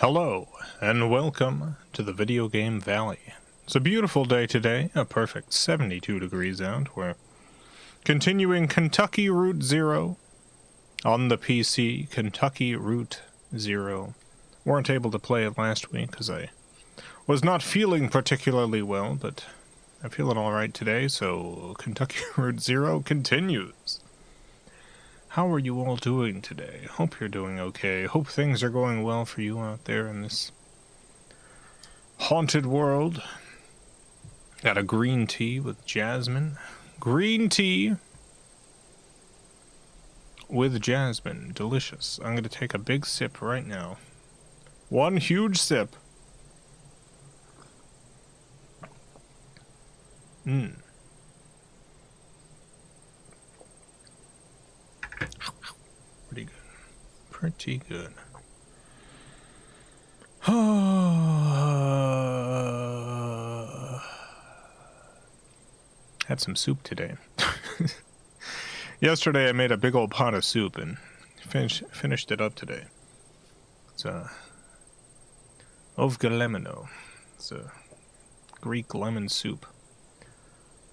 Hello, and welcome to the Video Game Valley. It's a beautiful day today, a perfect 72 degrees out. We're continuing Kentucky Route Zero on the PC. Kentucky Route Zero. Weren't able to play it last week because I was not feeling particularly well, but I'm feeling alright today, so Kentucky Route Zero continues. How are you all doing today? Hope you're doing okay. Hope things are going well for you out there in this haunted world. Got a green tea with jasmine. Green tea with jasmine. Delicious. I'm going to take a big sip right now. One huge sip. Pretty good. Pretty good. Had some soup today. Yesterday I made a big old pot of soup and finished it up today. It's ovgalemino. It's a Greek lemon soup.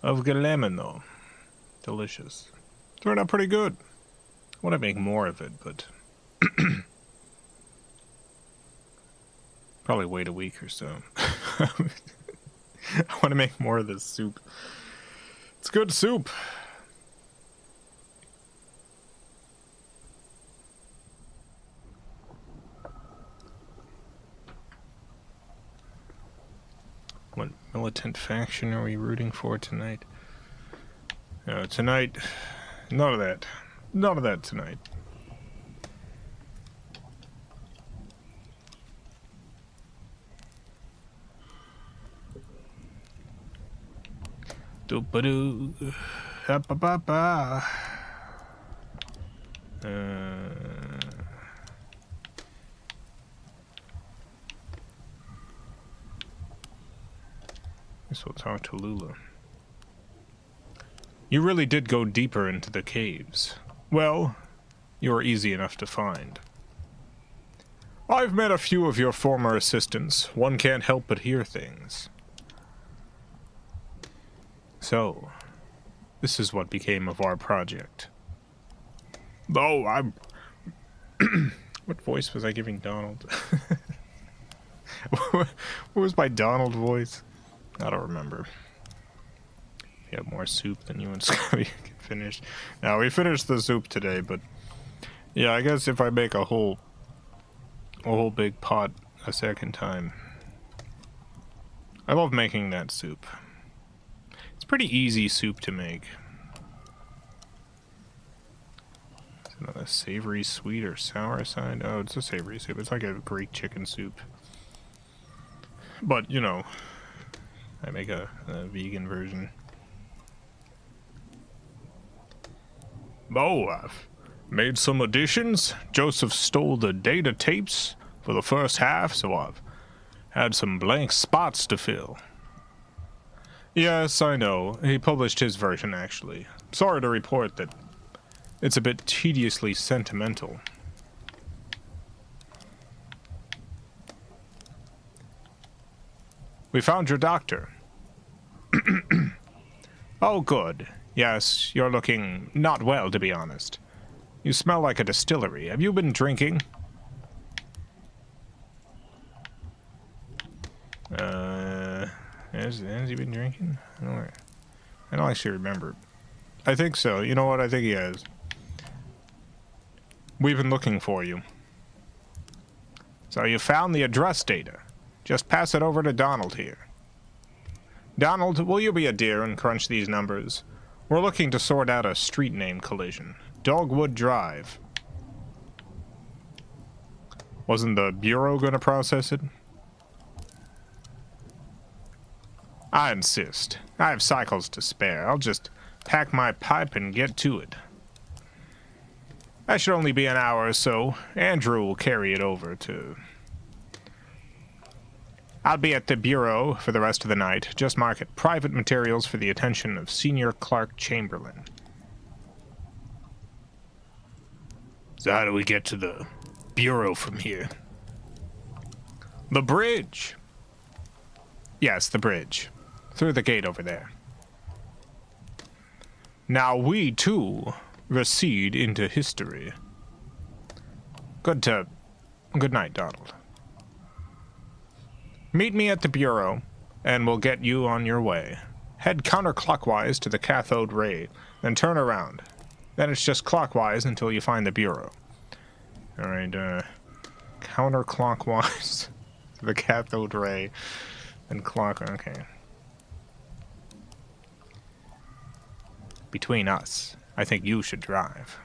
Ovgalemino. Delicious. Turned out pretty good. I want to make more of it, but probably wait a week or so. I want to make more of this soup. It's good soup. What militant faction are we rooting for tonight? Tonight, none of that. None of that tonight. Doop-a-doo. Up-a-ba-ba. Guess we'll talk to Lula. You really did go deeper into the caves. Well, you're easy enough to find. I've met a few of your former assistants. One can't help but hear things. So, this is what became of our project. Oh, I'm... What voice was I giving Donald? What was my Donald voice? I don't remember. You have more soup than you and Scotty can finish. Now, we finished the soup today, but yeah, I guess if I make a whole big pot a second time. I love making that soup. It's pretty easy soup to make. Is it a savory, sweet, or sour side? Oh, it's a savory soup. It's like a Greek chicken soup. But, you know, I make a vegan version. Oh, I've made some additions. Joseph stole the data tapes for the first half, so I've had some blank spots to fill. Yes, I know. He published his version, actually. Sorry to report that it's a bit tediously sentimental. We found your doctor. Oh, good. Yes, you're looking not well, to be honest. You smell like a distillery. Have you been drinking? Has he been drinking? I don't actually remember. I think so. You know what? I think he has. We've been looking for you. So you found the address data. Just pass it over to Donald here. Donald, will you be a dear and crunch these numbers? We're looking to sort out a street name collision. Dogwood Drive. Wasn't the Bureau gonna process it? I insist. I have cycles to spare. I'll just pack my pipe and get to it. That should only be an hour or so. Andrew will carry it over to... I'll be at the Bureau for the rest of the night. Just mark it private materials for the attention of Senior Clark Chamberlain. So how do we get to the Bureau from here? The bridge. Yes, the bridge. Through the gate over there. Now we, too, recede into history. Good night, Donald. Meet me at the Bureau, and we'll get you on your way. Head counterclockwise to the cathode ray, then turn around. Then it's just clockwise until you find the Bureau. Alright, counterclockwise to the cathode ray, and okay. Between us, I think you should drive.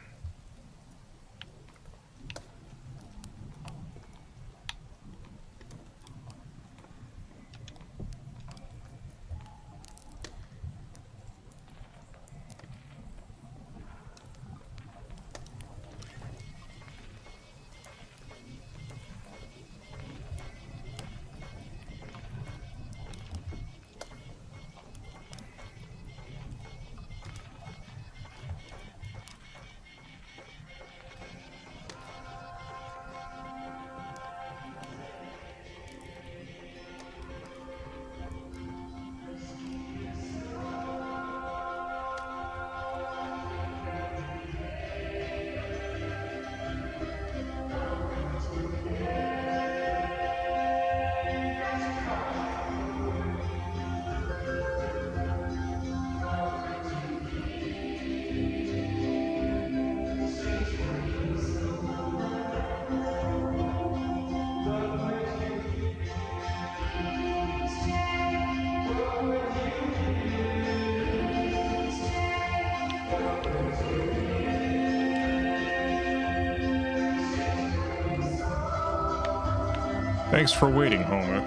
Thanks for waiting, Homer.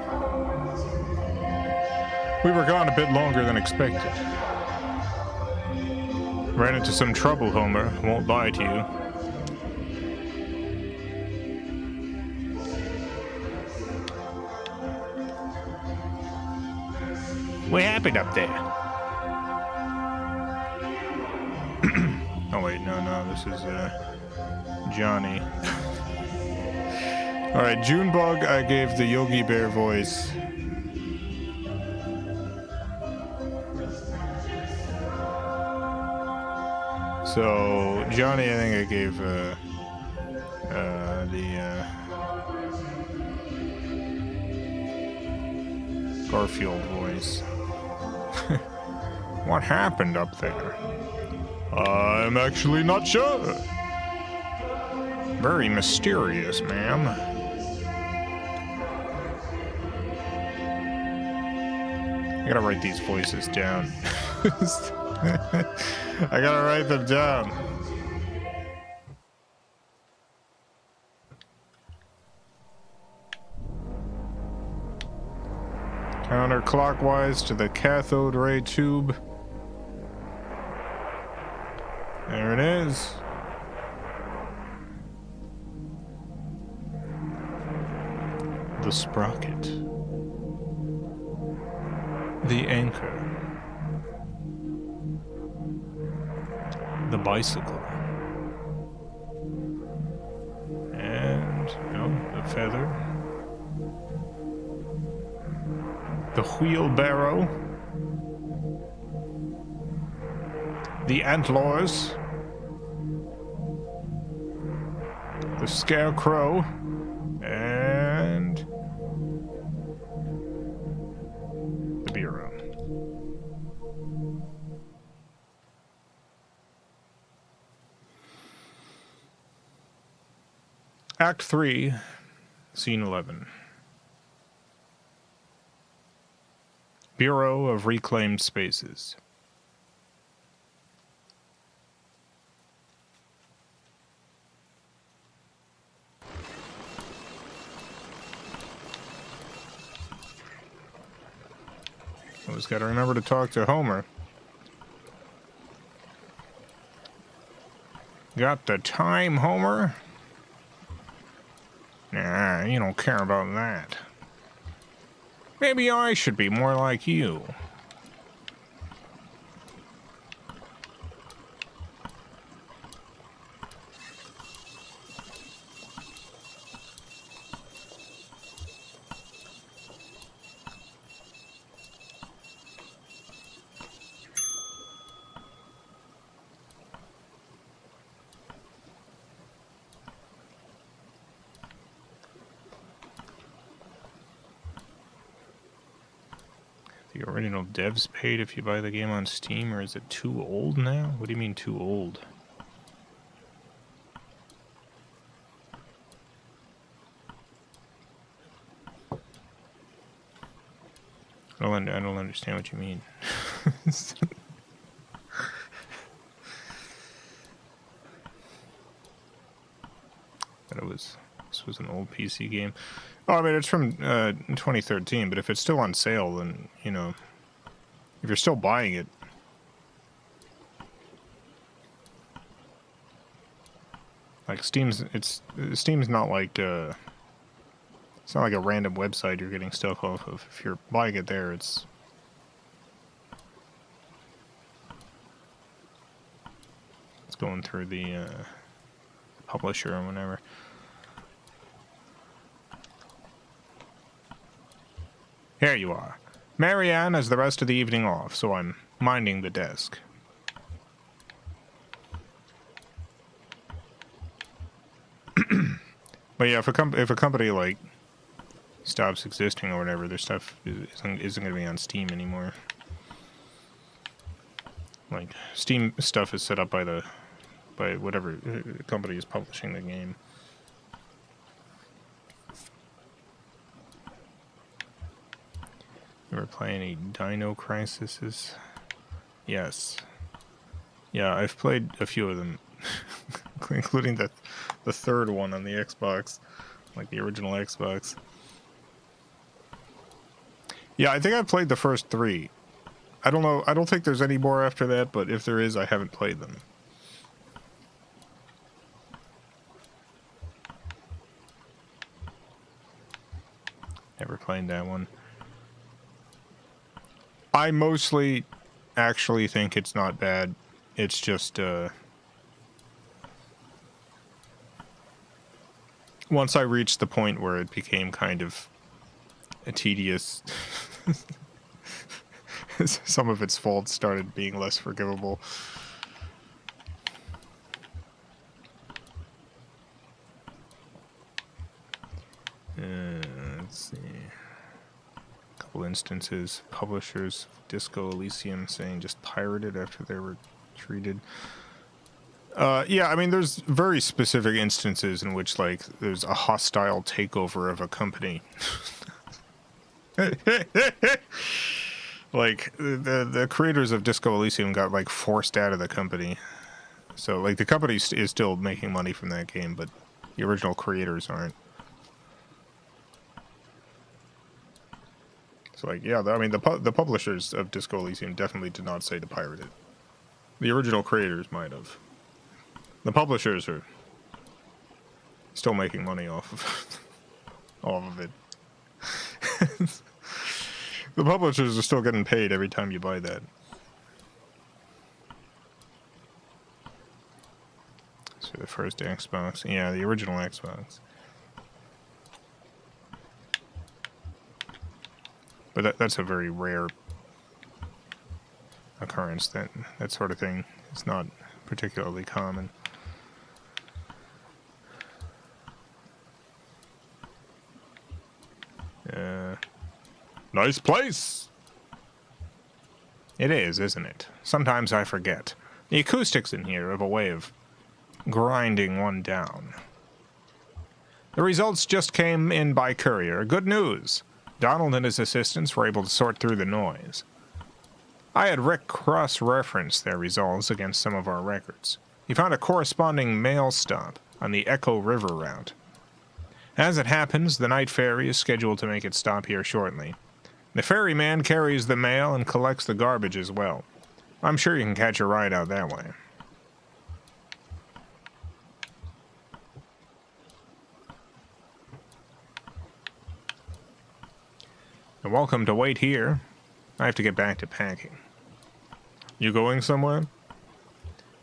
We were gone a bit longer than expected. Ran into some trouble, Homer. Won't lie to you. What happened up there? Oh wait, no, this is Johnny. Alright, Junebug, I gave the Yogi Bear voice. So, Johnny, I think I gave the Garfield voice. What happened up there? I'm actually not sure. Very mysterious, ma'am. I gotta write these voices down. I gotta write them down. Counterclockwise to the cathode ray tube. There it is. The sprocket. The anchor. The bicycle. And, the feather. The wheelbarrow. The antlers. The scarecrow. And the bureau. Act 3, Scene 11. Bureau of Reclaimed Spaces. Always gotta remember to talk to Homer. Got the time, Homer? Nah, you don't care about that. Maybe I should be more like you. The original devs paid if you buy the game on Steam, or is it too old now? What do you mean too old? I don't understand what you mean. But this was an old PC game. Oh, I mean, it's from 2013, but if it's still on sale, then, you know, if you're still buying it, like Steam's not like it's not like a random website you're getting stuff off of. If you're buying it there, it's going through the publisher or whatever. Here you are. Marianne has the rest of the evening off, so I'm minding the desk. But yeah, if a company like stops existing or whatever, their stuff isn't going to be on Steam anymore. Like Steam stuff is set up by whatever company is publishing the game. You ever play any Dino Crises? Yes. Yeah, I've played a few of them, including the third one on the Xbox, like the original Xbox. Yeah, I think I've played the first 3. I don't know. I don't think there's any more after that, but if there is, I haven't played them. Never played that one. I mostly actually think it's not bad. It's just, once I reached the point where it became kind of tedious, some of its faults started being less forgivable. Let's see. A couple instances. Publishers, Disco Elysium saying just pirated after they were treated. Yeah, I mean, there's very specific instances in which, like, there's a hostile takeover of a company. Like, the creators of Disco Elysium got, like, forced out of the company. So, like, the company is still making money from that game, but the original creators aren't. So, like, yeah, I mean, the publishers of Disco Elysium definitely did not say to pirate it. The original creators might have. The publishers are still making money off of it. The publishers are still getting paid every time you buy that. So the first Xbox, yeah, the original Xbox. But that's a very rare occurrence. That sort of thing is not particularly common. Nice place! It is, isn't it? Sometimes I forget. The acoustics in here have a way of grinding one down. The results just came in by courier. Good news! Donald and his assistants were able to sort through the noise. I had Rick cross-reference their results against some of our records. He found a corresponding mail stop on the Echo River route. As it happens, the night ferry is scheduled to make its stop here shortly. The ferryman carries the mail and collects the garbage as well. I'm sure you can catch a ride out that way. You're welcome to wait here. I have to get back to packing. You going somewhere?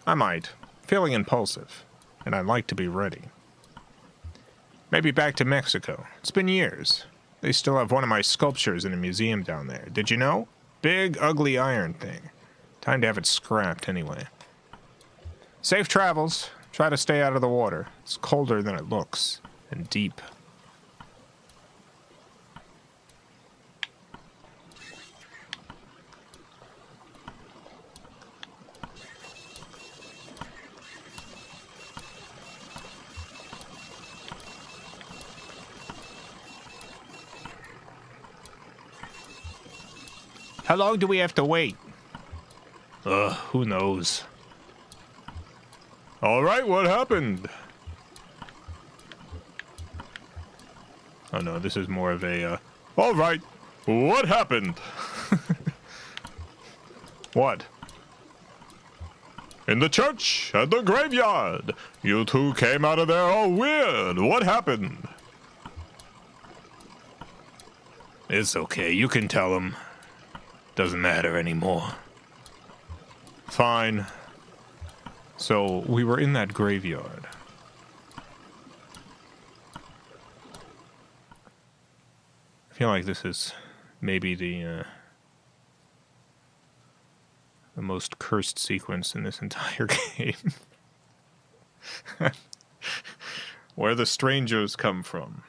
I might. Feeling impulsive, and I'd like to be ready. Maybe back to Mexico. It's been years. They still have one of my sculptures in a museum down there. Did you know? Big, ugly iron thing. Time to have it scrapped anyway. Safe travels. Try to stay out of the water. It's colder than it looks, and deep. How long do we have to wait? Who knows? Alright, what happened? Oh no, this is more of a, alright, what happened? What? In the church, at the graveyard. You two came out of there all weird. What happened? It's okay, you can tell him. Doesn't matter anymore. Fine. So, we were in that graveyard. I feel like this is maybe the most cursed sequence in this entire game. Where the strangers come from.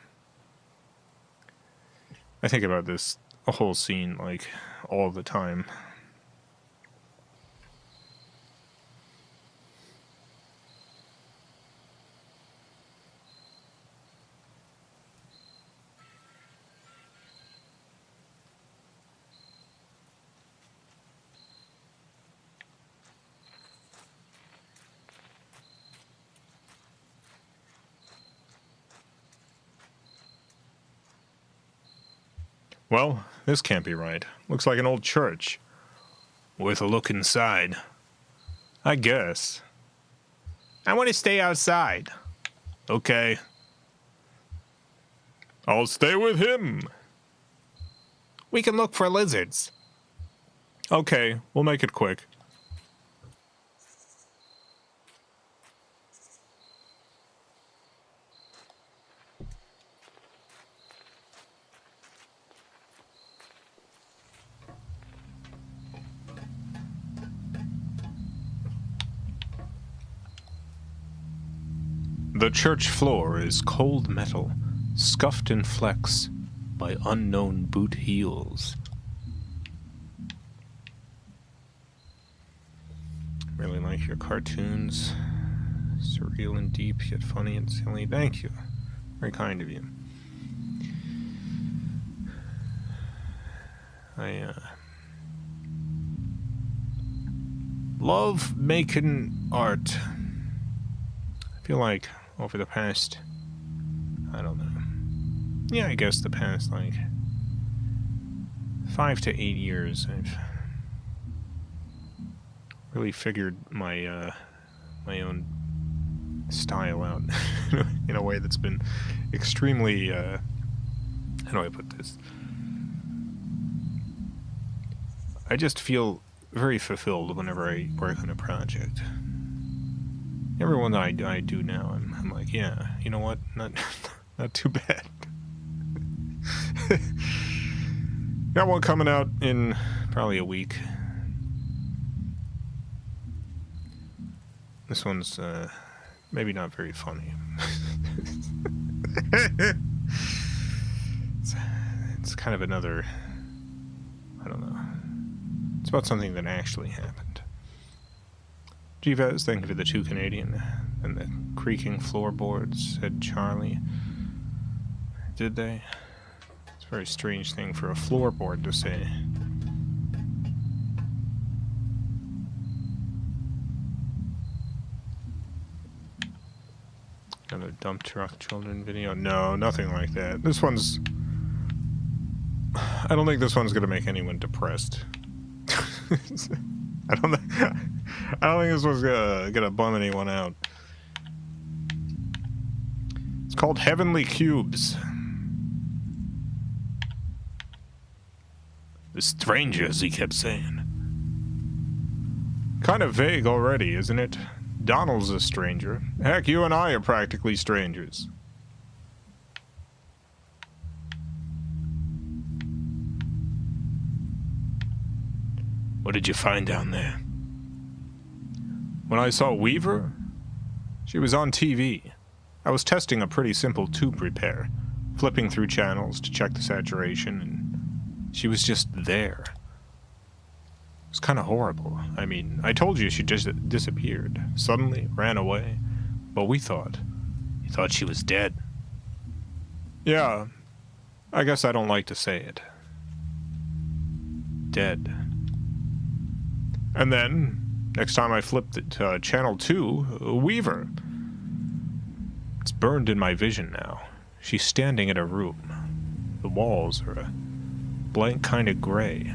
I think about this whole scene, like, all the time. Well, this can't be right. Looks like an old church. Worth a look inside. I guess. I want to stay outside. Okay. I'll stay with him. We can look for lizards. Okay, we'll make it quick. The church floor is cold metal, scuffed in flecks by unknown boot heels. Really like your cartoons. Surreal and deep, yet funny and silly. Thank you. Very kind of you. I love making art. I feel like over the past, I don't know. Yeah, I guess the past, like, 5 to 8 years, I've really figured my, my own style out in a way that's been extremely, how do I put this? I just feel very fulfilled whenever I work on a project. Everyone that I do now, I'm like, yeah, you know what? Not too bad. Got one coming out in probably a week. This one's maybe not very funny. It's kind of another, I don't know. It's about something that actually happened. G-Vez, thank you for the 2 Canadian. And the creaking floorboards, said Charlie. Did they? It's a very strange thing for a floorboard to say. Another dump truck children video? No, nothing like that. This one's... I don't think this one's gonna make anyone depressed. I don't think this one's gonna bum anyone out. It's called Heavenly Cubes. The strangers, he kept saying. Kind of vague already, isn't it? Donald's a stranger. Heck, you and I are practically strangers. What did you find down there? When I saw Weaver, she was on TV. I was testing a pretty simple tube repair, flipping through channels to check the saturation, and she was just there. It was kind of horrible. I mean, I told you she just disappeared. Suddenly, ran away. But you thought she was dead. Yeah, I guess I don't like to say it. dead. And then, next time I flipped it to channel 2, Weaver. It's burned in my vision now. She's standing in a room. The walls are a blank kind of gray.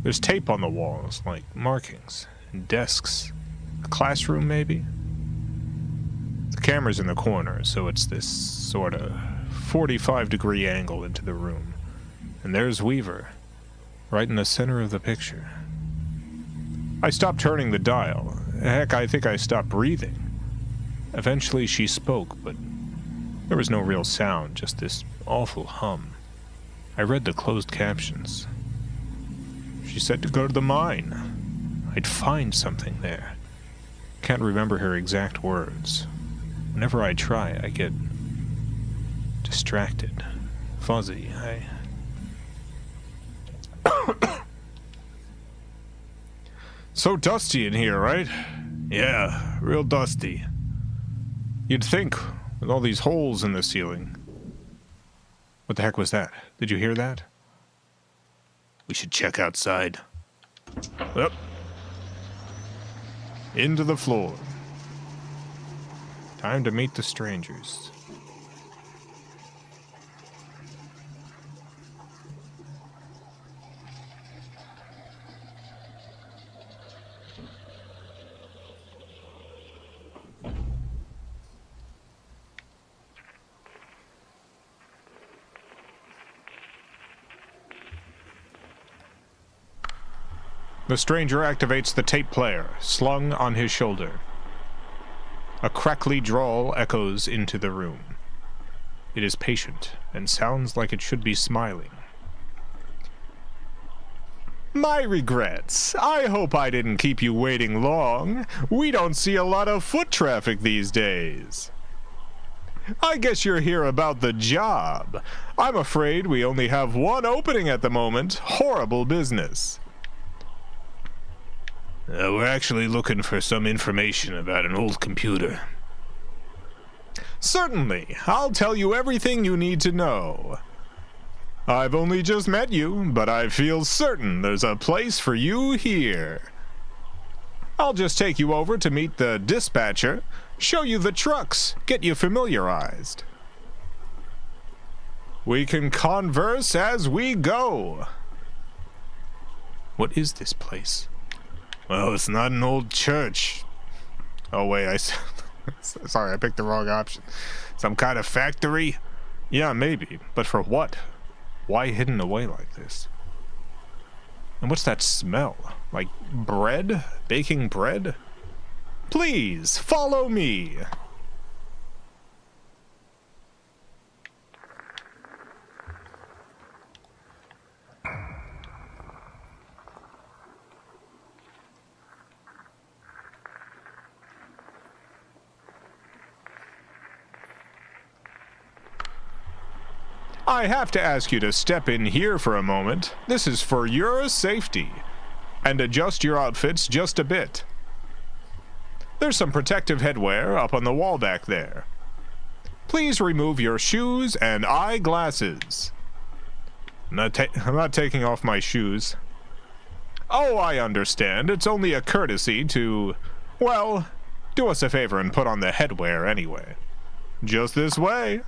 There's tape on the walls, like markings, and desks. A classroom, maybe? The camera's in the corner, so it's this sort of 45-degree angle into the room. And there's Weaver, right in the center of the picture. I stopped turning the dial. Heck, I think I stopped breathing. Eventually she spoke, but there was no real sound, just this awful hum. I read the closed captions. She said to go to the mine. I'd find something there. Can't remember her exact words. Whenever I try, I get distracted, fuzzy. So dusty in here, right? Yeah, real dusty. You'd think, with all these holes in the ceiling. What the heck was that? Did you hear that? We should check outside. Yep. Into the floor. Time to meet the strangers. The stranger activates the tape player, slung on his shoulder. A crackly drawl echoes into the room. It is patient, and sounds like it should be smiling. My regrets. I hope I didn't keep you waiting long. We don't see a lot of foot traffic these days. I guess you're here about the job. I'm afraid we only have one opening at the moment. Horrible business. We're actually looking for some information about an old computer. Certainly. I'll tell you everything you need to know. I've only just met you, but I feel certain there's a place for you here. I'll just take you over to meet the dispatcher, show you the trucks, get you familiarized. We can converse as we go. What is this place? Well, it's not an old church. Oh, wait, sorry, I picked the wrong option. Some kind of factory? Yeah, maybe, but for what? Why hidden away like this? And what's that smell? Like bread? Baking bread? Please, follow me. I have to ask you to step in here for a moment. This is for your safety. And adjust your outfits just a bit. There's some protective headwear up on the wall back there. Please remove your shoes and eyeglasses. I'm not taking off my shoes. Oh, I understand. It's only a courtesy to... Well, do us a favor and put on the headwear anyway. Just this way.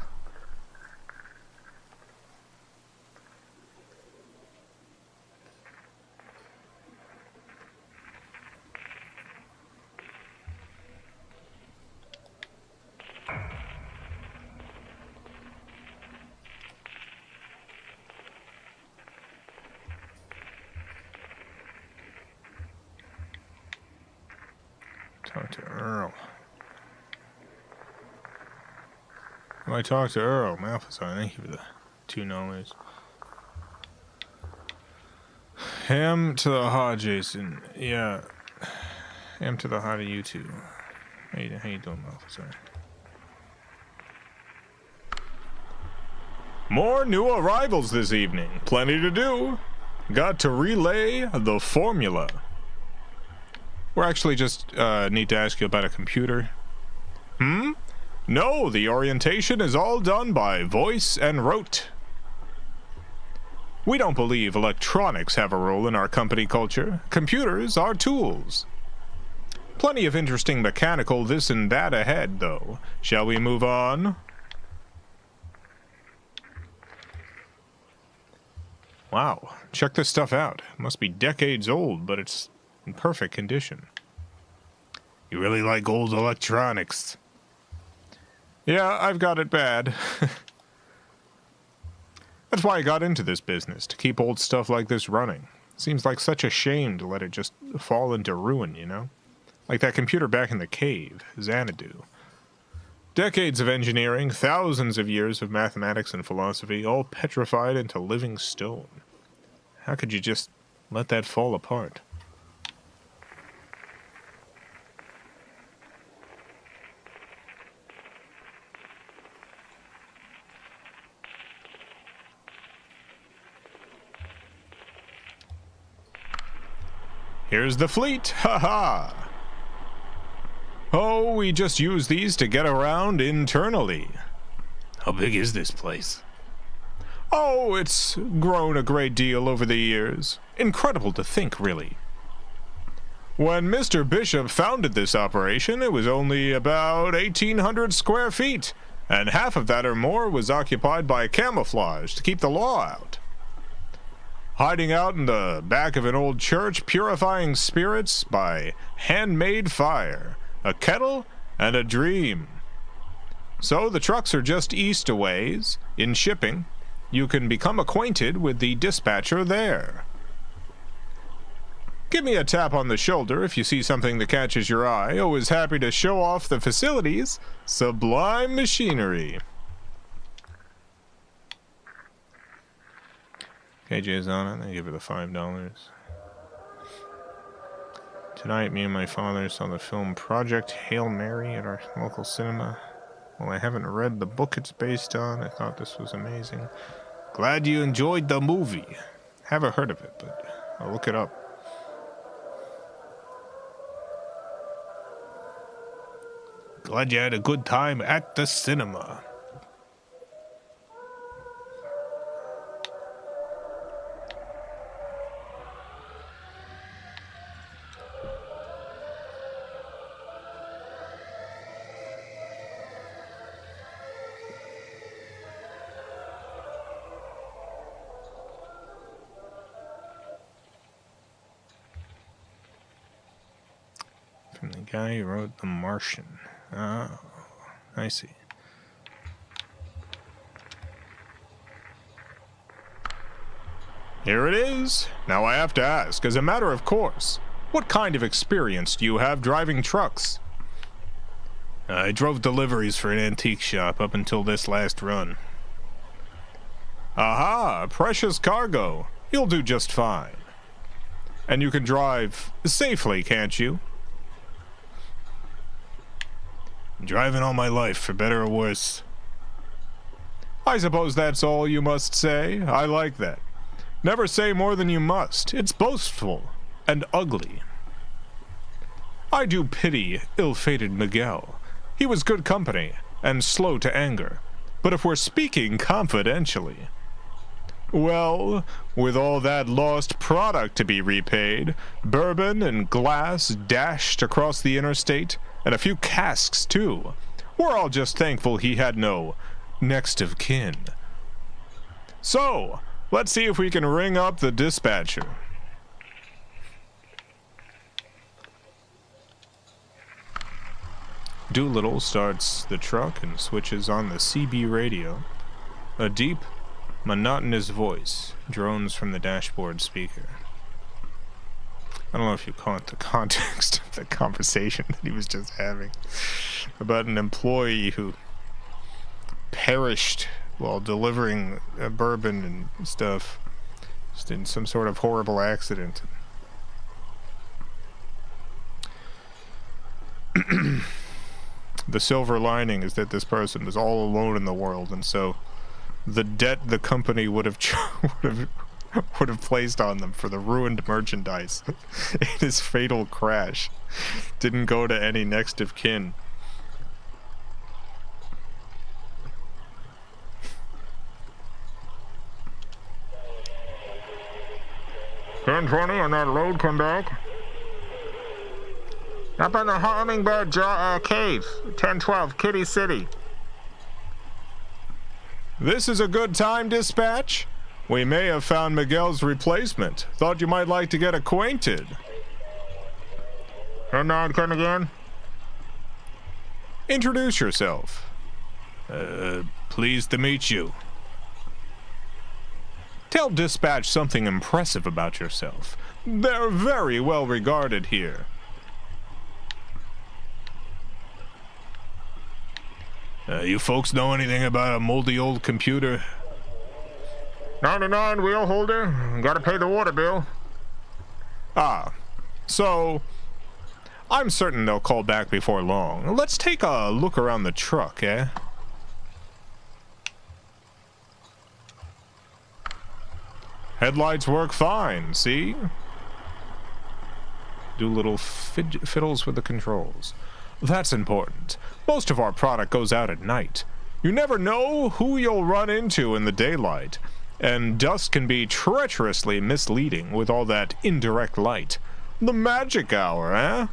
Talk to Earl. I talk to Earl. Malphasar, thank you for the $2. Ham to the ha, Jason. Yeah. Ham to the ha to you too. How you doing, Malphasar? More new arrivals this evening. Plenty to do. Got to relay the formula. We're actually just need to ask you about a computer. No, the orientation is all done by voice and rote. We don't believe electronics have a role in our company culture. Computers are tools. Plenty of interesting mechanical this and that ahead, though. Shall we move on? Wow, check this stuff out. It must be decades old, but it's in perfect condition. You really like old electronics? Yeah, I've got it bad. That's why I got into this business, to keep old stuff like this running. Seems like such a shame to let it just fall into ruin, you know? Like that computer back in the cave, Xanadu. Decades of engineering, thousands of years of mathematics and philosophy, all petrified into living stone. How could you just let that fall apart? Here's the fleet, haha! Oh, we just use these to get around internally. How big is this place? Oh, it's grown a great deal over the years. Incredible to think, really. When Mr. Bishop founded this operation, it was only about 1,800 square feet, and half of that or more was occupied by camouflage to keep the law out. Hiding out in the back of an old church, purifying spirits by handmade fire, a kettle, and a dream. So the trucks are just east a ways, in shipping. You can become acquainted with the dispatcher there. Give me a tap on the shoulder if you see something that catches your eye. Always happy to show off the facilities. Sublime machinery. KJ's on it. I give her the $5. Tonight, me and my father saw the film Project Hail Mary at our local cinema. Well, I haven't read the book it's based on. I thought this was amazing. Glad you enjoyed the movie. Haven't heard of it, but I'll look it up. Glad you had a good time at the cinema. From the guy who wrote The Martian. Oh, I see. Here it is. Now I have to ask, as a matter of course, what kind of experience do you have driving trucks? I drove deliveries for an antique shop up until this last run. Aha, precious cargo. You'll do just fine. And you can drive safely, can't you? Driving all my life, for better or worse. I suppose that's all you must say. I like that. Never say more than you must. It's boastful and ugly. I do pity ill-fated Miguel. He was good company and slow to anger. But if we're speaking confidentially... Well, with all that lost product to be repaid, bourbon and glass dashed across the interstate, and a few casks, too. We're all just thankful he had no next of kin. So, let's see if we can ring up the dispatcher. Doolittle starts the truck and switches on the CB radio. A deep, monotonous voice drones from the dashboard speaker. I don't know if you caught the context of the conversation that he was just having about an employee who perished while delivering bourbon and stuff, just in some sort of horrible accident. The silver lining is that this person was all alone in the world, and so the debt the company would have placed on them for the ruined merchandise in his fatal crash didn't go to any next of kin. 1020 on that load, come back. Up in the Hummingbird Cave, 1012, Kitty City. This is a good time, dispatch. We may have found Miguel's replacement. Thought you might like to get acquainted. And now come again. Introduce yourself. Pleased to meet you. Tell dispatch something impressive about yourself. They're very well regarded here. You folks know anything about a moldy old computer? 99 wheel holder. Gotta pay the water bill. Ah, so I'm certain they'll call back before long. Let's take a look around the truck, eh? Headlights work fine, see? Do little fiddles with the controls. That's important. Most of our product goes out at night. You never know who you'll run into in the daylight, and dusk can be treacherously misleading with all that indirect light. The magic hour, eh?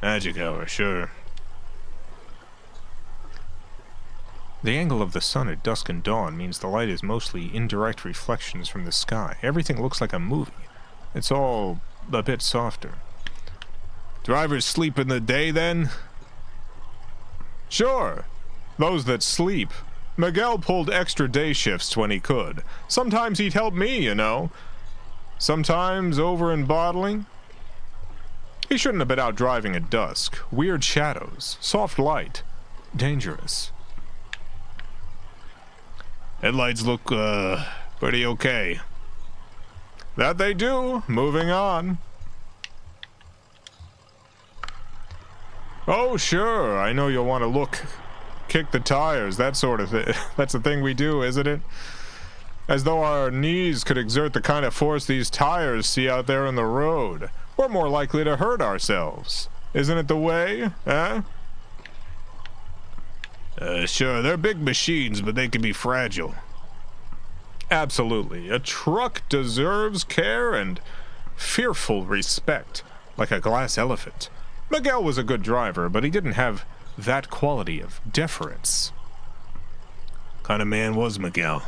Magic hour, sure. The angle of the sun at dusk and dawn means the light is mostly indirect reflections from the sky. Everything looks like a movie. It's all a bit softer. Drivers sleep in the day, then? Sure. Those that sleep. Miguel pulled extra day shifts when he could. Sometimes he'd help me, you know. Sometimes over in bottling. He shouldn't have been out driving at dusk. Weird shadows. Soft light. Dangerous. Headlights look, pretty okay. That they do. Moving on. Oh, sure. I know you'll want to look, kick the tires, that sort of thing. That's the thing we do, isn't it? As though our knees could exert the kind of force these tires see out there on the road. We're more likely to hurt ourselves. Isn't it the way, eh? Sure, they're big machines, but they can be fragile. Absolutely. A truck deserves care and fearful respect, like a glass elephant. Miguel was a good driver, but he didn't have that quality of deference. Kind of man was Miguel?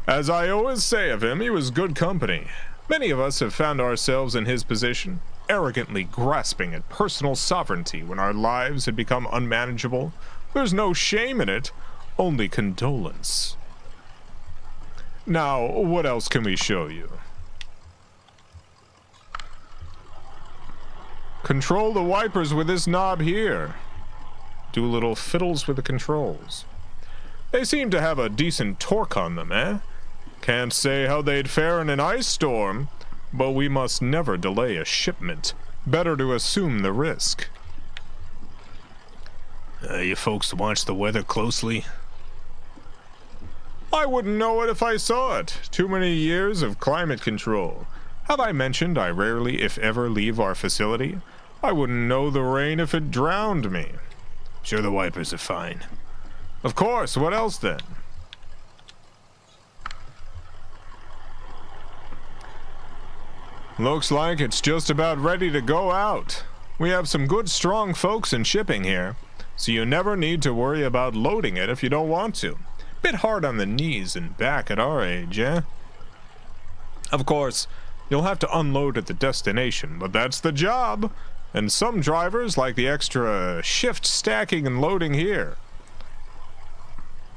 As I always say of him, he was good company. Many of us have found ourselves in his position, arrogantly grasping at personal sovereignty when our lives had become unmanageable. There's no shame in it, only condolence. Now, what else can we show you? Control the wipers with this knob here. Do little fiddles with the controls. They seem to have a decent torque on them, eh? Can't say how they'd fare in an ice storm, but we must never delay a shipment. Better to assume the risk. You folks watch the weather closely? I wouldn't know it if I saw it. Too many years of climate control. Have I mentioned I rarely, if ever, leave our facility? I wouldn't know the rain if it drowned me. Sure the wipers are fine. Of course, what else then? Looks like it's just about ready to go out. We have some good strong folks in shipping here, so you never need to worry about loading it if you don't want to. Bit hard on the knees and back at our age, eh? Of course, you'll have to unload at the destination, but that's the job. And some drivers like the extra shift stacking and loading here.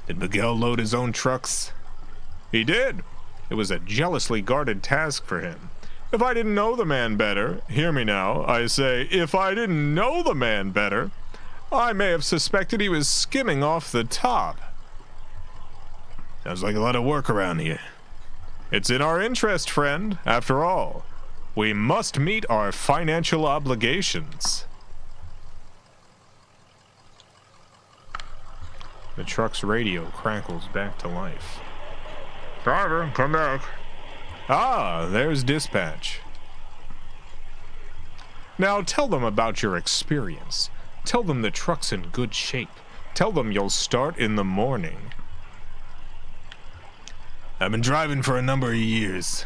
Did Miguel load his own trucks? He did. It was a jealously guarded task for him. If I didn't know the man better, hear me now, I say, if I didn't know the man better, I may have suspected he was skimming off the top. Sounds like a lot of work around here. It's in our interest, friend, after all. We must meet our financial obligations. The truck's radio crackles back to life. Driver, come back. Ah, there's dispatch. Now tell them about your experience. Tell them the truck's in good shape. Tell them you'll start in the morning. I've been driving for a number of years.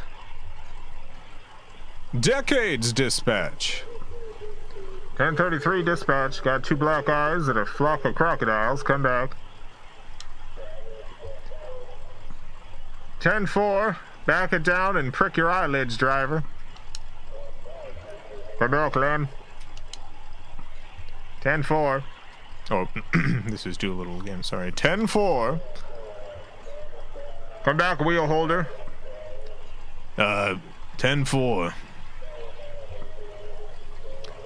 Decades dispatch. 1033 dispatch. Got 2 black eyes and a flock of crocodiles. Come back. 10-4. Back it down and prick your eyelids, driver. Come back, Len. 10-4. Oh, this is Doolittle again, sorry. 10-4. Come back, wheel holder. 10-4.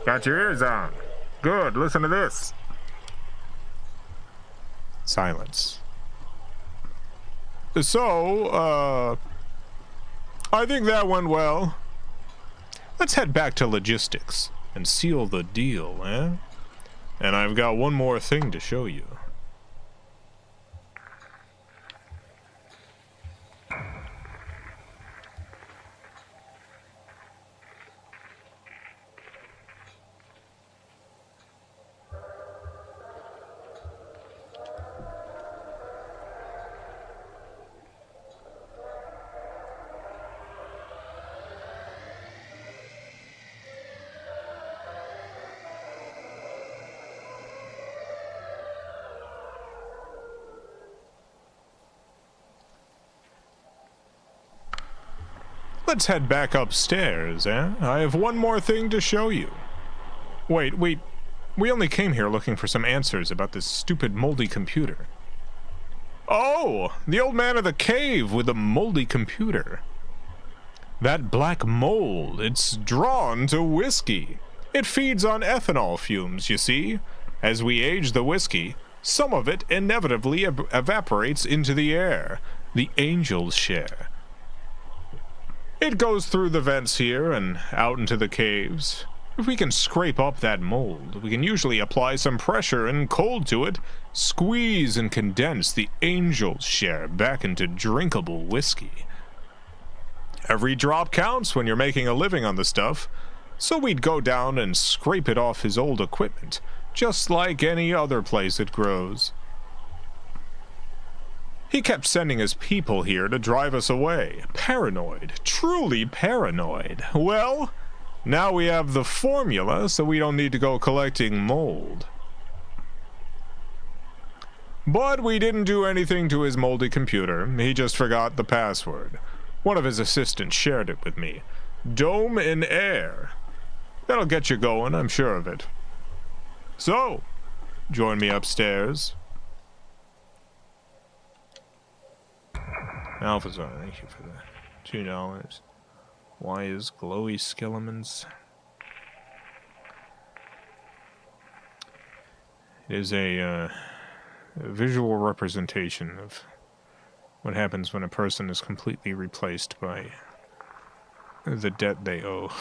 Got your ears on. Good, listen to this. Silence. So, I think that went well. Let's head back to logistics and seal the deal, eh? And I've got one more thing to show you. Let's head back upstairs, eh? I have one more thing to show you. Wait, we only came here looking for some answers about this stupid moldy computer. Oh, the old man of the cave with the moldy computer. That black mold, it's drawn to whiskey. It feeds on ethanol fumes, you see. As we age the whiskey, some of it inevitably evaporates into the air. The angels share. It goes through the vents here and out into the caves. If we can scrape up that mold, we can usually apply some pressure and cold to it, squeeze and condense the angel's share back into drinkable whiskey. Every drop counts when you're making a living on the stuff, so we'd go down and scrape it off his old equipment, just like any other place it grows. He kept sending his people here to drive us away. Paranoid. Truly paranoid. Well, now we have the formula, so we don't need to go collecting mold. But we didn't do anything to his moldy computer. He just forgot the password. One of his assistants shared it with me. Dome in air. That'll get you going, I'm sure of it. So, join me upstairs. Alphazar, thank you for the $2. Why is glowy skeletons? It is a visual representation of what happens when a person is completely replaced by the debt they owe.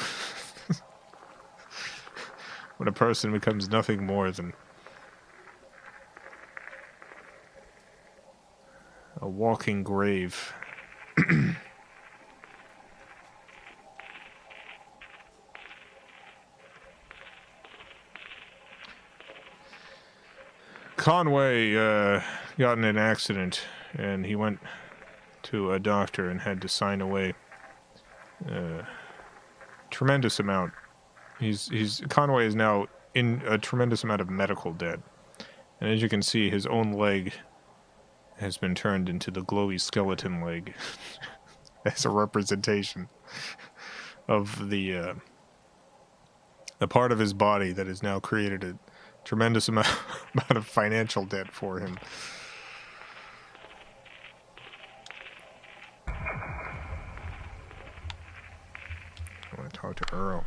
When a person becomes nothing more than a walking grave. Conway got in an accident, and he went to a doctor and had to sign away a tremendous amount. Conway is now in a tremendous amount of medical debt, and as you can see, his own leg has been turned into the glowy skeleton leg as a representation of the part of his body that has now created a tremendous amount of financial debt for him. I want to talk to Earl.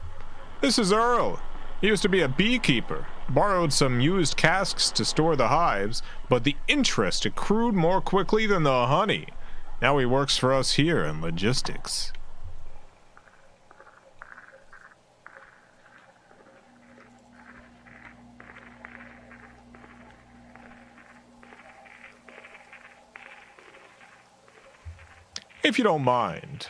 This is Earl. He used to be a beekeeper, borrowed some used casks to store the hives, but the interest accrued more quickly than the honey. Now he works for us here in logistics. If you don't mind.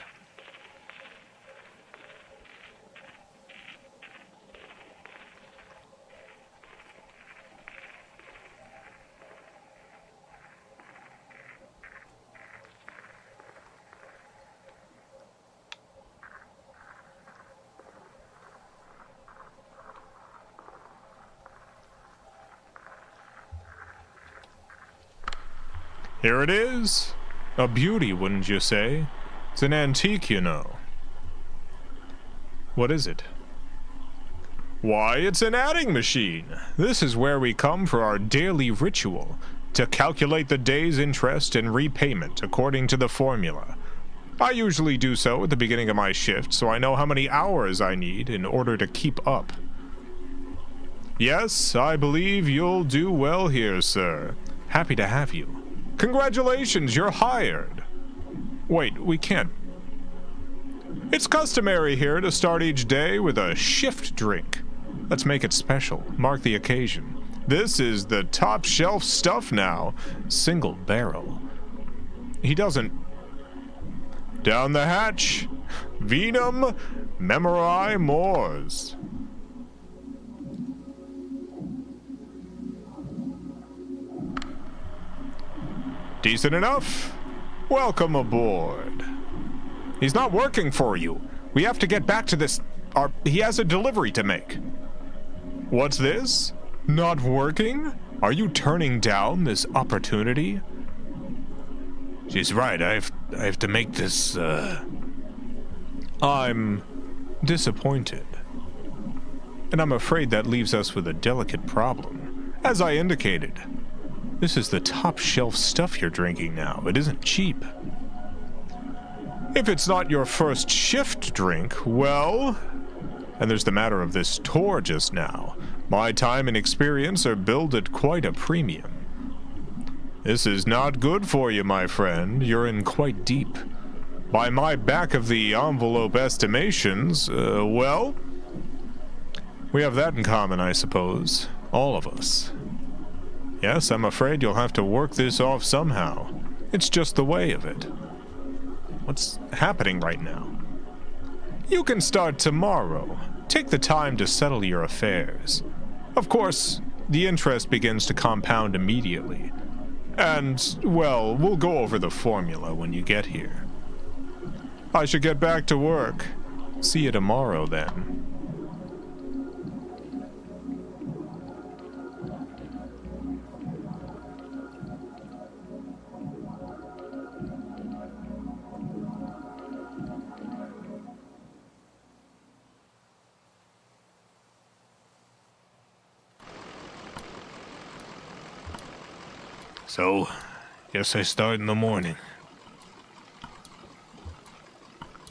Here it is. A beauty, wouldn't you say? It's an antique, you know. What is it? Why, it's an adding machine. This is where we come for our daily ritual, to calculate the day's interest and repayment according to the formula. I usually do so at the beginning of my shift, so I know how many hours I need in order to keep up. Yes, I believe you'll do well here, sir. Happy to have you. Congratulations, you're hired. Wait, we can't. It's customary here to start each day with a shift drink. Let's make it special, mark the occasion. This is the top shelf stuff now, single barrel. He doesn't. Down the hatch, Venum Memori Mors. Decent enough? Welcome aboard. He's not working for you. We have to get back to this. He has a delivery to make. What's this? Not working? Are you turning down this opportunity? She's right. I have to make this, I'm disappointed. And I'm afraid that leaves us with a delicate problem. As I indicated, this is the top shelf stuff you're drinking now. It isn't cheap. If it's not your first shift drink, well... And there's the matter of this tour just now. My time and experience are billed at quite a premium. This is not good for you, my friend. You're in quite deep. By my back-of-the-envelope estimations, well... We have that in common, I suppose. All of us. Yes, I'm afraid you'll have to work this off somehow. It's just the way of it. What's happening right now? You can start tomorrow. Take the time to settle your affairs. Of course, the interest begins to compound immediately. And, well, we'll go over the formula when you get here. I should get back to work. See you tomorrow, then. So, guess I start in the morning.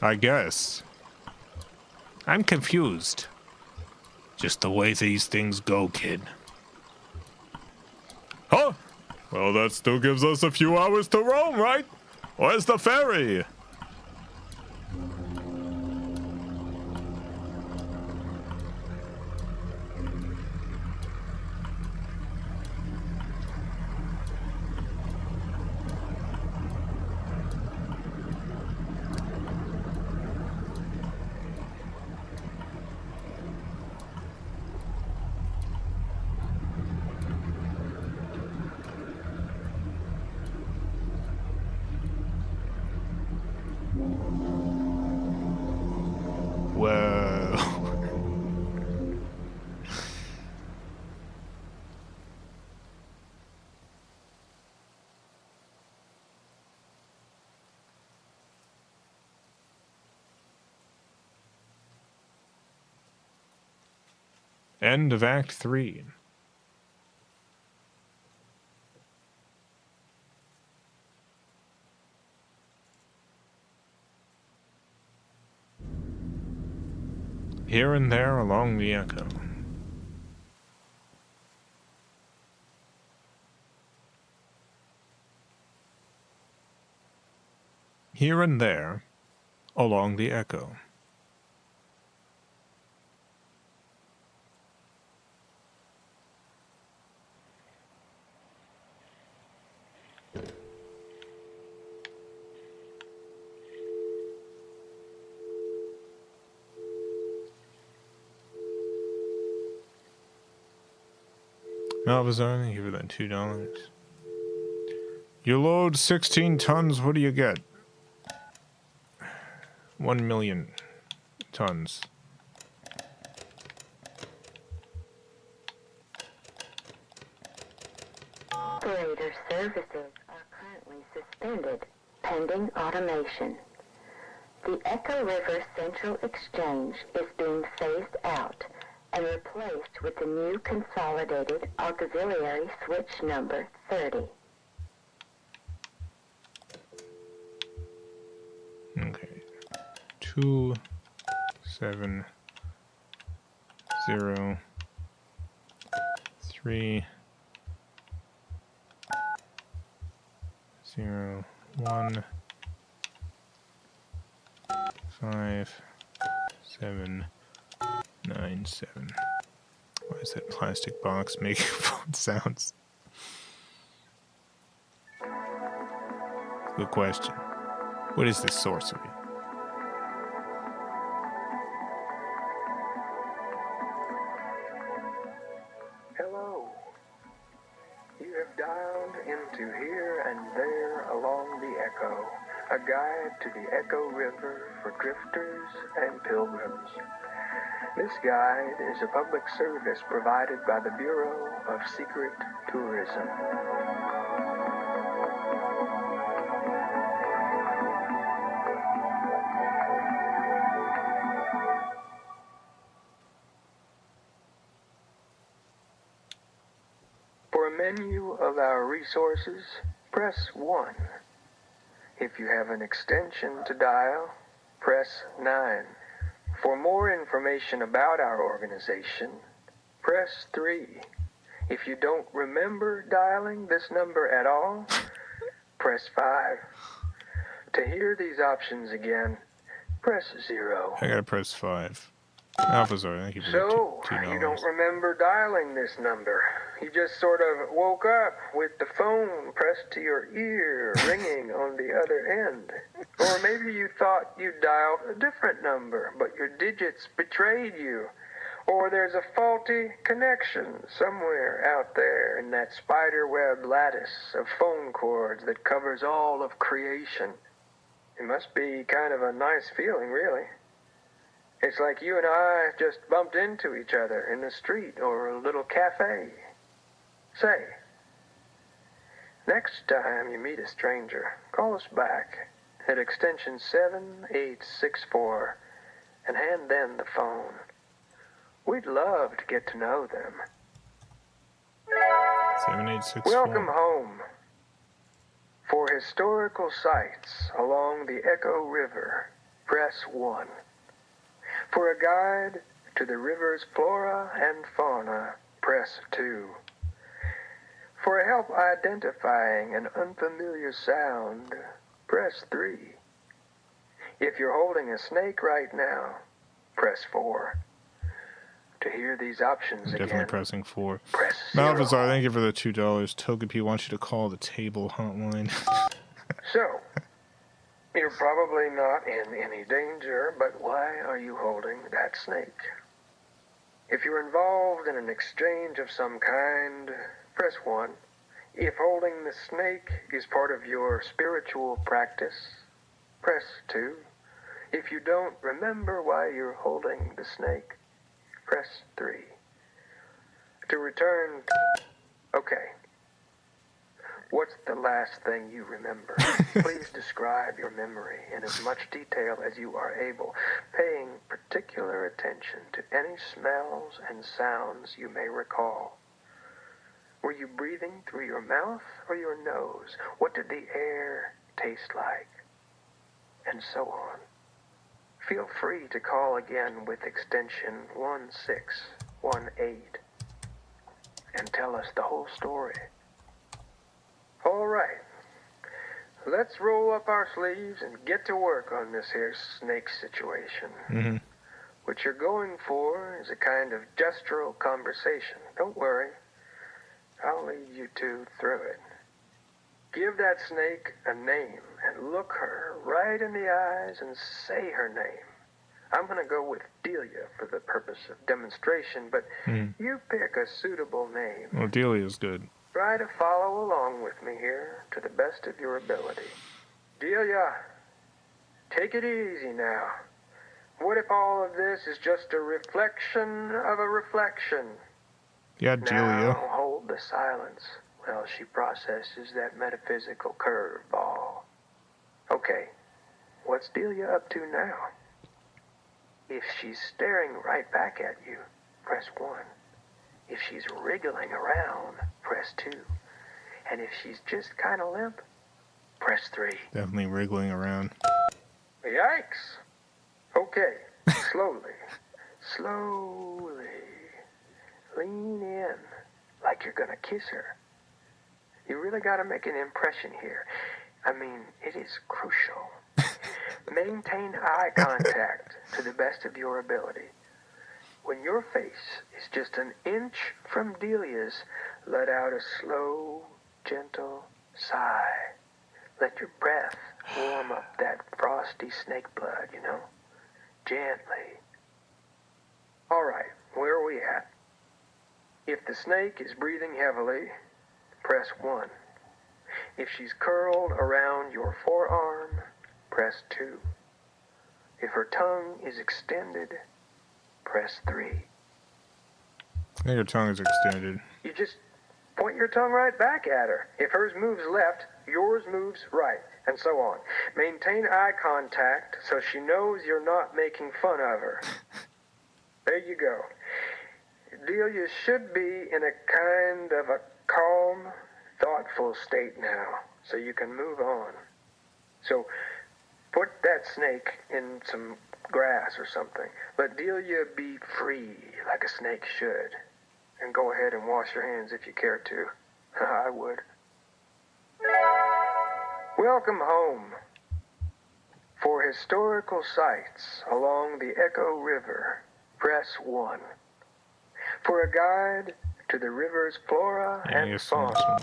I guess. I'm confused. Just the way these things go, kid. Huh? Well, that still gives us a few hours to roam, right? Where's the ferry? Well... End of Act 3. Here and there along the echo. Here and there along the echo. Malvazar, thank you for that $2. You load 16 tons, what do you get? 1 million tons. Operator services are currently suspended, pending automation. The Echo River Central Exchange is being phased out and replaced with the new consolidated auxiliary switch number 30. Okay. 270 3 0 1 5 7 9 7. Why is that plastic box making phone sounds? Good question. What is this sorcery? Hello. You have dialed into Here and There Along the Echo, a guide to the Echo River for drifters and pilgrims. This guide is a public service provided by the Bureau of Secret Tourism. For a menu of our resources, press 1. If you have an extension to dial, press 9. For more information about our organization, press 3. If you don't remember dialing this number at all, press 5. To hear these options again, press 0. I gotta press 5. Alphazar, thank you for So, the $2. you don't remember dialing this number. You just sort of woke up with the phone pressed to your ear, ringing on the other end. Or maybe you thought you dialed a different number, but your digits betrayed you. Or there's a faulty connection somewhere out there in that spiderweb lattice of phone cords that covers all of creation. It must be kind of a nice feeling, really. It's like you and I just bumped into each other in the street or a little cafe. Say, next time you meet a stranger, call us back at extension 7864 and hand them the phone. We'd love to get to know them. 7864. Welcome home. For historical sites along the Echo River, press 1. For a guide to the river's flora and fauna, press 2. For help identifying an unfamiliar sound, press 3. If you're holding a snake right now, press 4. To hear these options Definitely again, pressing 4. press 0. Malvazar, thank you for the $2. Togepi wants you to call the table hotline. So, you're probably not in any danger, but why are you holding that snake? If you're involved in an exchange of some kind, press 1. If holding the snake is part of your spiritual practice, press 2. If you don't remember why you're holding the snake, press 3. To return, okay. What's the last thing you remember? Please describe your memory in as much detail as you are able, paying particular attention to any smells and sounds you may recall. Were you breathing through your mouth or your nose? What did the air taste like? And so on. Feel free to call again with extension 1618 and tell us the whole story. All right, let's roll up our sleeves and get to work on this here snake situation. Mm-hmm. What you're going for is a kind of gestural conversation. Don't worry, I'll lead you two through it. Give that snake a name and look her right in the eyes and say her name. I'm going to go with Delia for the purpose of demonstration, but you pick a suitable name. Well, Delia's good. Try to follow along with me here to the best of your ability. Delia, take it easy now. What if all of this is just a reflection of a reflection? Yeah, Delia. Now hold the silence while she processes that metaphysical curveball. Okay, what's Delia up to now? If she's staring right back at you, press 1. If she's wriggling around, press 2. And if she's just kind of limp, press 3. Definitely wriggling around. Yikes! Okay, slowly, slowly, lean in like you're gonna kiss her. You really gotta make an impression here. I mean, it is crucial. Maintain eye contact to the best of your ability. When your face is just an inch from Delia's, let out a slow, gentle sigh. Let your breath warm up that frosty snake blood, you know? Gently. All right, where are we at? If the snake is breathing heavily, press 1. If she's curled around your forearm, press 2. If her tongue is extended, press 3. I think her tongue is extended. You just point your tongue right back at her. If hers moves left, yours moves right, and so on. Maintain eye contact so she knows you're not making fun of her. There you go. Delia should be in a kind of a calm, thoughtful state now, so you can move on. So put that snake in some grass or something. Let Delia be free like a snake should. And go ahead and wash your hands if you care to. I would. Welcome home. For historical sites along the Echo River, press 1. For a guide to the river's flora and fauna,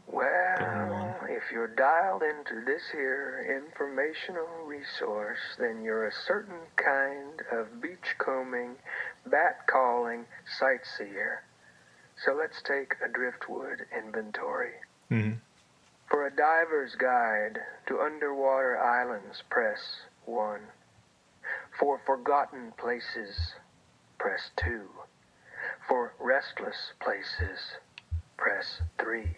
well, if you're dialed into this here informational resource, then you're a certain kind of beachcombing, bat-calling sightseer. So let's take a driftwood inventory. Mm-hmm. For a diver's guide to underwater islands, press 1. For forgotten places, press 2. For restless places, press 3.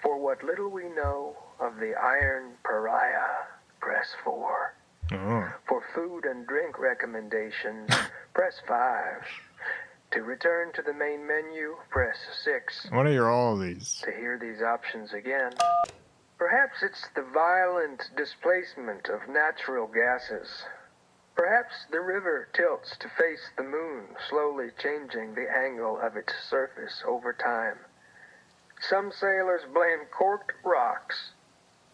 For what little we know of the Iron Pariah, press 4. Oh. For food and drink recommendations, press 5. To return to the main menu, press 6. What are all of these? To hear these options again, perhaps it's the violent displacement of natural gases. Perhaps the river tilts to face the moon, slowly changing the angle of its surface over time. Some sailors blame corked rocks.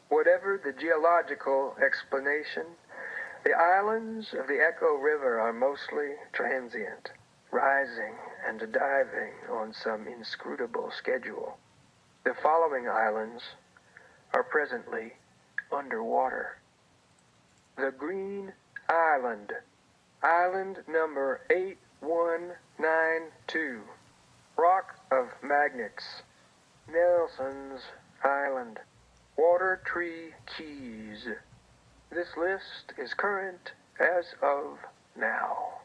Whatever the geological explanation, the islands of the Echo River are mostly transient, rising and diving on some inscrutable schedule. The following islands are presently underwater. The Green Island, island number 8192, Rock of Magnets, Nelson's Island, Water Tree Keys. This list is current as of now.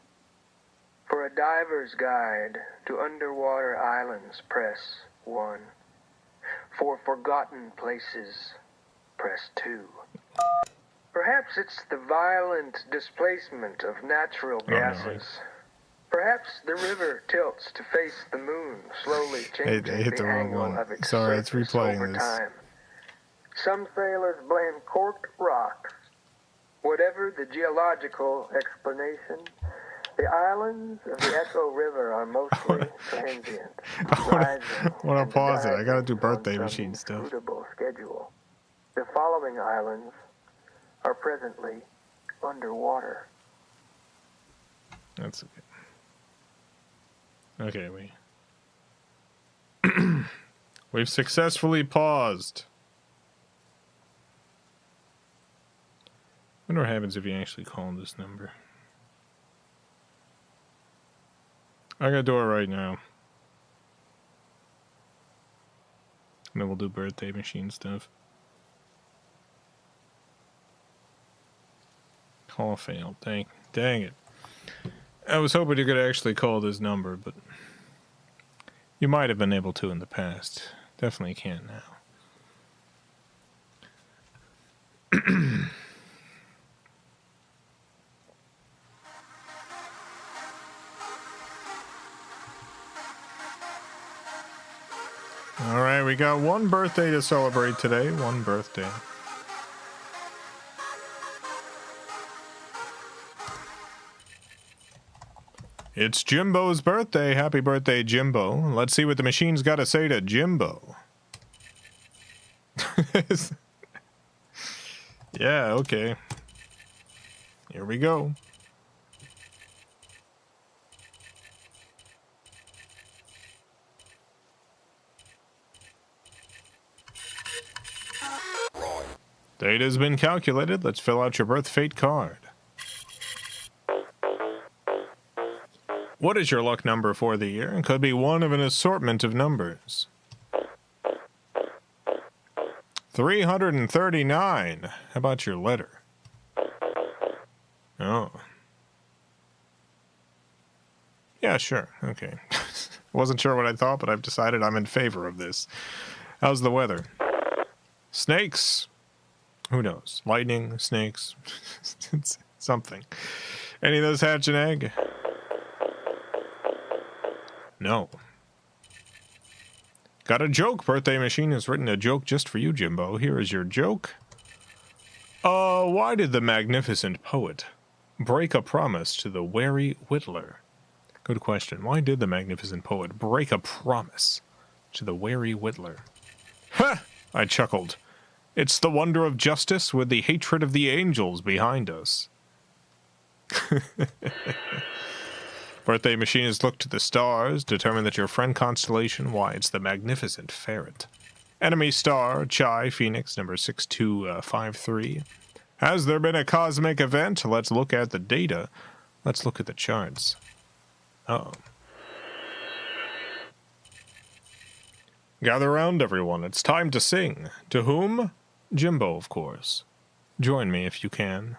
For a diver's guide to underwater islands, press 1. For forgotten places, press 2. Perhaps it's the violent displacement of natural gases. Perhaps the river tilts to face the moon, slowly changing the angle of its surface over time. Some sailors blame corked rocks. Whatever the geological explanation, the islands of the Echo River are mostly transient. I want to pause it. I gotta do birthday machine stuff. Schedule. The following islands are presently underwater. That's okay. Okay, we've successfully paused. I wonder what happens if you actually call this number. I gotta do it right now. And then we'll do birthday machine stuff. Call failed. Dang it. I was hoping you could actually call this number, but you might have been able to in the past. Definitely can now. All right, we got one birthday to celebrate today. One birthday. It's Jimbo's birthday. Happy birthday, Jimbo. Let's see what the machine's got to say to Jimbo. Yeah, okay. Here we go. Date has been calculated. Let's fill out your birth fate card. What is your luck number for the year? It could be one of an assortment of numbers. 339. How about your letter? Oh. Yeah, sure. Okay. Wasn't sure what I thought, but I've decided I'm in favor of this. How's the weather? Snakes. Who knows? Lightning, snakes, it's something. Any of those hatch an egg? No. Got a joke. Birthday Machine has written a joke just for you, Jimbo. Here is your joke. Why did the magnificent poet break a promise to the wary whittler? Good question. Why did the magnificent poet break a promise to the wary whittler? Ha! I chuckled. It's the wonder of justice with the hatred of the angels behind us. Birthday Machine has looked to the stars, determined that your friend constellation, why, it's the magnificent ferret. Enemy star, Chi Phoenix, number 6253. Has there been a cosmic event? Let's look at the data. Let's look at the charts. Uh-oh. Gather round, everyone. It's time to sing. To whom? Jimbo, of course. Join me if you can.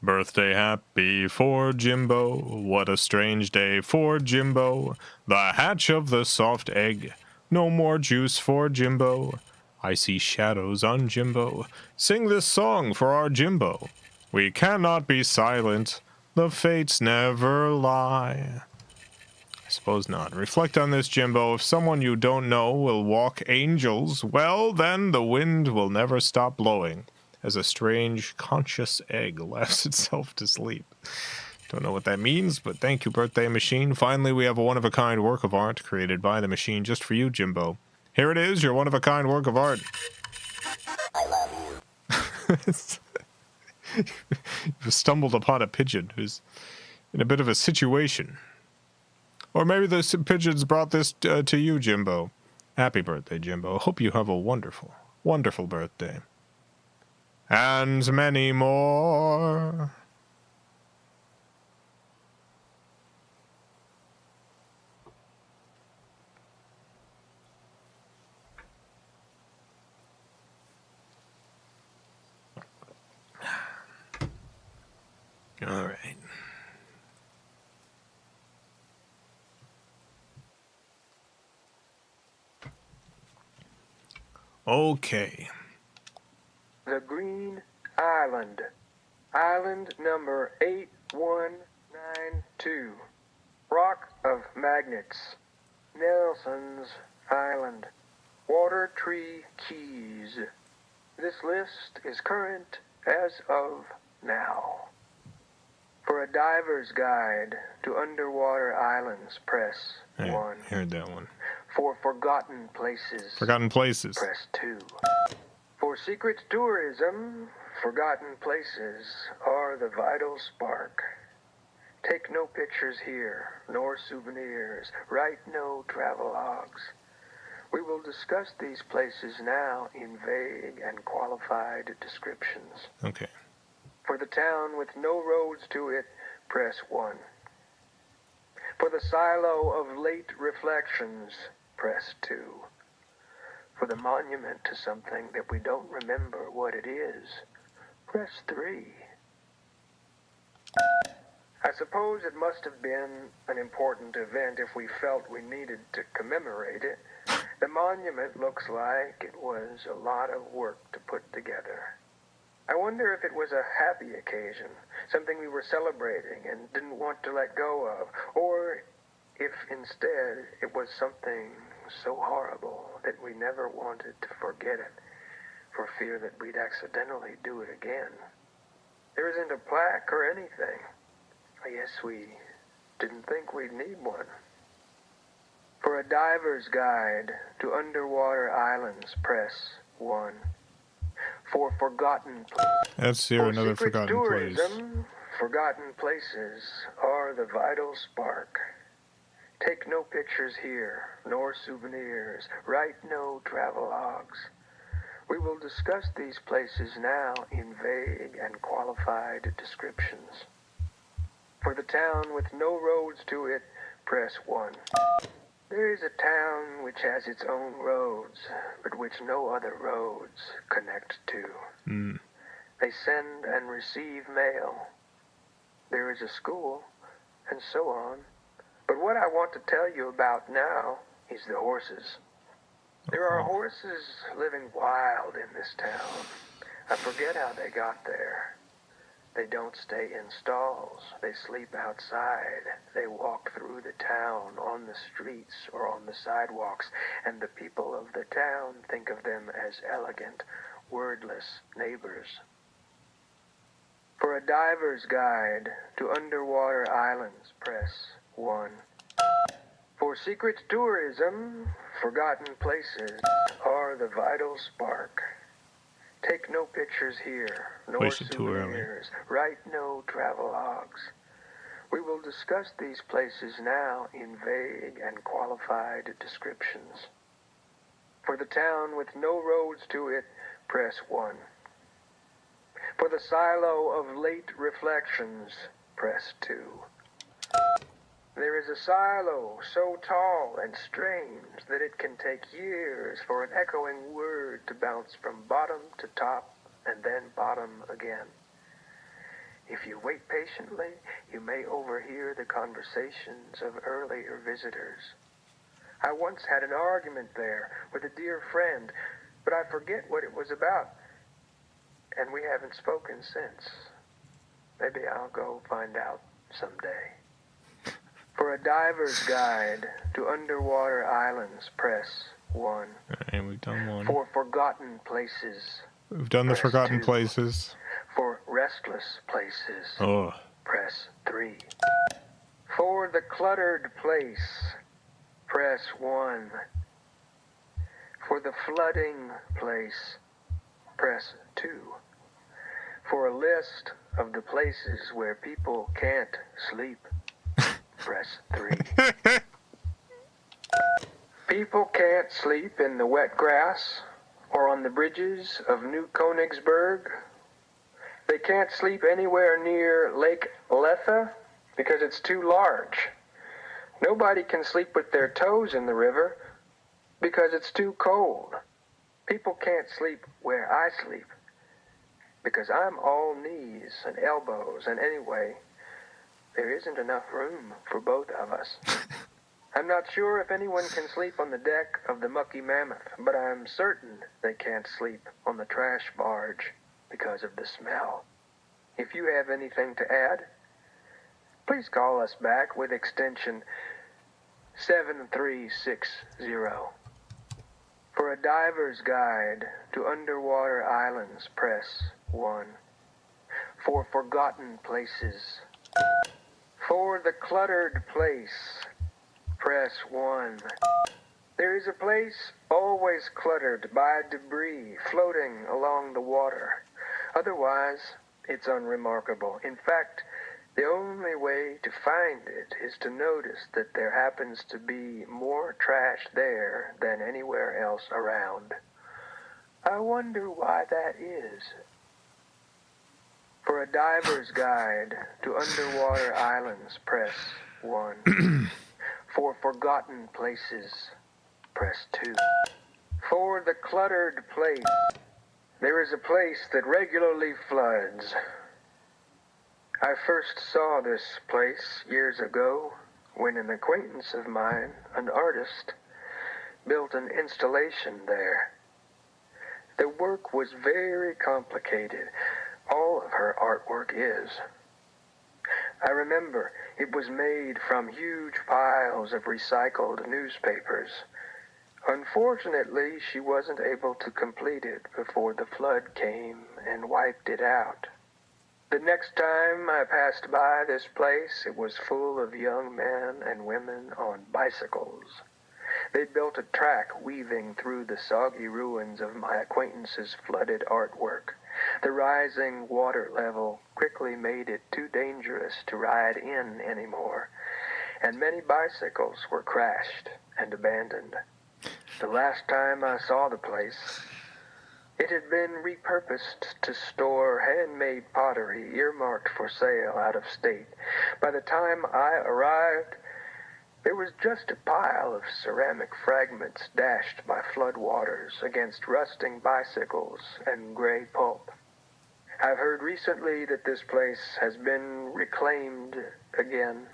Birthday happy for Jimbo. What a strange day for Jimbo. The hatch of the soft egg. No more juice for Jimbo. I see shadows on Jimbo. Sing this song for our Jimbo. We cannot be silent. The fates never lie. I suppose not. Reflect on this, Jimbo. If someone you don't know will walk angels, well, then the wind will never stop blowing as a strange, conscious egg laughs itself to sleep. Don't know what that means, but thank you, Birthday Machine. Finally, we have a one-of-a-kind work of art created by the machine just for you, Jimbo. Here it is, your one-of-a-kind work of art. I love you. You've stumbled upon a pigeon who's in a bit of a situation. Or maybe the pigeons brought this to you, Jimbo. Happy birthday, Jimbo. Hope you have a wonderful, wonderful birthday. And many more. All right. Okay. The Green Island. Island number 8192. Rock of Magnets. Nelson's Island. Water Tree Keys. This list is current as of now. For a diver's guide to underwater islands, press 1. I heard that one. For forgotten places, press 2. For secret tourism, forgotten places are the vital spark. Take no pictures here, nor souvenirs. Write no travelogues. We will discuss these places now in vague and qualified descriptions. Okay. For the town with no roads to it, press 1. For the silo of late reflections, press 2. For the monument to something that we don't remember what it is, press 3. I suppose it must have been an important event if we felt we needed to commemorate it. The monument looks like it was a lot of work to put together. I wonder if it was a happy occasion, something we were celebrating and didn't want to let go of, or if instead it was something so horrible that we never wanted to forget it, for fear that we'd accidentally do it again. There isn't a plaque or anything. I guess we didn't think we'd need one. For a diver's guide to underwater islands, press 1. For forgotten places. That's here, another forgotten place. Tourism, forgotten places are the vital spark. Take no pictures here, nor souvenirs. Write no travelogues. We will discuss these places now in vague and qualified descriptions. For the town with no roads to it, press 1. There is a town which has its own roads, but which no other roads connect to. They send and receive mail. There is a school, and so on. But what I want to tell you about now is the horses. There are horses living wild in this town. I forget how they got there. They don't stay in stalls. They sleep outside. They walk through the town, on the streets, or on the sidewalks, and the people of the town think of them as elegant, wordless neighbors. For a diver's guide to underwater islands, press 1. For secret tourism, forgotten places are the vital spark. Take no pictures here, nor souvenirs. Write no travelogues. We will discuss these places now in vague and qualified descriptions. For the town with no roads to it, press 1. For the silo of late reflections, press 2. There is a silo so tall and strange that it can take years for an echoing word to bounce from bottom to top and then bottom again. If you wait patiently, you may overhear the conversations of earlier visitors. I once had an argument there with a dear friend, but I forget what it was about, and we haven't spoken since. Maybe I'll go find out someday. For a diver's guide to underwater islands, press 1. And we've done one. For forgotten places, We've done the forgotten 2. places. For restless places, Oh. press 3. For the cluttered place, press 1. For the flooding place, press 2. For a list of the places where people can't sleep, press 3. People can't sleep in the wet grass or on the bridges of New Königsberg. They can't sleep anywhere near Lake Lethe because it's too large. Nobody can sleep with their toes in the river because it's too cold. People can't sleep where I sleep because I'm all knees and elbows, and anyway, there isn't enough room for both of us. I'm not sure if anyone can sleep on the deck of the Mucky Mammoth, but I'm certain they can't sleep on the trash barge because of the smell. If you have anything to add, please call us back with extension 7360. For a diver's guide to underwater islands, press 1. For forgotten places, for the cluttered place, press 1. There is a place always cluttered by debris floating along the water. Otherwise, it's unremarkable. In fact, the only way to find it is to notice that there happens to be more trash there than anywhere else around. I wonder why that is. For a diver's guide to underwater islands, press 1. For forgotten places, press 2. For the cluttered place, there is a place that regularly floods. I first saw this place years ago when an acquaintance of mine, an artist, built an installation there. The work was very complicated. All of her artwork is. I remember it was made from huge piles of recycled newspapers. Unfortunately, she wasn't able to complete it before the flood came and wiped it out. The next time I passed by this place, it was full of young men and women on bicycles. They'd built a track weaving through the soggy ruins of my acquaintance's flooded artwork. The rising water level quickly made it too dangerous to ride in anymore, and many bicycles were crashed and abandoned. The last time I saw the place, it had been repurposed to store handmade pottery earmarked for sale out of state. By the time I arrived, there was just a pile of ceramic fragments dashed by floodwaters against rusting bicycles and gray pulp. I've heard recently that this place has been reclaimed again.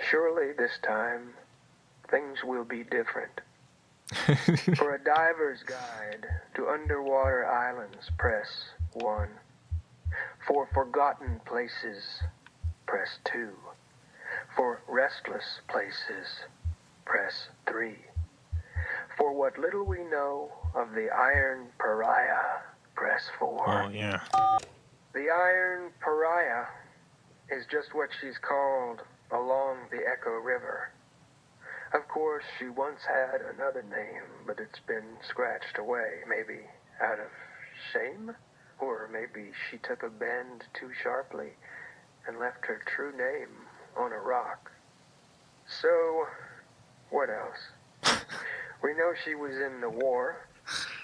Surely this time, things will be different. For a diver's guide to underwater islands, press 1. For forgotten places, press 2. For restless places, press 3. For what little we know of the Iron Pariah, press 4. Oh, yeah. The Iron Pariah is just what she's called along the Echo River. Of course, she once had another name, but it's been scratched away, maybe out of shame? Or maybe she took a bend too sharply and left her true name on a rock. So, what else? We know she was in the war,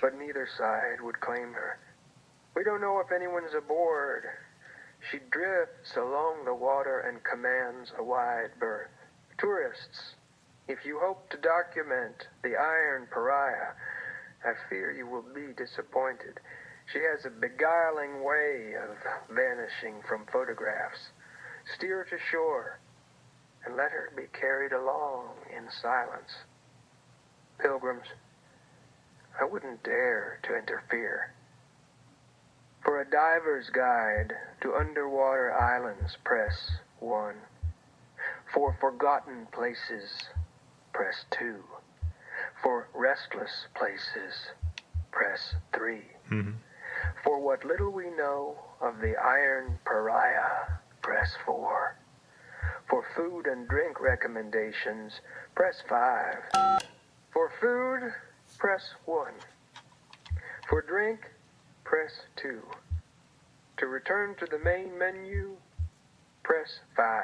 but neither side would claim her. We don't know if anyone's aboard. She drifts along the water and commands a wide berth. Tourists, if you hope to document the Iron Pariah, I fear you will be disappointed. She has a beguiling way of vanishing from photographs. Steer to shore and let her be carried along in silence. Pilgrims, I wouldn't dare to interfere. For a diver's guide to underwater islands, press 1. For forgotten places, press 2. For restless places, press 3. Mm-hmm. For what little we know of the Iron Pariah, press 4. For food and drink recommendations, press 5. For food, press 1. For drink, press 2. To return to the main menu, press 5.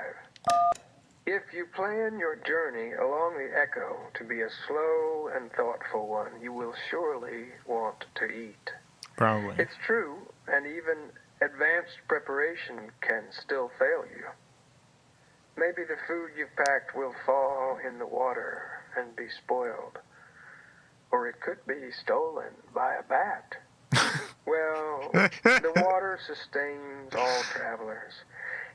If you plan your journey along the Echo to be a slow and thoughtful one, you will surely want to eat. Probably. It's true, and even advanced preparation can still fail you. Maybe the food you've packed will fall in the water and be spoiled. Or it could be stolen by a bat. Well, the water sustains all travelers.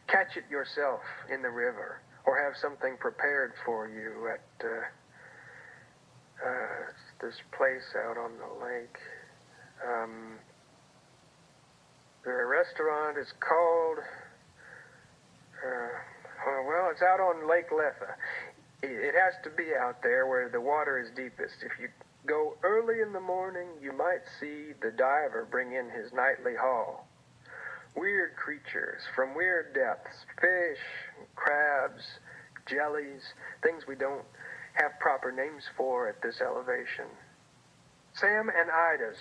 Catch it yourself in the river, or have something prepared for you at this place out on the lake. The restaurant is called, well, it's out on Lake Letha. It has to be out there where the water is deepest. If you go early in the morning, you might see the diver bring in his nightly haul. Weird creatures from weird depths, fish, crabs, jellies, things we don't have proper names for at this elevation. Sam and Ida's,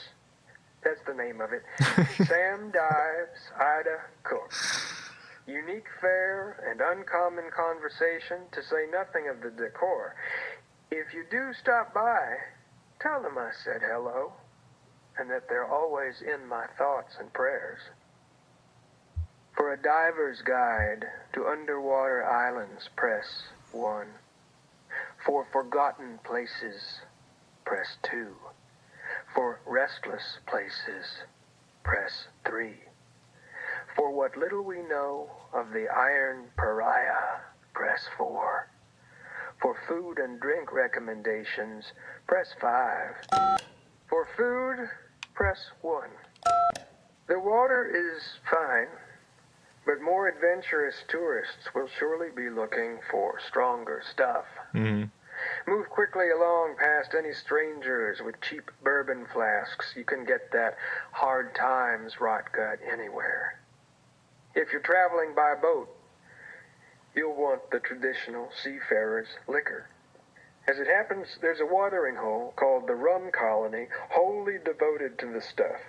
that's the name of it. Sam dives, Ida cooks. Unique fare and uncommon conversation, to say nothing of the decor. If you do stop by, tell them I said hello, and that they're always in my thoughts and prayers. For a diver's guide to underwater islands, press 1. For forgotten places, press 2. For restless places, press 3. For what little we know of the Iron Pariah, press 4. For food and drink recommendations, press 5. For food, press 1. The water is fine, but more adventurous tourists will surely be looking for stronger stuff. Move quickly along past any strangers with cheap bourbon flasks. You can get that hard times rot gut anywhere. If you're traveling by boat, you'll want the traditional seafarer's liquor. As it happens, there's a watering hole called the Rum Colony, wholly devoted to the stuff.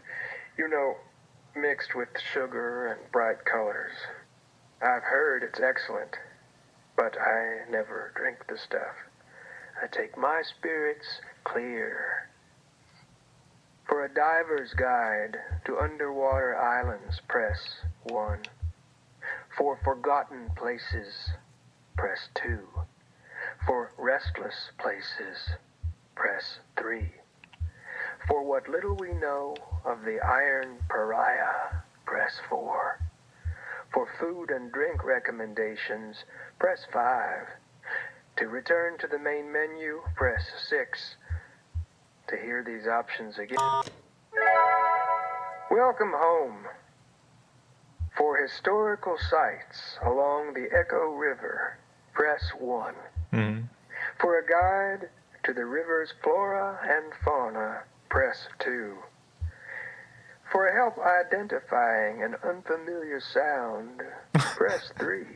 You know, mixed with sugar and bright colors. I've heard it's excellent, but I never drink the stuff. I take my spirits clear. For a diver's guide to underwater islands, press 1. For forgotten places, press 2. For restless places, press 3. For what little we know of the Iron Pariah, press 4. For food and drink recommendations, press 5. To return to the main menu, press 6. To hear these options again, welcome home. For historical sites along the Echo River, press 1. For a guide to the river's flora and fauna, press 2. For help identifying an unfamiliar sound, press 3.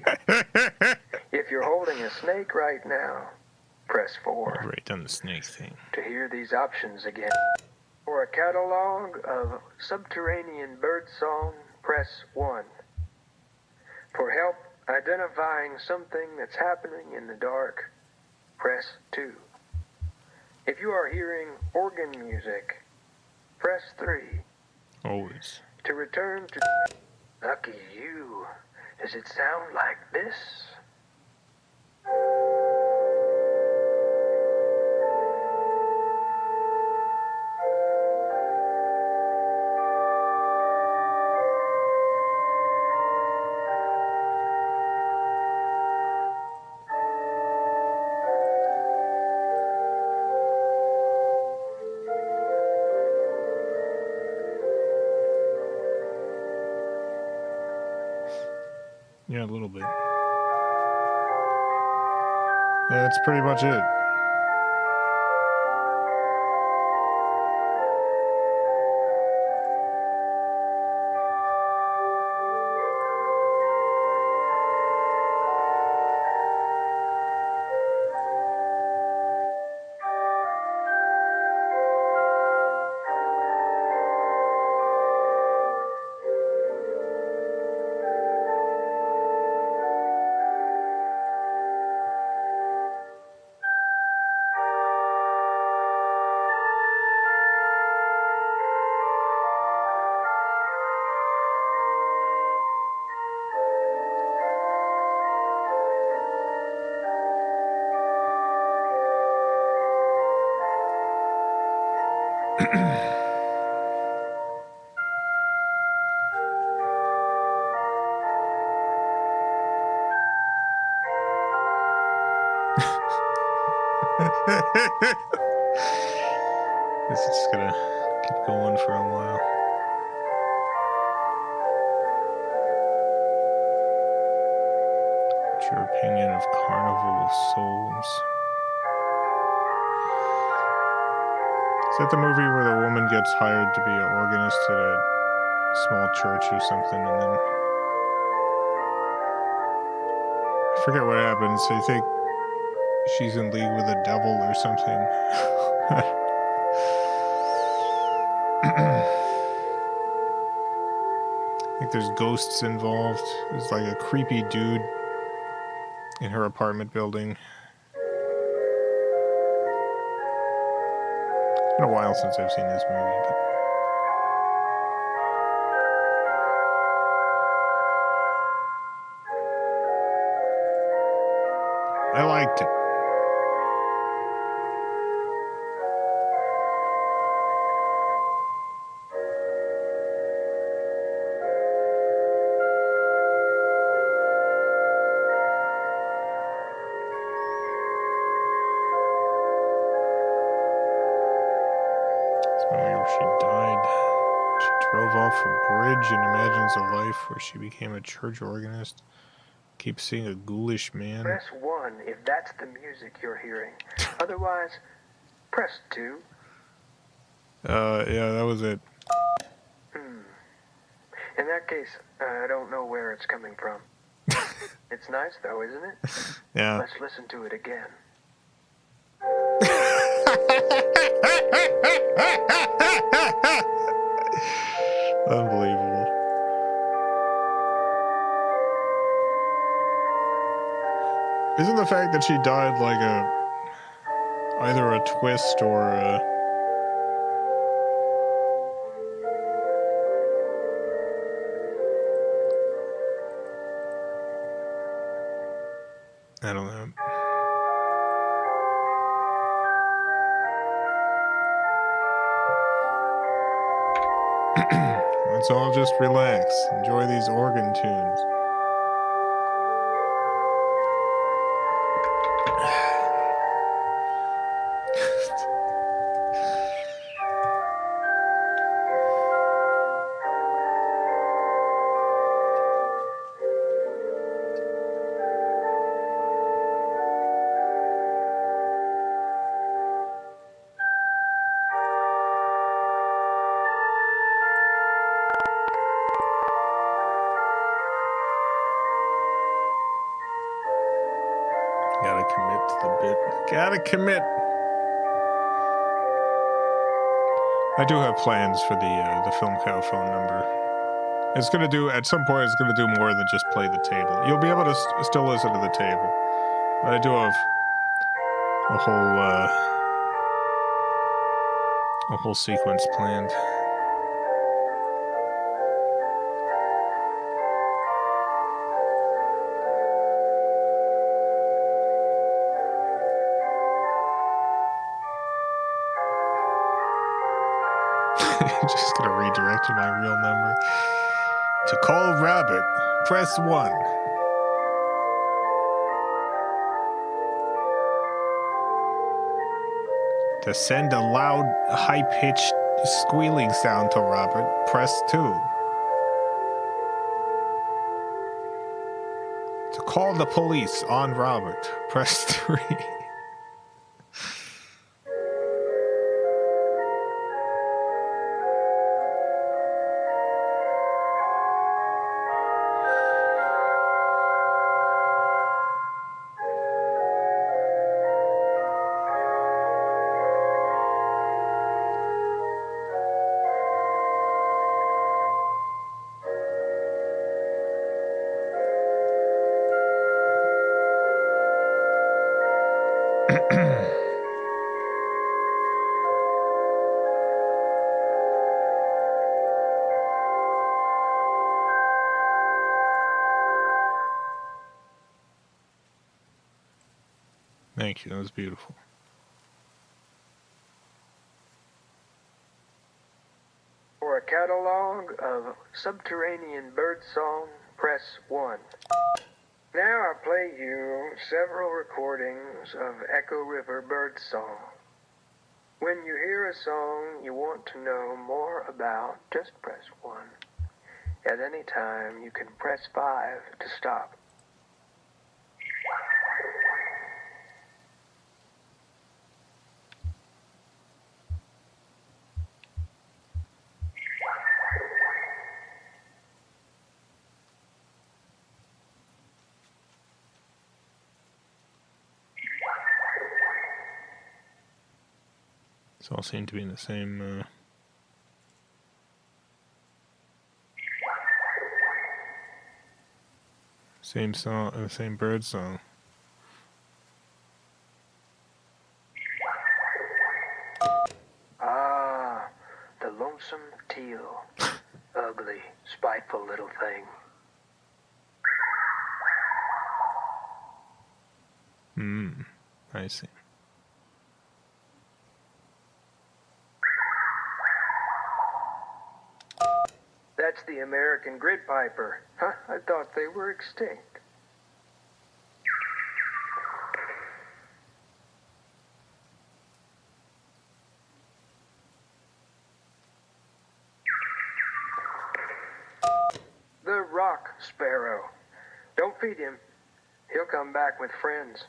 If you're holding a snake right now, press 4. Right done the snake thing. To hear these options again. For a catalog of subterranean birdsong, press 1. For help identifying something that's happening in the dark, press 2. If you are hearing organ music, press 3. Always. To return to... Lucky you. Does it sound like this? Yeah, a little bit. That's pretty much it. This is just gonna keep going for a while. What's your opinion of Carnival of Souls? Is that the movie where the woman gets hired to be an organist at a small church or something, and then I forget what happens. They think she's in league with the devil or something. I think there's ghosts involved. There's like a creepy dude in her apartment building. It's been a while since I've seen this movie, but I liked it. drove off a bridge and imagines a life where she became a church organist. Keeps seeing a ghoulish man. Press 1 if that's the music you're hearing. Otherwise, press 2. Yeah, that was it. In that case, I don't know where it's coming from. It's nice though, isn't it? Yeah. Let's listen to it again. Unbelievable. Isn't the fact that she died like either a twist or a... I don't know. Let's all just relax. Enjoy these organ tunes. Gotta commit to the bit. Gotta commit. I do have plans for the FilmCow phone number. It's gonna do, at some point, it's gonna do more than just play the table. You'll be able to still listen to the table. But I do have a whole sequence planned. Just gonna redirect to my real number. To call Robert, press 1. To send a loud, high-pitched squealing sound to Robert, press 2. To call the police on Robert, press 3. Thank you, that was beautiful. For a catalog of subterranean birdsong, press 1. Now I'll play you several recordings of Echo River birdsong. When you hear a song you want to know more about, just press 1. At any time, you can press 5 to stop. These all seem to be in the same, same song, same bird song. Ah, the lonesome teal. Ugly, spiteful little thing. I see. That's the American grid piper. Huh? I thought they were extinct. the rock sparrow. Don't feed him. He'll come back with friends.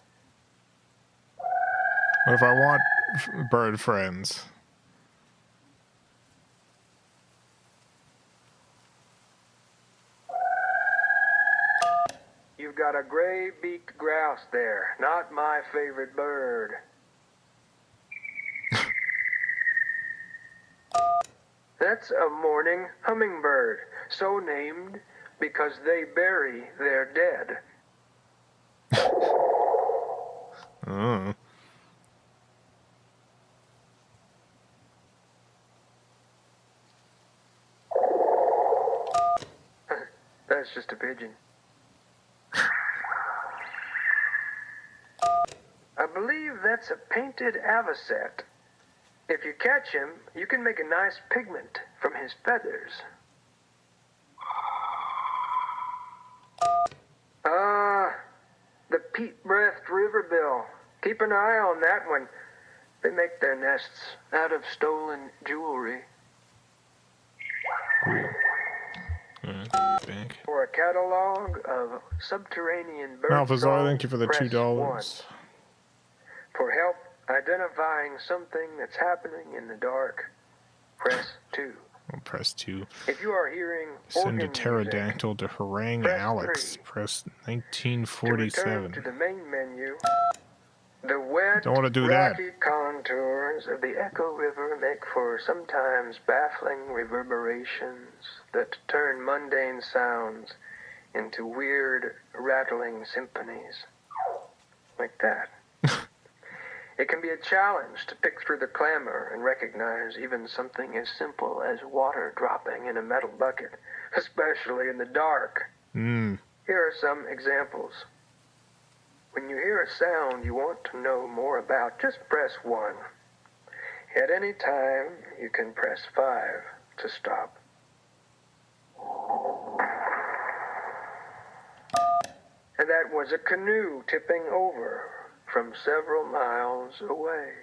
What if I want bird friends? You've got a gray-beaked grouse there. Not my favorite bird. That's a morning hummingbird, so named because they bury their dead. Oh. That's just a pigeon. I believe that's a painted avocet. If you catch him, you can make a nice pigment from his feathers. The peat-breathed riverbill. Keep an eye on that one. They make their nests out of stolen jewelry. Bank. For a catalog of subterranean bird Malphazar, songs, thank you for the press $2. 1. For help identifying something that's happening in the dark, press 2. I'll press 2. If you are hearing Send a organ pterodactyl to harangue Press Alex. 3. Press music, to return 1947. to the main menu, the wet, Don't wanna do that. rocky contours of the Echo River make for sometimes baffling reverberations that turn mundane sounds into weird, rattling symphonies. Like that. It can be a challenge to pick through the clamor and recognize even something as simple as water dropping in a metal bucket, especially in the dark. Here are some examples. When you hear a sound you want to know more about, just press 1. At any time, you can press 5 to stop. And that was a canoe tipping over from several miles away.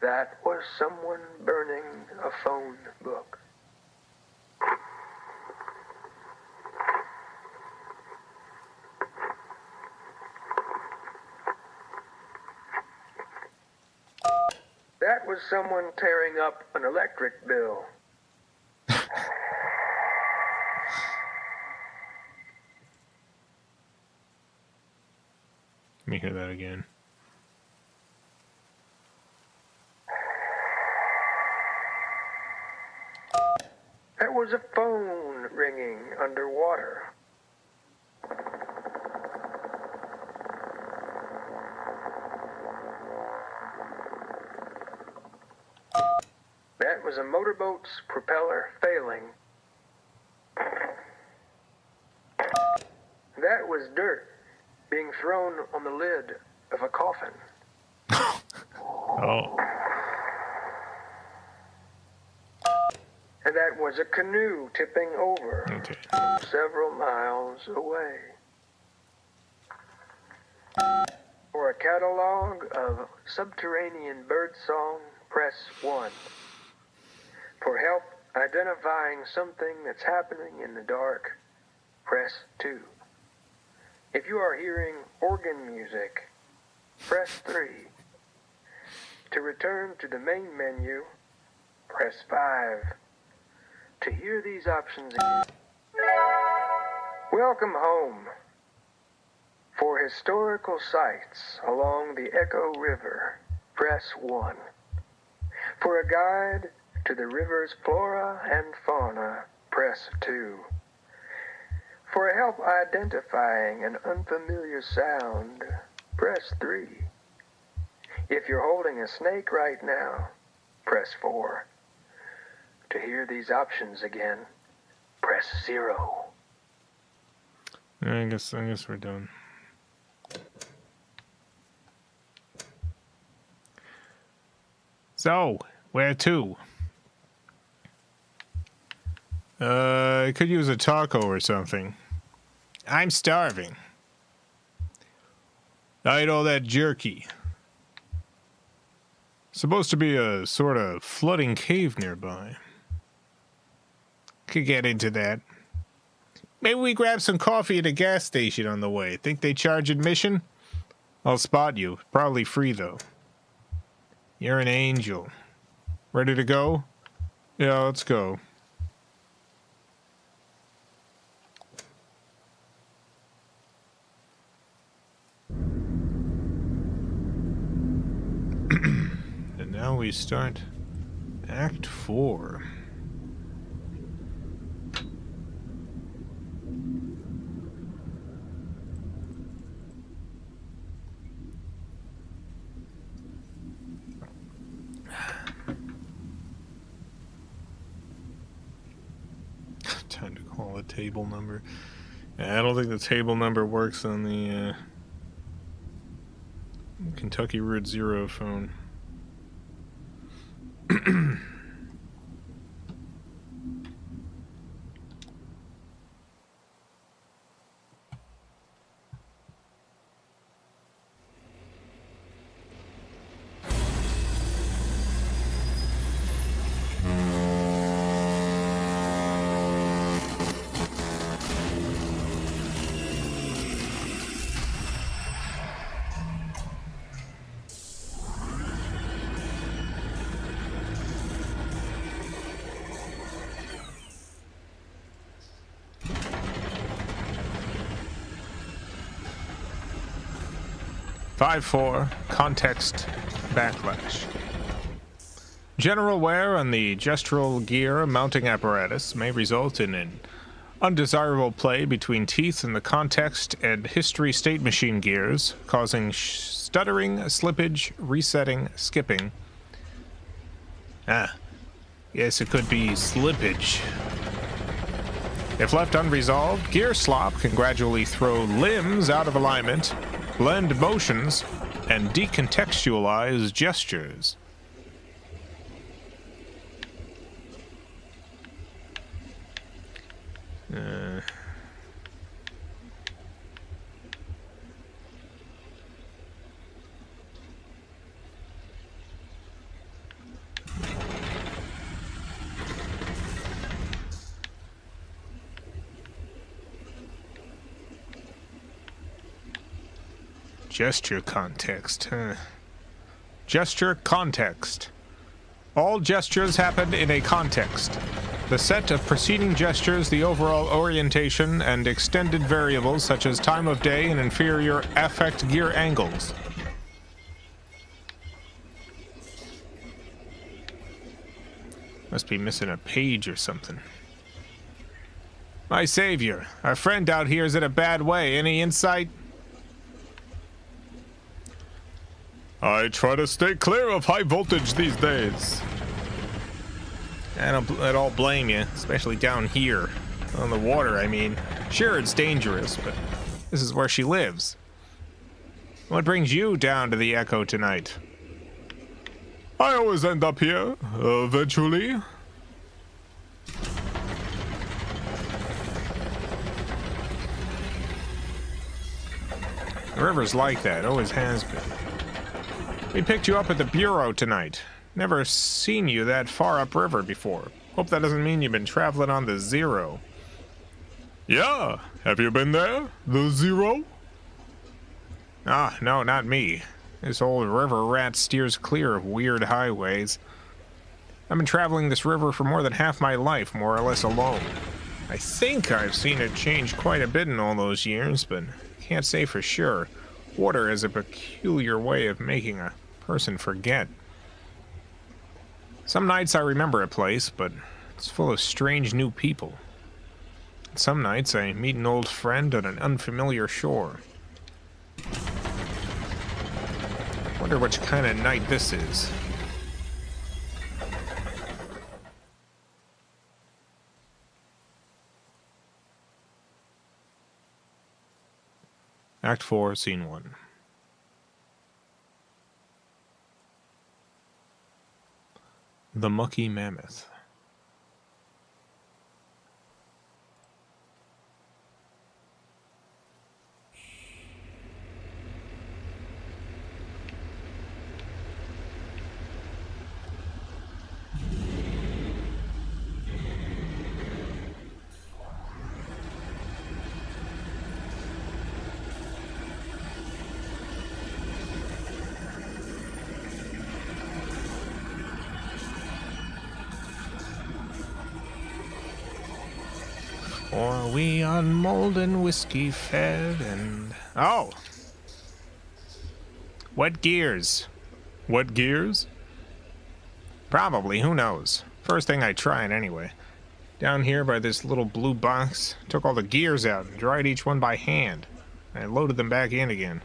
That was someone burning a phone book. That was someone tearing up an electric bill. Let me hear that again. That was a phone ringing underwater. That was a motorboat's propeller failing. That was dirt being thrown on the lid of a coffin. Oh. And that was a canoe tipping over Okay. several miles away. For a catalog of subterranean birdsong, press 1. For help identifying something that's happening in the dark, press 2. If you are hearing organ music, press 3. To return to the main menu, press 5. To hear these options again, welcome home. For historical sites along the Echo River, press 1. For a guide to the river's flora and fauna, press 2. For help identifying an unfamiliar sound, press 3. If you're holding a snake right now, press 4. To hear these options again, press 0. I guess we're done. So, where to? I could use a taco or something. I'm starving. I ate all that jerky. Supposed to be a sort of flooding cave nearby. Could get into that. Maybe we grab some coffee at a gas station on the way. Think they charge admission? I'll spot you. Probably free, though. You're an angel. Ready to go? Yeah, let's go. And now we start Act 4. Time to call a table number. I don't think the table number works on the Kentucky Route 0 phone. 5-4 context backlash. General wear on the gestural gear mounting apparatus may result in an undesirable play between teeth in the context and history state machine gears, causing stuttering, slippage, resetting, skipping. Yes, it could be slippage. If left unresolved, gear slop can gradually throw limbs out of alignment, blend motions, and decontextualize gestures. Gesture context, huh? Gesture context. All gestures happen in a context. The set of preceding gestures, the overall orientation, and extended variables such as time of day and inferior affect gear angles. Must be missing a page or something. My savior, our friend out here is in a bad way. Any insight? I try to stay clear of high voltage these days. I don't at all blame you, especially down here. On the water, I mean. Sure, it's dangerous, but this is where she lives. What brings you down to the Echo tonight? I always end up here, eventually. The river's like that, always has been. We picked you up at the Bureau tonight. Never seen you that far upriver before. Hope that doesn't mean you've been traveling on the Zero. Yeah, have you been there? The Zero? Ah, no, not me. This old river rat steers clear of weird highways. I've been traveling this river for more than half my life, more or less alone. I think I've seen it change quite a bit in all those years, but can't say for sure. Water has a peculiar way of making a person forget. Some nights I remember a place, but it's full of strange new people. Some nights I meet an old friend on an unfamiliar shore. Wonder which kind of night this is. Act 4, Scene 1. The Mucky Mammoth. Or we on molten whiskey fed and... Oh! What gears? What gears? Probably, who knows? First thing I tried anyway. Down here by this little blue box, took all the gears out and dried each one by hand. I loaded them back in again.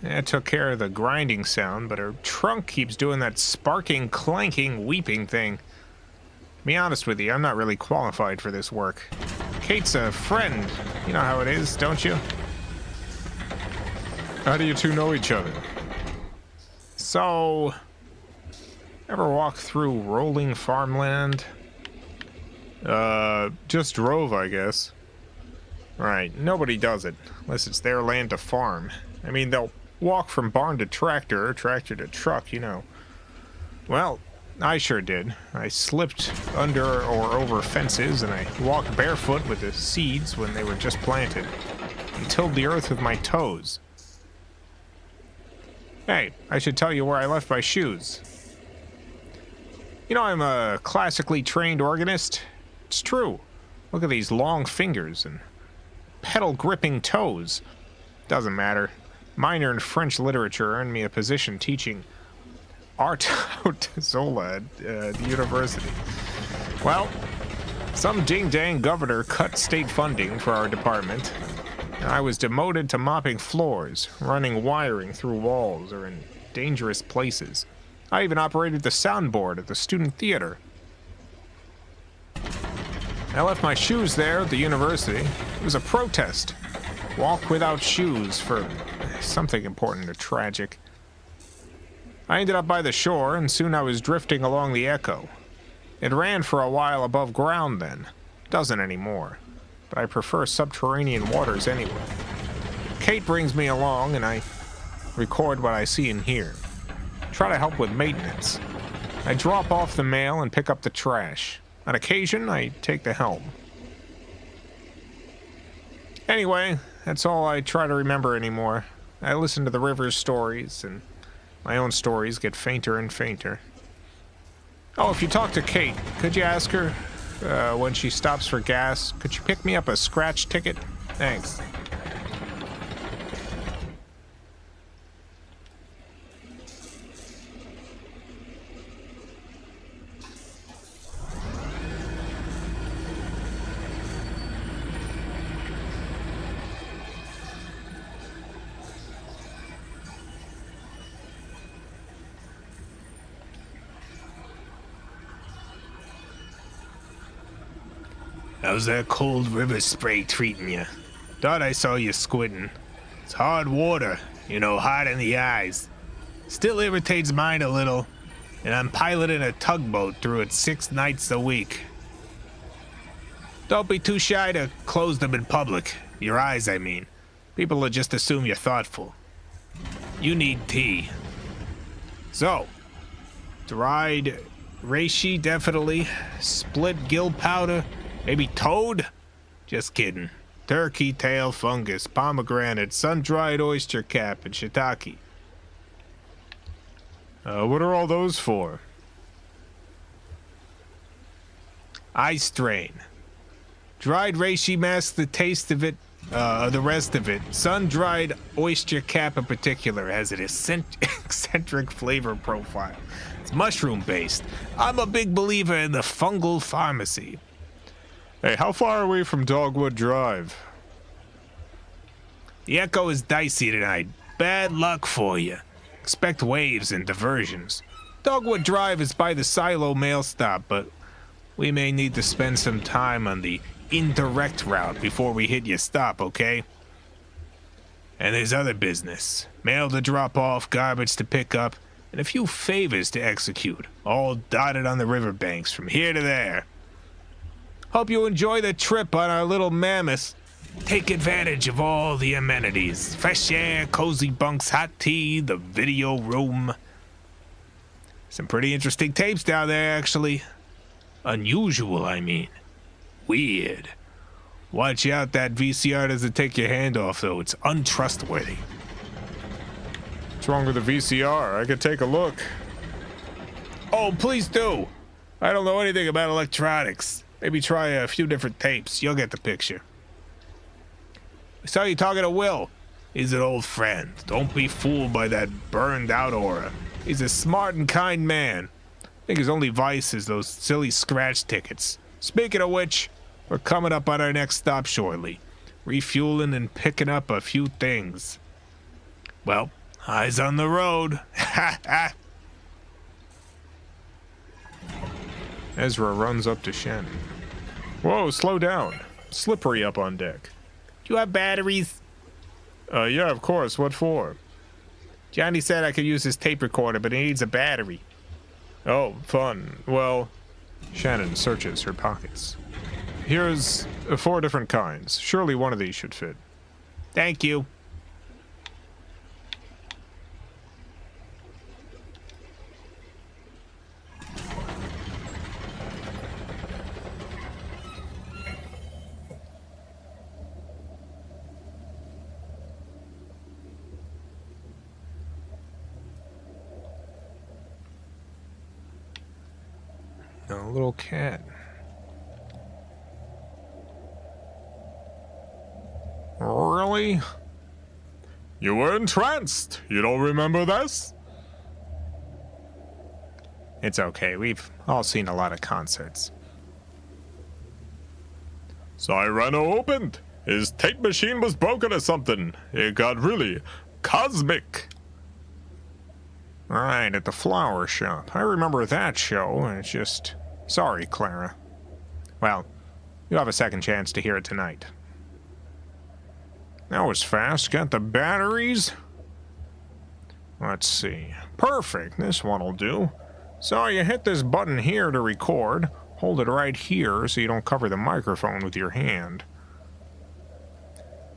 That took care of the grinding sound, but her trunk keeps doing that sparking, clanking, weeping thing. To be honest with you, I'm not really qualified for this work. Kate's a friend. You know how it is, don't you? How do you two know each other? So... ever walk through rolling farmland? Just drove, I guess. Right, nobody does it, unless it's their land to farm. I mean, they'll walk from barn to tractor, or tractor to truck, you know. Well, I sure did. I slipped under or over fences, and I walked barefoot with the seeds when they were just planted, and tilled the earth with my toes. Hey, I should tell you where I left my shoes. You know, I'm a classically trained organist. It's true. Look at these long fingers and pedal-gripping toes. Doesn't matter. Minor in French literature earned me a position teaching art haute zola at the university. Well, some ding-dang governor cut state funding for our department, and I was demoted to mopping floors, running wiring through walls, or in dangerous places. I even operated the soundboard at the student theater. I left my shoes there at the university. It was a protest. Walk without shoes for something important or tragic. I ended up by the shore, and soon I was drifting along the Echo. It ran for a while above ground then. Doesn't anymore. But I prefer subterranean waters anyway. Kate brings me along, and I record what I see and hear. Try to help with maintenance. I drop off the mail and pick up the trash. On occasion, I take the helm. Anyway, that's all I try to remember anymore. I listen to the river's stories, and my own stories get fainter and fainter. Oh, if you talk to Kate, could you ask her, when she stops for gas, could you pick me up a scratch ticket? Thanks. How's that cold river spray treating you? Thought I saw you squinting. It's hard water, you know, hot in the eyes. Still irritates mine a little, and I'm piloting a tugboat through it 6 nights a week. Don't be too shy to close them in public. Your eyes, I mean. People will just assume you're thoughtful. You need tea. So, dried reishi, definitely. Split gill powder. Maybe toad? Just kidding. Turkey tail fungus, pomegranate, sun-dried oyster cap, and shiitake. What are all those for? Eye strain. Dried reishi masks the taste of it, the rest of it. Sun-dried oyster cap in particular has an eccentric flavor profile. It's mushroom-based. I'm a big believer in the fungal pharmacy. Hey, how far away from Dogwood Drive? The Echo is dicey tonight. Bad luck for you. Expect waves and diversions. Dogwood Drive is by the Silo mail stop, but we may need to spend some time on the indirect route before we hit your stop, okay? And there's other business. Mail to drop off, garbage to pick up, and a few favors to execute, all dotted on the riverbanks from here to there. Hope you enjoy the trip on our little mammoth. Take advantage of all the amenities. Fresh air, cozy bunks, hot tea, the video room. Some pretty interesting tapes down there, actually. Unusual, I mean. Weird. Watch out, that VCR doesn't take your hand off, though. It's untrustworthy. What's wrong with the VCR? I could take a look. Oh, please do. I don't know anything about electronics. Maybe try a few different tapes. You'll get the picture. I saw you talking to Will. He's an old friend. Don't be fooled by that burned out aura. He's a smart and kind man. I think his only vice is those silly scratch tickets. Speaking of which, we're coming up on our next stop shortly. Refueling and picking up a few things. Well, eyes on the road. Ha ha. Ezra runs up to Shannon. Whoa, slow down. Slippery up on deck. Do you have batteries? Yeah, of course. What for? Johnny said I could use his tape recorder, but he needs a battery. Oh, fun. Well, Shannon searches her pockets. Here's 4 different kinds. Surely one of these should fit. Thank you. A little cat. Really? You were entranced. You don't remember this? It's okay. We've all seen a lot of concerts. Cyrano opened. His tape machine was broken or something. It got really cosmic. Right, at the flower shop. I remember that show. It's just... Sorry, Clara. Well, you'll have a second chance to hear it tonight. That was fast. Got the batteries? Let's see. Perfect. This one'll do. So you hit this button here to record. Hold it right here so you don't cover the microphone with your hand.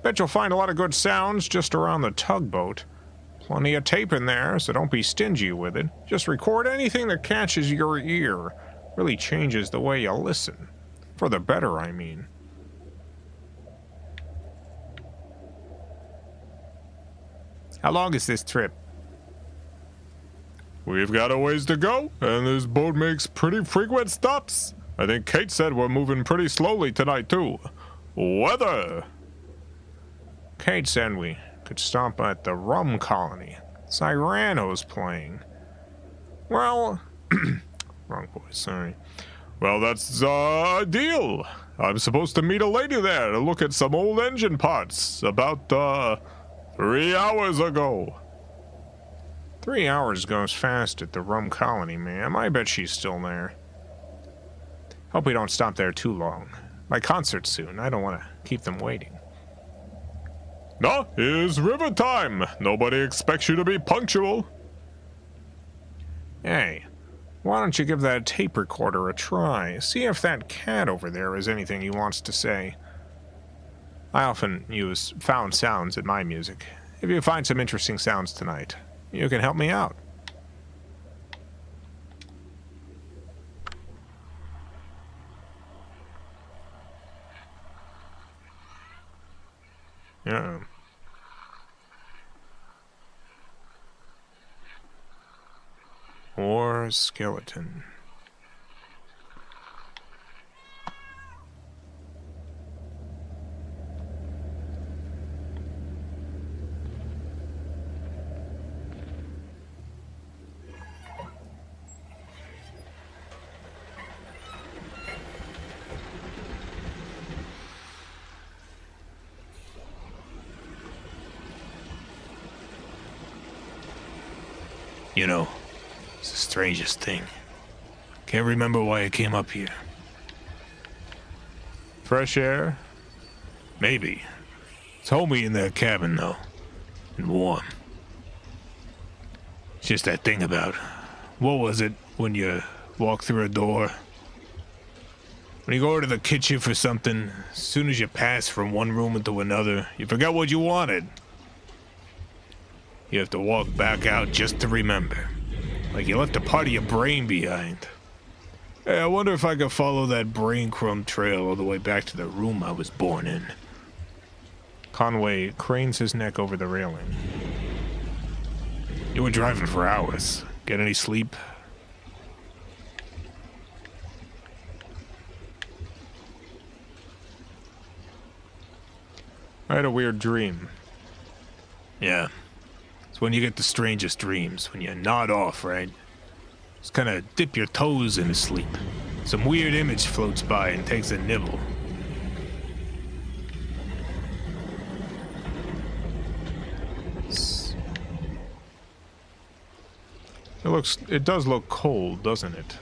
Bet you'll find a lot of good sounds just around the tugboat. Plenty of tape in there, so don't be stingy with it. Just record anything that catches your ear. Really changes the way you listen. For the better, I mean. How long is this trip? We've got a ways to go, and this boat makes pretty frequent stops. I think Kate said we're moving pretty slowly tonight, too. Weather! Kate said we could stop at the rum colony. Cyrano's playing. Well... Wrong voice, sorry. Well, that's ideal. I'm supposed to meet a lady there to look at some old engine parts about 3 hours ago. 3 hours goes fast at the rum colony, ma'am. I bet she's still there. Hope we don't stop there too long. My concert's soon. I don't want to keep them waiting. No, it's river time. Nobody expects you to be punctual. Hey. Why don't you give that tape recorder a try? See if that cat over there has anything he wants to say. I often use found sounds in my music. If you find some interesting sounds tonight, you can help me out. Yeah. Or skeleton. You know, it's the strangest thing. Can't remember why I came up here. Fresh air? Maybe. It's homey in that cabin, though. And warm. It's just that thing about... What was it when you walk through a door? When you go to the kitchen for something, as soon as you pass from one room into another, you forget what you wanted. You have to walk back out just to remember. Like you left a part of your brain behind. Hey, I wonder if I could follow that brain crumb trail all the way back to the room I was born in. Conway cranes his neck over the railing. You were driving for hours. Get any sleep? I had a weird dream. Yeah. It's when you get the strangest dreams, when you nod off, right? Just kind of dip your toes into sleep. Some weird image floats by and takes a nibble. It does look cold, doesn't it?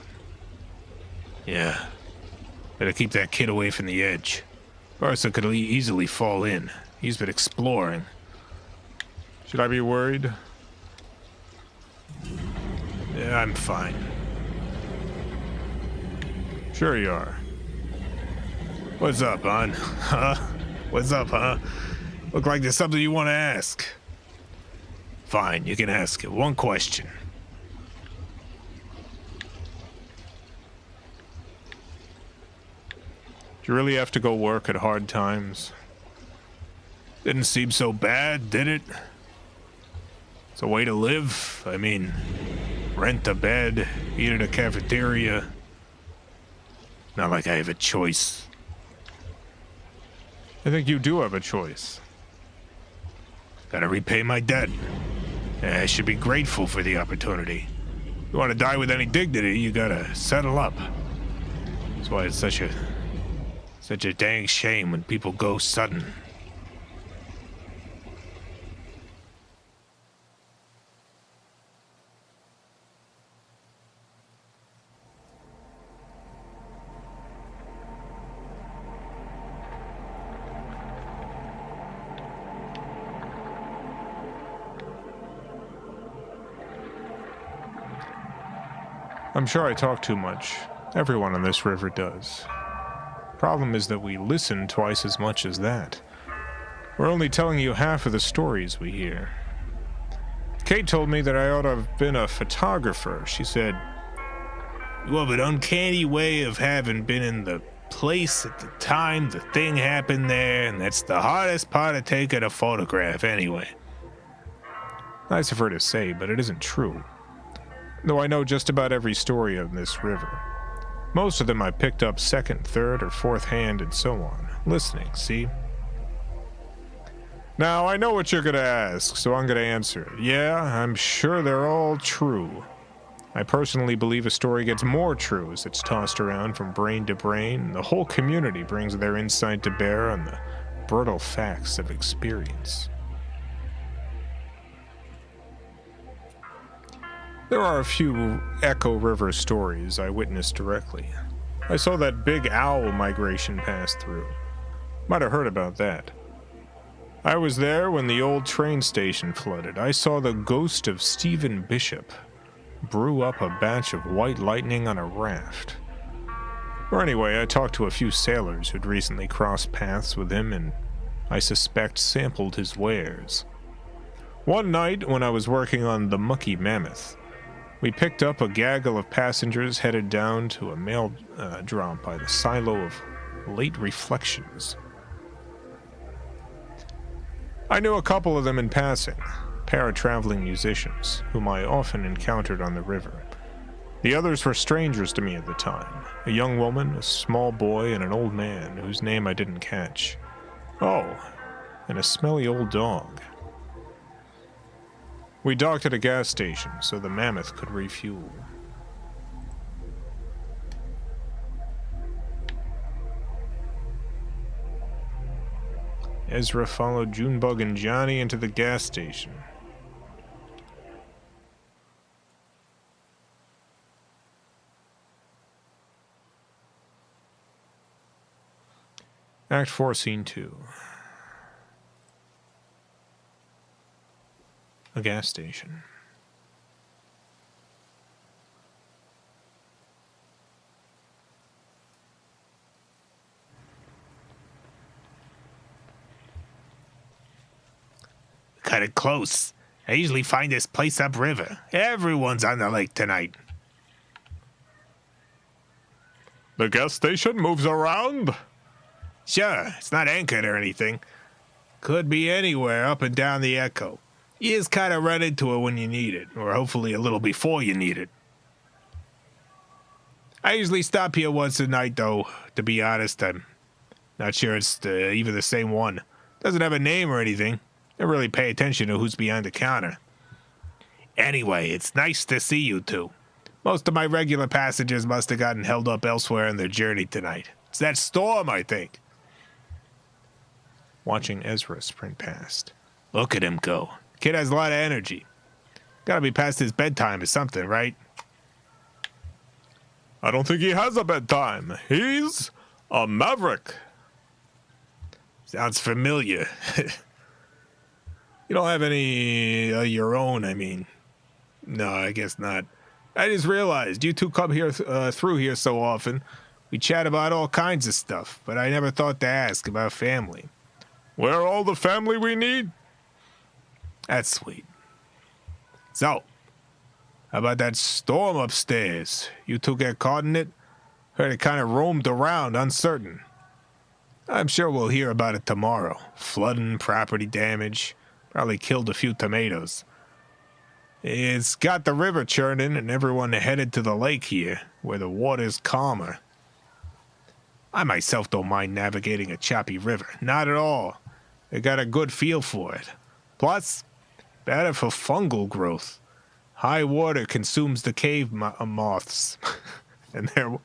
Yeah. Better keep that kid away from the edge. Barca could easily fall in. He's been exploring. Should I be worried? Yeah, I'm fine. Sure you are. What's up, hon? Huh? What's up, huh? Look like there's something you want to ask. Fine, you can ask it. One question. Do you really have to go work at hard times? Didn't seem so bad, did it? It's a way to live. I mean, rent a bed, eat at a cafeteria. Not like I have a choice. I think you do have a choice. Gotta repay my debt. I should be grateful for the opportunity. You want to die with any dignity, you gotta settle up. That's why it's such a dang shame when people go sudden. I'm sure I talk too much. Everyone on this river does. Problem is that we listen twice as much as that. We're only telling you half of the stories we hear. Kate told me that I ought to have been a photographer. She said, "You have an uncanny way of having been in the place at the time the thing happened there, and that's the hardest part of taking a photograph anyway." Nice of her to say, but it isn't true. Though I know just about every story on this river. Most of them I picked up second, third, or fourth hand, and so on. Listening, see? Now, I know what you're gonna ask, so I'm gonna answer it. Yeah, I'm sure they're all true. I personally believe a story gets more true as it's tossed around from brain to brain, and the whole community brings their insight to bear on the brutal facts of experience. There are a few Echo River stories I witnessed directly. I saw that big owl migration pass through. Might have heard about that. I was there when the old train station flooded. I saw the ghost of Stephen Bishop brew up a batch of white lightning on a raft. Or anyway, I talked to a few sailors who'd recently crossed paths with him and I suspect sampled his wares. One night when I was working on the Mucky Mammoth, we picked up a gaggle of passengers headed down to a mail drop by the silo of Late Reflections. I knew a couple of them in passing, para-traveling musicians, whom I often encountered on the river. The others were strangers to me at the time, a young woman, a small boy, and an old man whose name I didn't catch. Oh, and a smelly old dog. We docked at a gas station so the Mammoth could refuel. Ezra followed Junebug and Johnny into the gas station. Act 4, Scene 2. A gas station. Cut it close. I usually find this place upriver. Everyone's on the lake tonight. The gas station moves around? Sure, it's not anchored or anything. Could be anywhere up and down the Echo. You just kind of run into it when you need it, or hopefully a little before you need it. I usually stop here once a night, though. To be honest, I'm not sure it's even the same one. Doesn't have a name or anything. Never really pay attention to who's behind the counter. Anyway, it's nice to see you two. Most of my regular passengers must have gotten held up elsewhere in their journey tonight. It's that storm, I think. Watching Ezra sprint past. Look at him go. Kid has a lot of energy. Gotta be past his bedtime or something, right? I don't think he has a bedtime. He's a maverick. Sounds familiar. You don't have any your own, I mean. No, I guess not. I just realized you two come here through here so often. We chat about all kinds of stuff, but I never thought to ask about family. We're all the family we need? That's sweet. So, how about that storm upstairs? You two get caught in it? Heard it kind of roamed around, uncertain. I'm sure we'll hear about it tomorrow. Flooding, property damage, probably killed a few tomatoes. It's got the river churning and everyone headed to the lake here, where the water's calmer. I myself don't mind navigating a choppy river, not at all. I got a good feel for it. Plus, better for fungal growth. High water consumes the cave moths, and their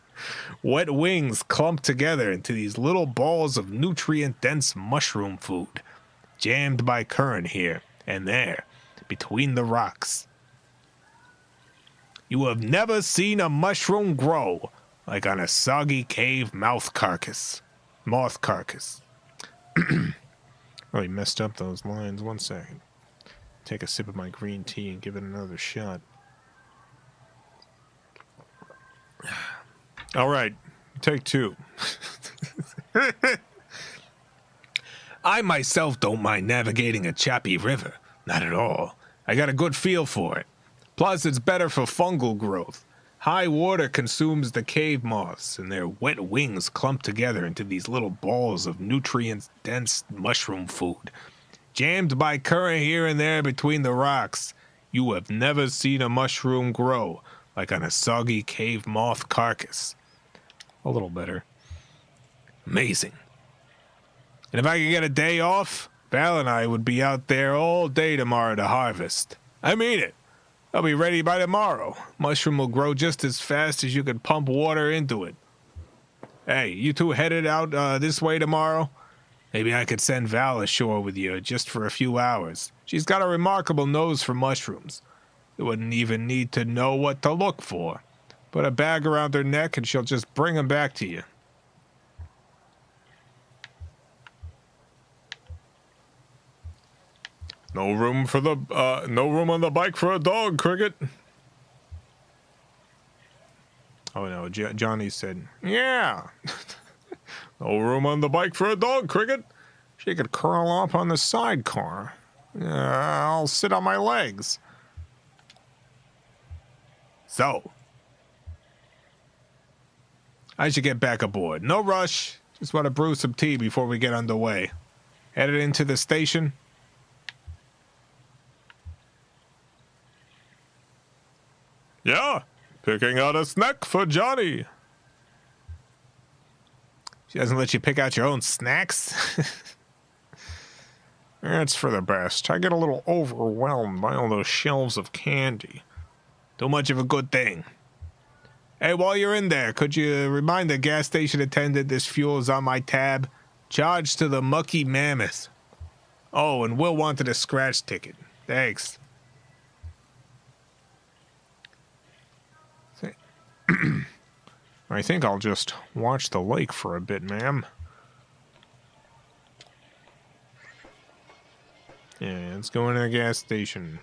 wet wings clump together into these little balls of nutrient-dense mushroom food, jammed by current here and there, between the rocks. You have never seen a mushroom grow like on a soggy cave moth carcass. Really messed up those lines. 1 second. Take a sip of my green tea and give it another shot. All right, take 2. I myself don't mind navigating a choppy river. Not at all. I got a good feel for it. Plus, it's better for fungal growth. High water consumes the cave moths, and their wet wings clump together into these little balls of nutrient-dense mushroom food. Jammed by current here and there between the rocks, you have never seen a mushroom grow like on a soggy cave moth carcass. A little better. Amazing. And if I could get a day off, Val and I would be out there all day tomorrow to harvest. I mean it. I'll be ready by tomorrow. Mushroom will grow just as fast as you could pump water into it. Hey, you two headed out this way tomorrow? Maybe I could send Val ashore with you just for a few hours. She's got a remarkable nose for mushrooms. You wouldn't even need to know what to look for. Put a bag around her neck and she'll just bring them back to you. No room on the bike for a dog, Cricket. Oh no, Johnny said, yeah. No room on the bike for a dog, Cricket. She could curl up on the sidecar. I'll sit on my legs. So, I should get back aboard. No rush. Just want to brew some tea before we get underway. Headed into the station. Yeah, picking out a snack for Johnny. She doesn't let you pick out your own snacks? It's for the best. I get a little overwhelmed by all those shelves of candy. Too much of a good thing. Hey, while you're in there, could you remind the gas station attendant this fuel is on my tab? Charged to the Mucky Mammoth. Oh, and Will wanted a scratch ticket. Thanks. I think I'll just watch the lake for a bit, ma'am. Yeah, let's go into the gas station.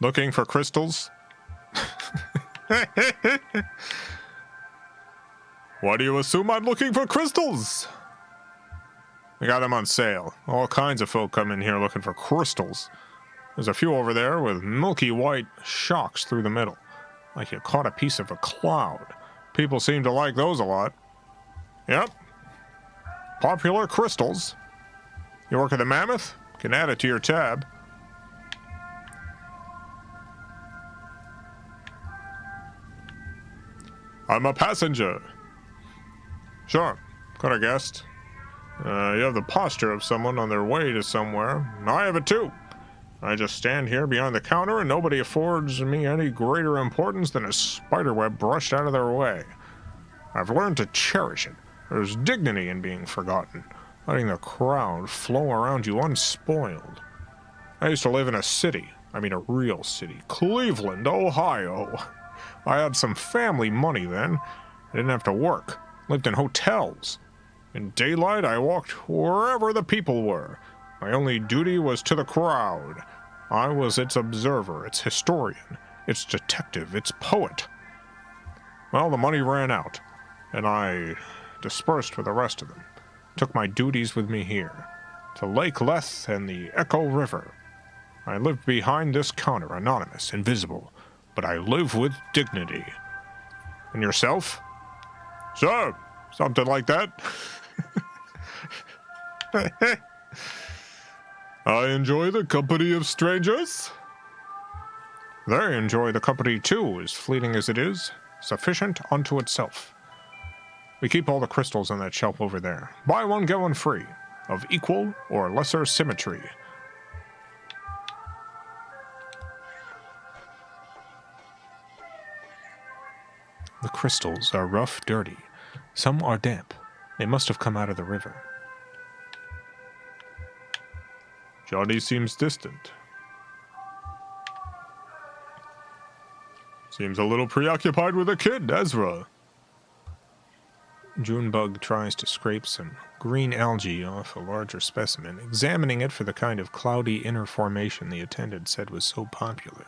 Looking for crystals? Why do you assume I'm looking for crystals? I got them on sale. All kinds of folk come in here looking for crystals. There's a few over there with milky white shocks through the middle, like you caught a piece of a cloud. People seem to like those a lot. Yep. Popular crystals. You work at the Mammoth? Can add it to your tab. I'm a passenger. Sure, could have guessed. You have the posture of someone on their way to somewhere. I have it too. I just stand here behind the counter and nobody affords me any greater importance than a spiderweb brushed out of their way. I've learned to cherish it. There's dignity in being forgotten, letting the crowd flow around you unspoiled. I used to live in a city. I mean a real city. Cleveland, Ohio. I had some family money then. I didn't have to work. Lived in hotels. In daylight, I walked wherever the people were. My only duty was to the crowd. I was its observer, its historian, its detective, its poet. Well, the money ran out, and I dispersed with the rest of them. Took my duties with me here, to Lake Leth and the Echo River. I lived behind this counter, anonymous, invisible, but I live with dignity. And yourself? Sure, something like that. I enjoy the company of strangers. They enjoy the company too, as fleeting as it is, sufficient unto itself. We keep all the crystals on that shelf over there. Buy one, get one free, of equal or lesser symmetry. The crystals are rough, dirty. Some are damp. They must have come out of the river. Johnny seems distant. Seems a little preoccupied with a kid, Ezra. Junebug tries to scrape some green algae off a larger specimen, examining it for the kind of cloudy inner formation the attendant said was so popular.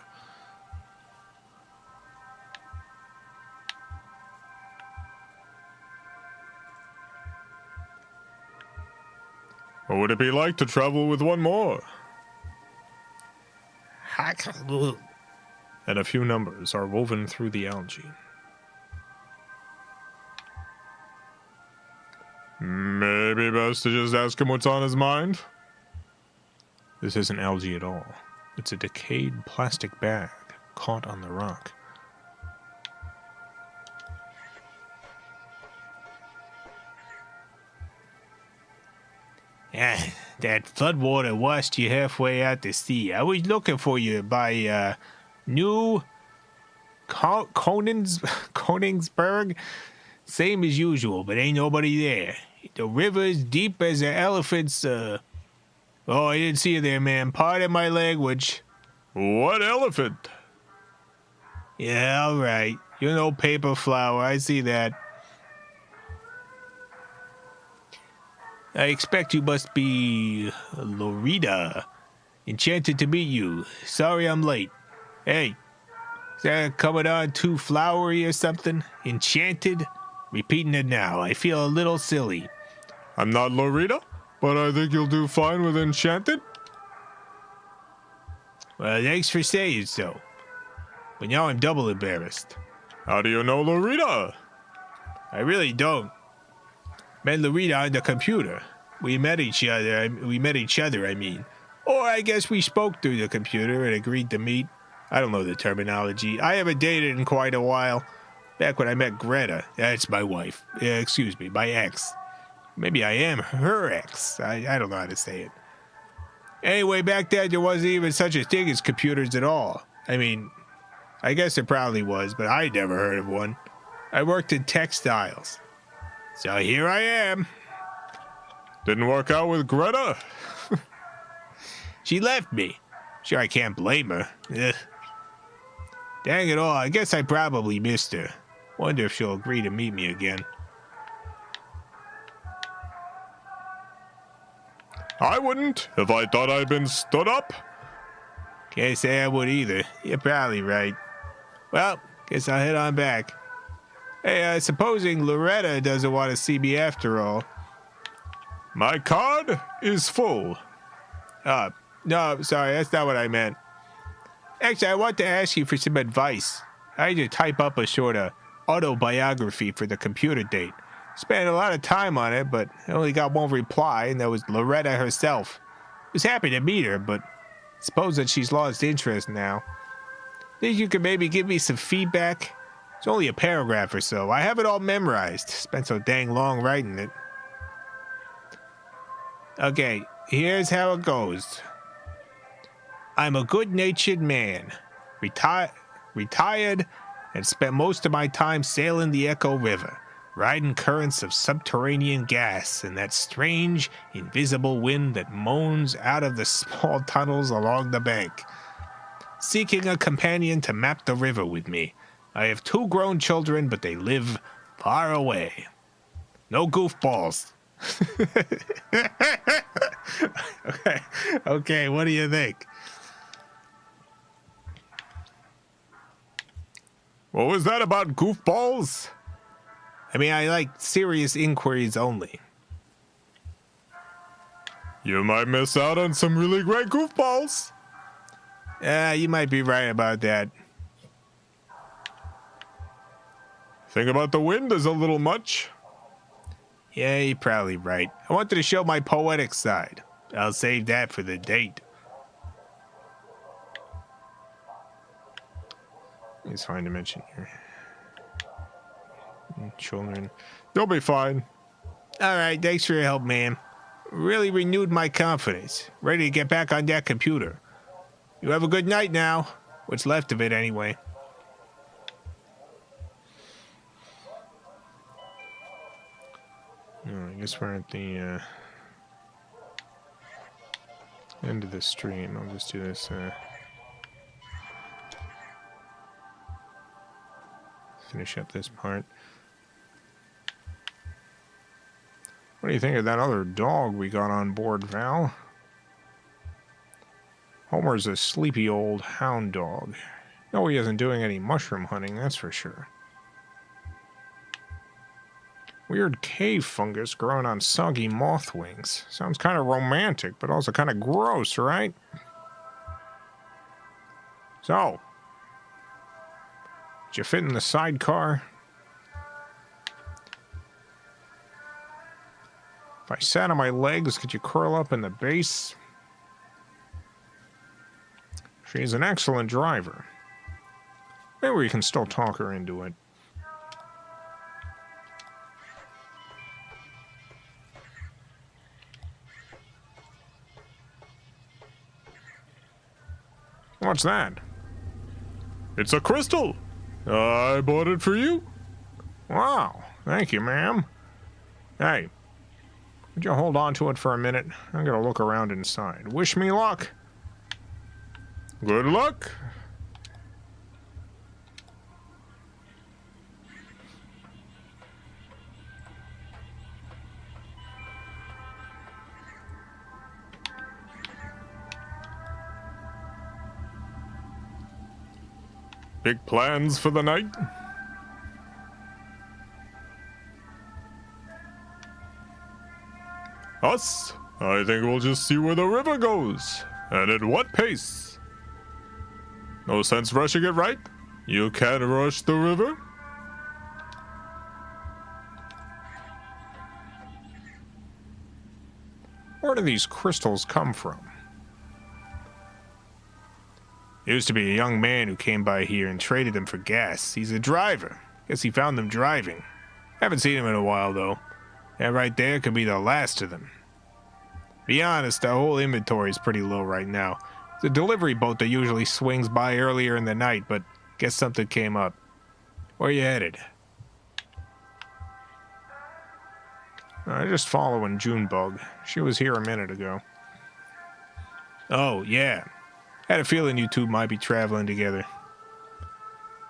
What would it be like to travel with one more? And a few numbers are woven through the algae. Maybe best to just ask him what's on his mind? This isn't algae at all. It's a decayed plastic bag caught on the rock. That floodwater washed you halfway out to sea. I was looking for you by New Koningsberg. Same as usual, but ain't nobody there. The river's deep as an elephant's. Oh, I didn't see you there, man. Pardon my language. What elephant? Yeah, all right. You're no paper flower. I see that. I expect you must be Loretta. Enchanted to meet you. Sorry I'm late. Hey, is that coming on too flowery or something? Enchanted? Repeating it now. I feel a little silly. I'm not Loretta, but I think you'll do fine with Enchanted. Well, thanks for saying so. But now I'm double embarrassed. How do you know Loretta? I really don't. Met Loretta on the computer. We met each other, I mean. Or I guess we spoke through the computer and agreed to meet. I don't know the terminology. I haven't dated in quite a while. Back when I met Greta. That's my wife. Excuse me, my ex. Maybe I am her ex. I don't know how to say it. Anyway, back then there wasn't even such a thing as computers at all. I mean, I guess there probably was, but I'd never heard of one. I worked in textiles. So here I am. Didn't work out with Greta? She left me. Sure, I can't blame her. Ugh. Dang it all, I guess I probably missed her. Wonder if she'll agree to meet me again. I wouldn't, if I thought I'd been stood up. Can't say I would either. You're probably right. Well, guess I'll head on back. Hey, supposing Loretta doesn't want to see me after all. My card is full. No, sorry, that's not what I meant. Actually, I want to ask you for some advice. I had to type up a sort of autobiography for the computer date. Spent a lot of time on it, but I only got one reply, and that was Loretta herself. I was happy to meet her, but suppose that she's lost interest now. Think you could maybe give me some feedback? It's only a paragraph or so. I have it all memorized. Spent so dang long writing it. Okay, here's how it goes. I'm a good-natured man, retired, and spent most of my time sailing the Echo River, riding currents of subterranean gas and that strange, invisible wind that moans out of the small tunnels along the bank. Seeking a companion to map the river with me. I have 2 grown children, but they live far away. No goofballs. Okay, what do you think? What was that about goofballs? I mean, I like serious inquiries only. You might miss out on some really great goofballs. You might be right about that. Think about the wind is a little much. Yeah, you're probably right. I wanted to show my poetic side. I'll save that for the date. It's fine to mention here. Children. You'll be fine. All right, thanks for your help, man. Really renewed my confidence. Ready to get back on that computer. You have a good night now. What's left of it, anyway. I guess we're at the end of the stream. I'll just do this. Finish up this part. What do you think of that other dog we got on board, Val? Homer's a sleepy old hound dog. No, he isn't doing any mushroom hunting, that's for sure. Weird cave fungus growing on soggy moth wings. Sounds kind of romantic, but also kind of gross, right? So, did you fit in the sidecar? If I sat on my legs, could you curl up in the base? She's an excellent driver. Maybe we can still talk her into it. What's that? It's a crystal. I bought it for you. Wow, thank you, ma'am. Hey, would you hold on to it for a minute? I'm gonna look around inside. Wish me luck. Good luck. Big plans for the night? Us? I think we'll just see where the river goes, and at what pace. No sense rushing it, right? You can't rush the river. Where do these crystals come from? Used to be a young man who came by here and traded them for gas. He's a driver. Guess he found them driving. Haven't seen him in a while, though. That right there could be the last of them. Be honest, our whole inventory is pretty low right now. It's a delivery boat that usually swings by earlier in the night, but guess something came up. Where you headed? I'm just following Junebug. She was here a minute ago. Oh, yeah. Had a feeling you two might be traveling together.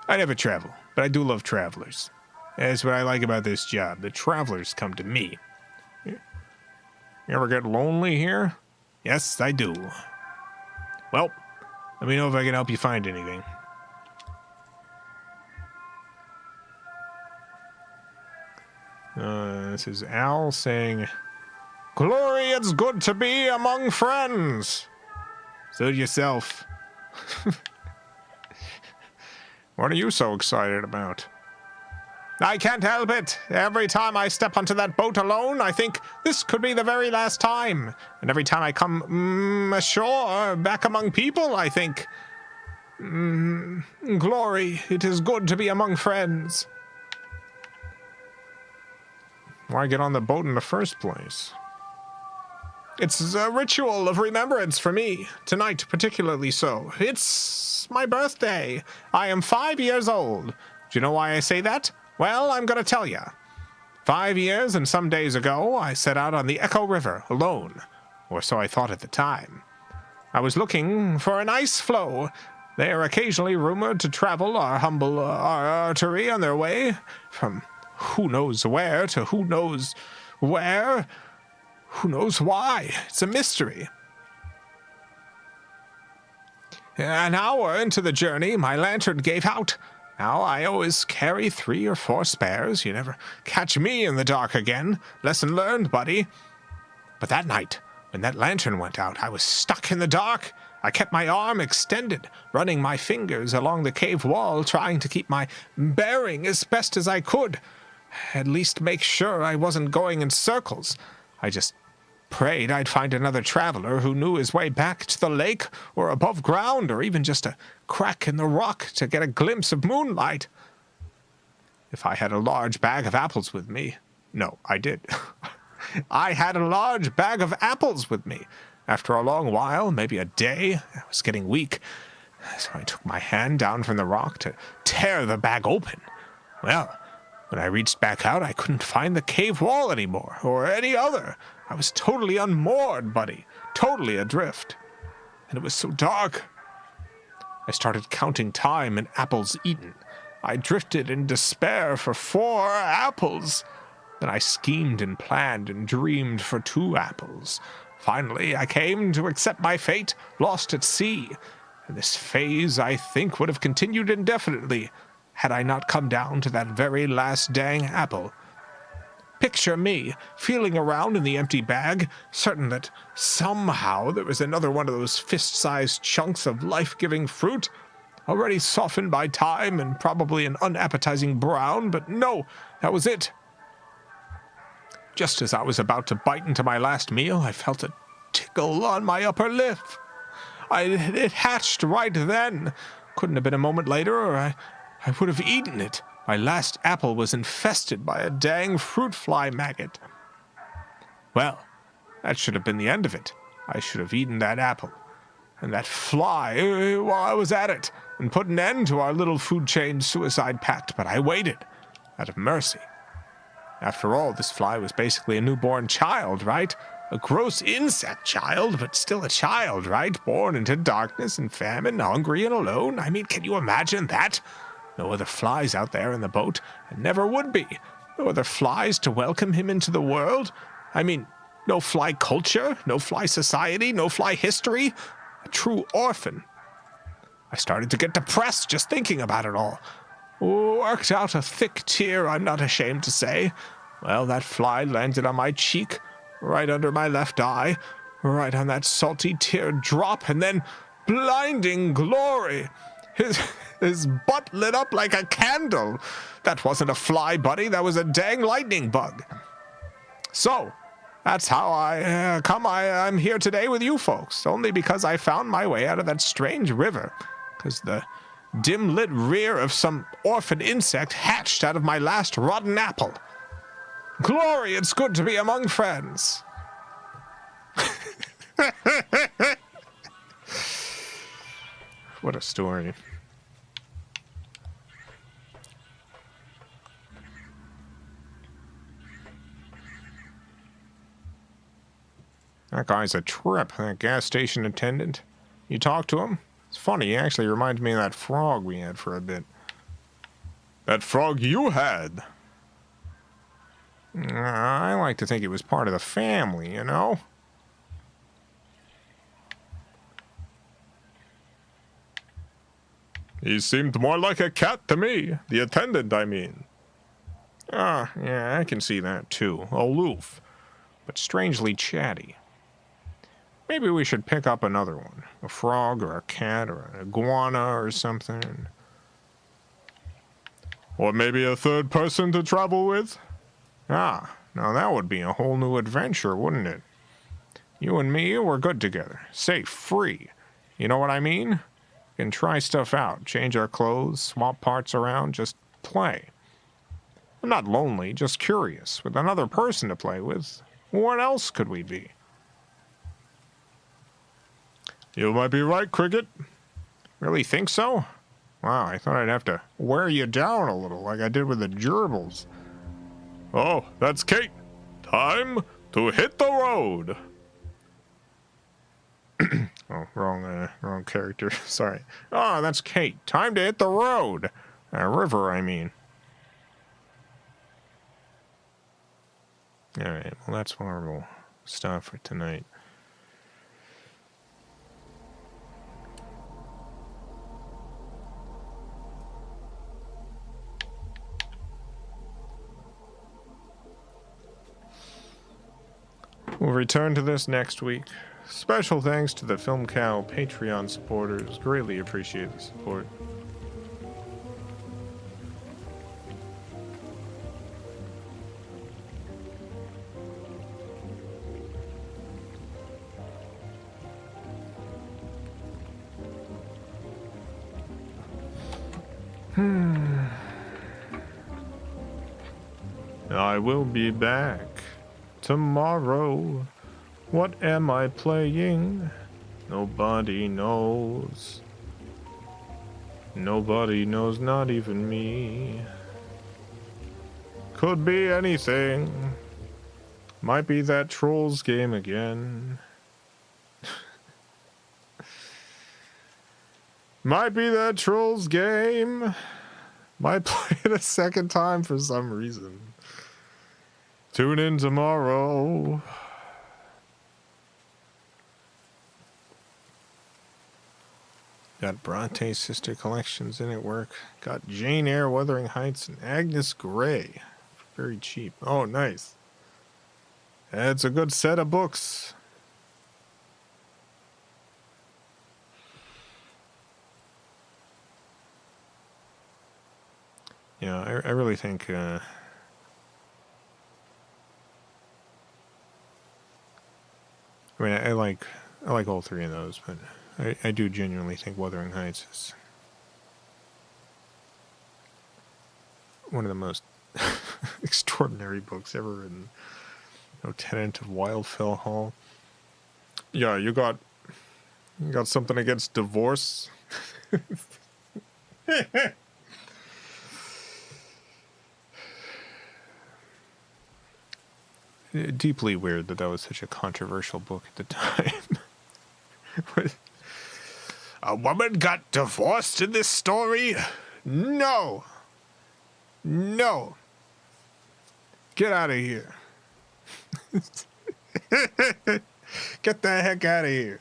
I never travel, but I do love travelers. That's what I like about this job. The travelers come to me. You ever get lonely here? Yes, I do. Well, let me know if I can help you find anything. This is Al saying, "Glory, it's good to be among friends." Suit yourself. What are you so excited about? I can't help it. Every time I step onto that boat alone, I think this could be the very last time. And every time I come ashore, back among people, I think Glory, it is good to be among friends. Why get on the boat in the first place? It's a ritual of remembrance for me, tonight particularly so. It's my birthday. I am 5 years old. Do you know why I say that? Well, I'm gonna tell ya. 5 years and some days ago, I set out on the Echo River alone, or so I thought at the time. I was looking for an ice floe. They are occasionally rumored to travel our humble artery on their way from who knows where to who knows where. Who knows why? It's a mystery. An hour into the journey, my lantern gave out. Now, I always carry 3 or 4 spares. You never catch me in the dark again. Lesson learned, buddy. But that night, when that lantern went out, I was stuck in the dark. I kept my arm extended, running my fingers along the cave wall, trying to keep my bearing as best as I could. At least make sure I wasn't going in circles. I just prayed I'd find another traveler who knew his way back to the lake or above ground or even just a crack in the rock to get a glimpse of moonlight. If I had a large bag of apples with me... No, I did. I had a large bag of apples with me. After a long while, maybe a day, I was getting weak, so I took my hand down from the rock to tear the bag open. Well, when I reached back out, I couldn't find the cave wall anymore, or any other. I was totally unmoored, buddy. Totally adrift. And it was so dark. I started counting time and apples eaten. I drifted in despair for 4 apples. Then I schemed and planned and dreamed for 2 apples. Finally, I came to accept my fate, lost at sea. And this phase, I think, would have continued indefinitely had I not come down to that very last dang apple. Picture me, feeling around in the empty bag, certain that somehow there was another one of those fist-sized chunks of life-giving fruit, already softened by time and probably an unappetizing brown, but no, that was it. Just as I was about to bite into my last meal, I felt a tickle on my upper lip. It hatched right then. Couldn't have been a moment later, or I would have eaten it. My last apple was infested by a dang fruit fly maggot. Well, that should have been the end of it. I should have eaten that apple and that fly while I was at it and put an end to our little food chain suicide pact, but I waited out of mercy. After all, this fly was basically a newborn child, right? A gross insect child, but still a child, right? Born into darkness and famine, hungry and alone. I mean, can you imagine that? No other flies out there in the boat, and never would be. No other flies to welcome him into the world. I mean, no fly culture, no fly society, no fly history. A true orphan. I started to get depressed just thinking about it all. Worked out a thick tear, I'm not ashamed to say. Well, that fly landed on my cheek, right under my left eye, right on that salty tear drop, and then blinding glory. His butt lit up like a candle. That wasn't a fly, buddy. That was a dang lightning bug. So, that's how I'm here today with you folks, only because I found my way out of that strange river, because the dim-lit rear of some orphan insect hatched out of my last rotten apple. Glory, it's good to be among friends. What a story. That guy's a trip, that gas station attendant. You talk to him? It's funny, he actually reminds me of that frog we had for a bit. That frog you had? I like to think it was part of the family, you know? He seemed more like a cat to me. The attendant, I mean. Ah, yeah, I can see that too. Aloof, but strangely chatty. Maybe we should pick up another one. A frog or a cat or an iguana or something. Or maybe a third person to travel with? Ah, now that would be a whole new adventure, wouldn't it? You and me, we're good together. Safe, free. You know what I mean? We can try stuff out, change our clothes, swap parts around, just play. I'm not lonely, just curious, with another person to play with. What else could we be? You might be right, Cricket. Really think so? Wow, I thought I'd have to wear you down a little, like I did with the gerbils. Oh, that's Kate. Time to hit the road. Oh, wrong character. Sorry. Oh, that's Kate. Time to hit the road. River, I mean. Alright, well, that's where we'll stop for tonight. We'll return to this next week. Special thanks to the FilmCow Patreon supporters. Greatly appreciate the support. I will be back tomorrow. What am I playing? Nobody knows. Nobody knows, not even me. Could be anything. Might be that Trollz game again. Might be that Trollz game. Might play it a second time for some reason. Tune in tomorrow. Got Bronte Sister Collections in at work. Got Jane Eyre, Wuthering Heights, and Agnes Grey. Very cheap. Oh, nice. That's a good set of books. Yeah, I really think... I mean, I like all three of those, but I do genuinely think Wuthering Heights is one of the most extraordinary books ever written. Tenant of Wildfell Hall. Yeah, you got something against divorce? Deeply weird that was such a controversial book at the time. A woman got divorced in this story? No. No. Get out of here. Get the heck out of here.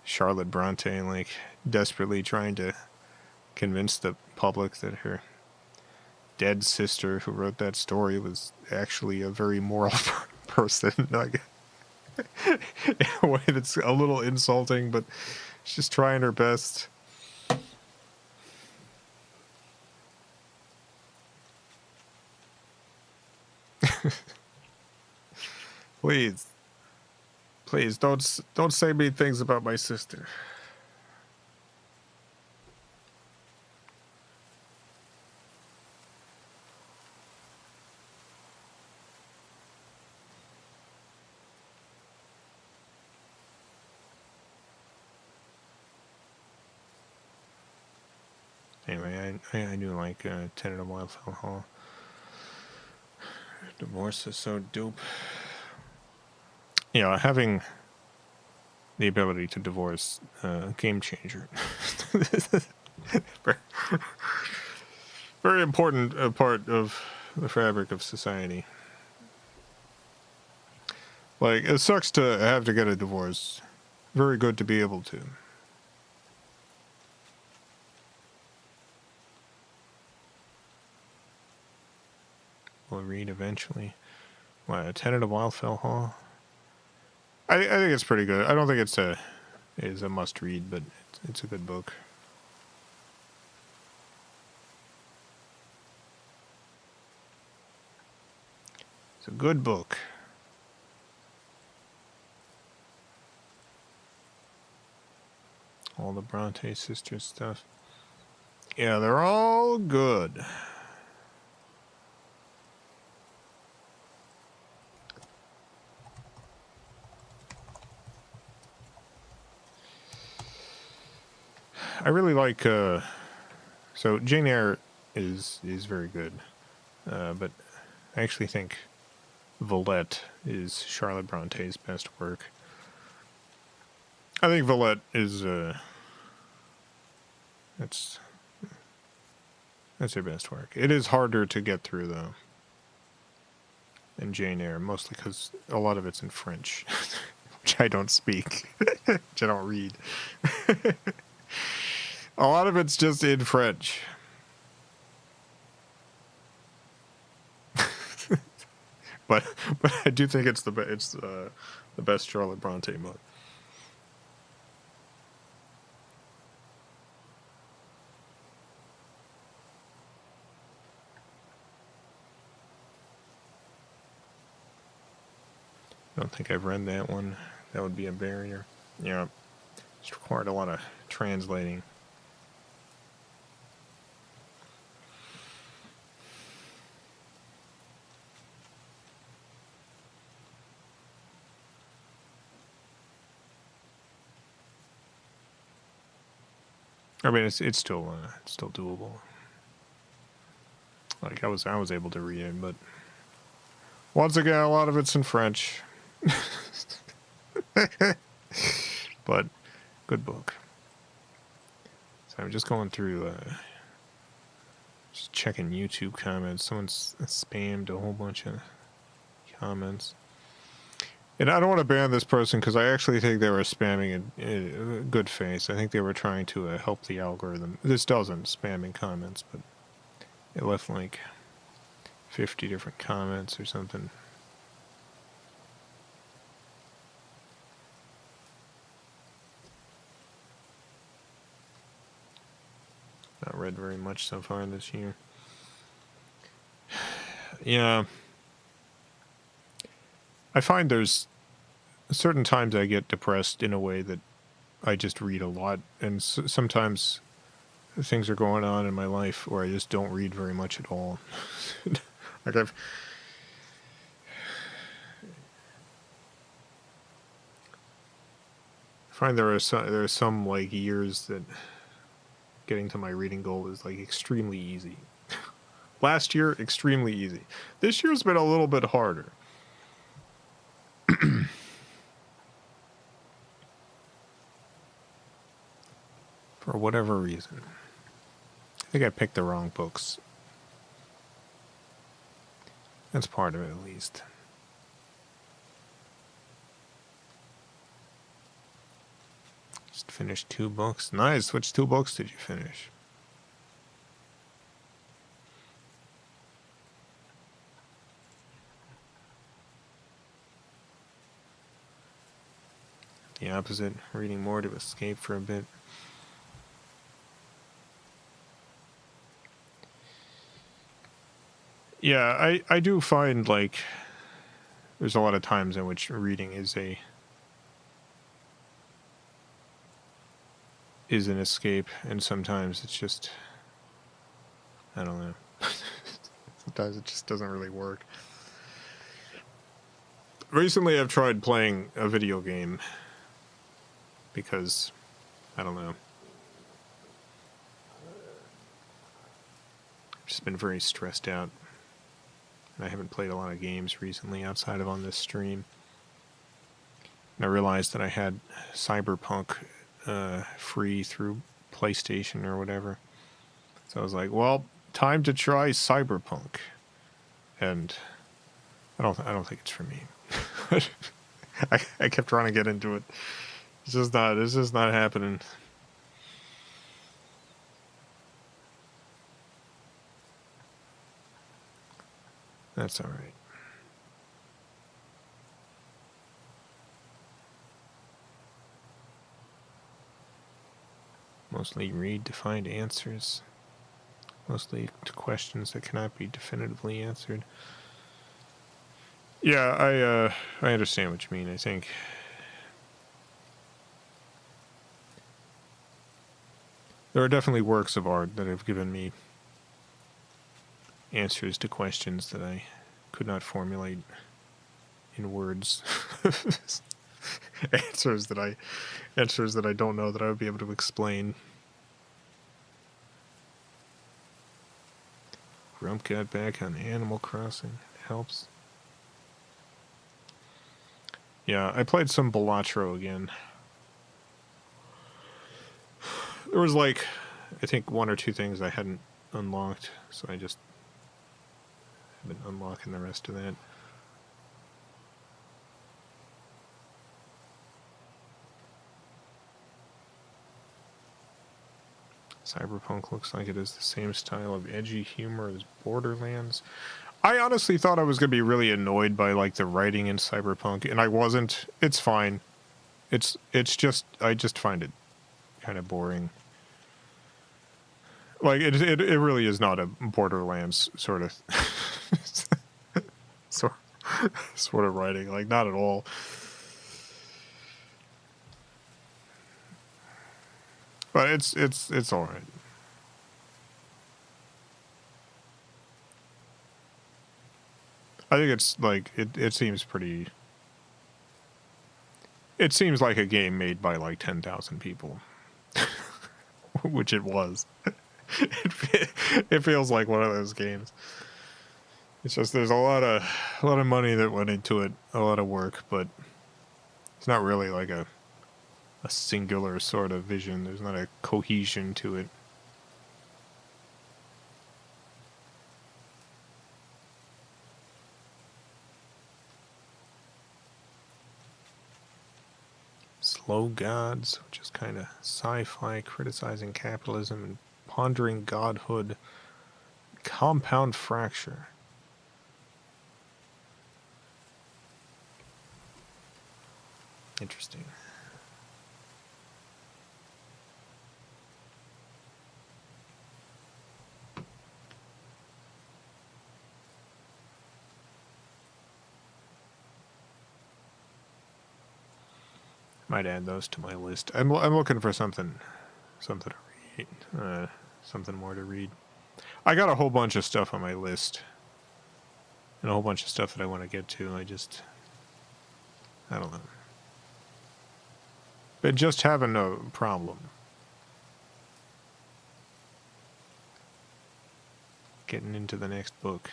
Charlotte Bronte, like, desperately trying to convince the public that her dead sister who wrote that story was actually a very moral person, like, in a way that's a little insulting, but she's just trying her best. Please don't say mean things about my sister. Anyway, I do like Tenant of Wildfell Hall. Divorce is so dope. You know, having the ability to divorce, game changer. Very important part of the fabric of society. Like, it sucks to have to get a divorce. Very good to be able to. We'll read eventually. What, a Tenant of Wildfell Hall? I think it's pretty good. I don't think it's a must read, but it's a good book. It's a good book. all the Bronte sisters stuff. Yeah, they're all good. I really like, so Jane Eyre is very good, but I actually think Villette is Charlotte Bronte's best work. I think Villette is, that's her best work. It is harder to get through, though, than Jane Eyre, mostly because a lot of it's in French, which I don't speak, which I don't read. A lot of it's just in French. but I do think it's the best Charlotte Bronte book. I don't think I've read that one. That would be a barrier. Yeah, it's required a lot of translating. I mean, it's still doable. Like I was able to read it, but once again, a lot of it's in French. But good book. So I'm just going through, just checking YouTube comments. Someone's spammed a whole bunch of comments. And I don't want to ban this person because I actually think they were spamming in good faith. I think they were trying to help the algorithm. This doesn't spamming comments, but it left like 50 different comments or something. Not read very much so far this year. Yeah. I find there's certain times I get depressed in a way that I just read a lot, and sometimes things are going on in my life where I just don't read very much at all. Like I find there are some like years that getting to my reading goal is like extremely easy. Last year, extremely easy. This year's been a little bit harder. For whatever reason. I think I picked the wrong books. That's part of it, at least. Just finished 2 books. Nice. Which 2 books did you finish? The opposite. Reading more to escape for a bit. Yeah, I do find, like, there's a lot of times in which reading is an escape, and sometimes it's just, I don't know. Sometimes it just doesn't really work. Recently I've tried playing a video game because, I don't know. I've just been very stressed out. I haven't played a lot of games recently outside of on this stream. And I realized that I had Cyberpunk free through PlayStation or whatever. So I was like, well, time to try Cyberpunk. And I don't think it's for me. I kept trying to get into it. It's just not happening. That's all right. Mostly read to find answers. Mostly to questions that cannot be definitively answered. Yeah, I understand what you mean. I think There are definitely works of art that have given me answers to questions that I could not formulate in words. answers that I don't know that I would be able to explain. Grump got back on Animal Crossing. It helps. Yeah, I played some Balatro again. There was like, I think 1 or 2 things I hadn't unlocked, so I just have been unlocking the rest of that. Cyberpunk looks like it is the same style of edgy humor as Borderlands. I honestly thought I was going to be really annoyed by like the writing in Cyberpunk, and I wasn't. It's fine. It's just, I just find it kind of boring. Like it really is not a Borderlands sort of sort of writing, like not at all. But it's all right. I think it's like it seems pretty. It seems like a game made by like 10,000 people, which it was. It feels like one of those games. It's just there's a lot of money that went into it, a lot of work, but it's not really like a singular sort of vision. There's not a cohesion to it. Slow Gods, which is kind of sci-fi, criticizing capitalism and pondering godhood. Compound Fracture. Interesting. Might add those to my list. I'm looking for something to read, something more to read. I got a whole bunch of stuff on my list, and a whole bunch of stuff that I want to get to. I don't know. But just having a problem. Getting into the next book.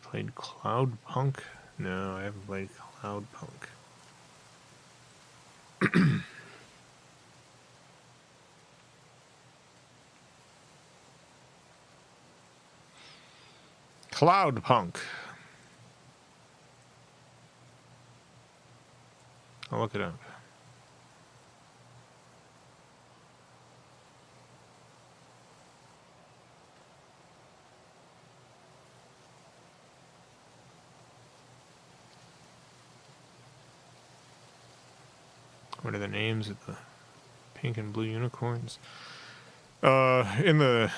Played Cloudpunk? No, I haven't played Cloudpunk. Cloudpunk. I'll look it up. What are the names of the pink and blue unicorns? In the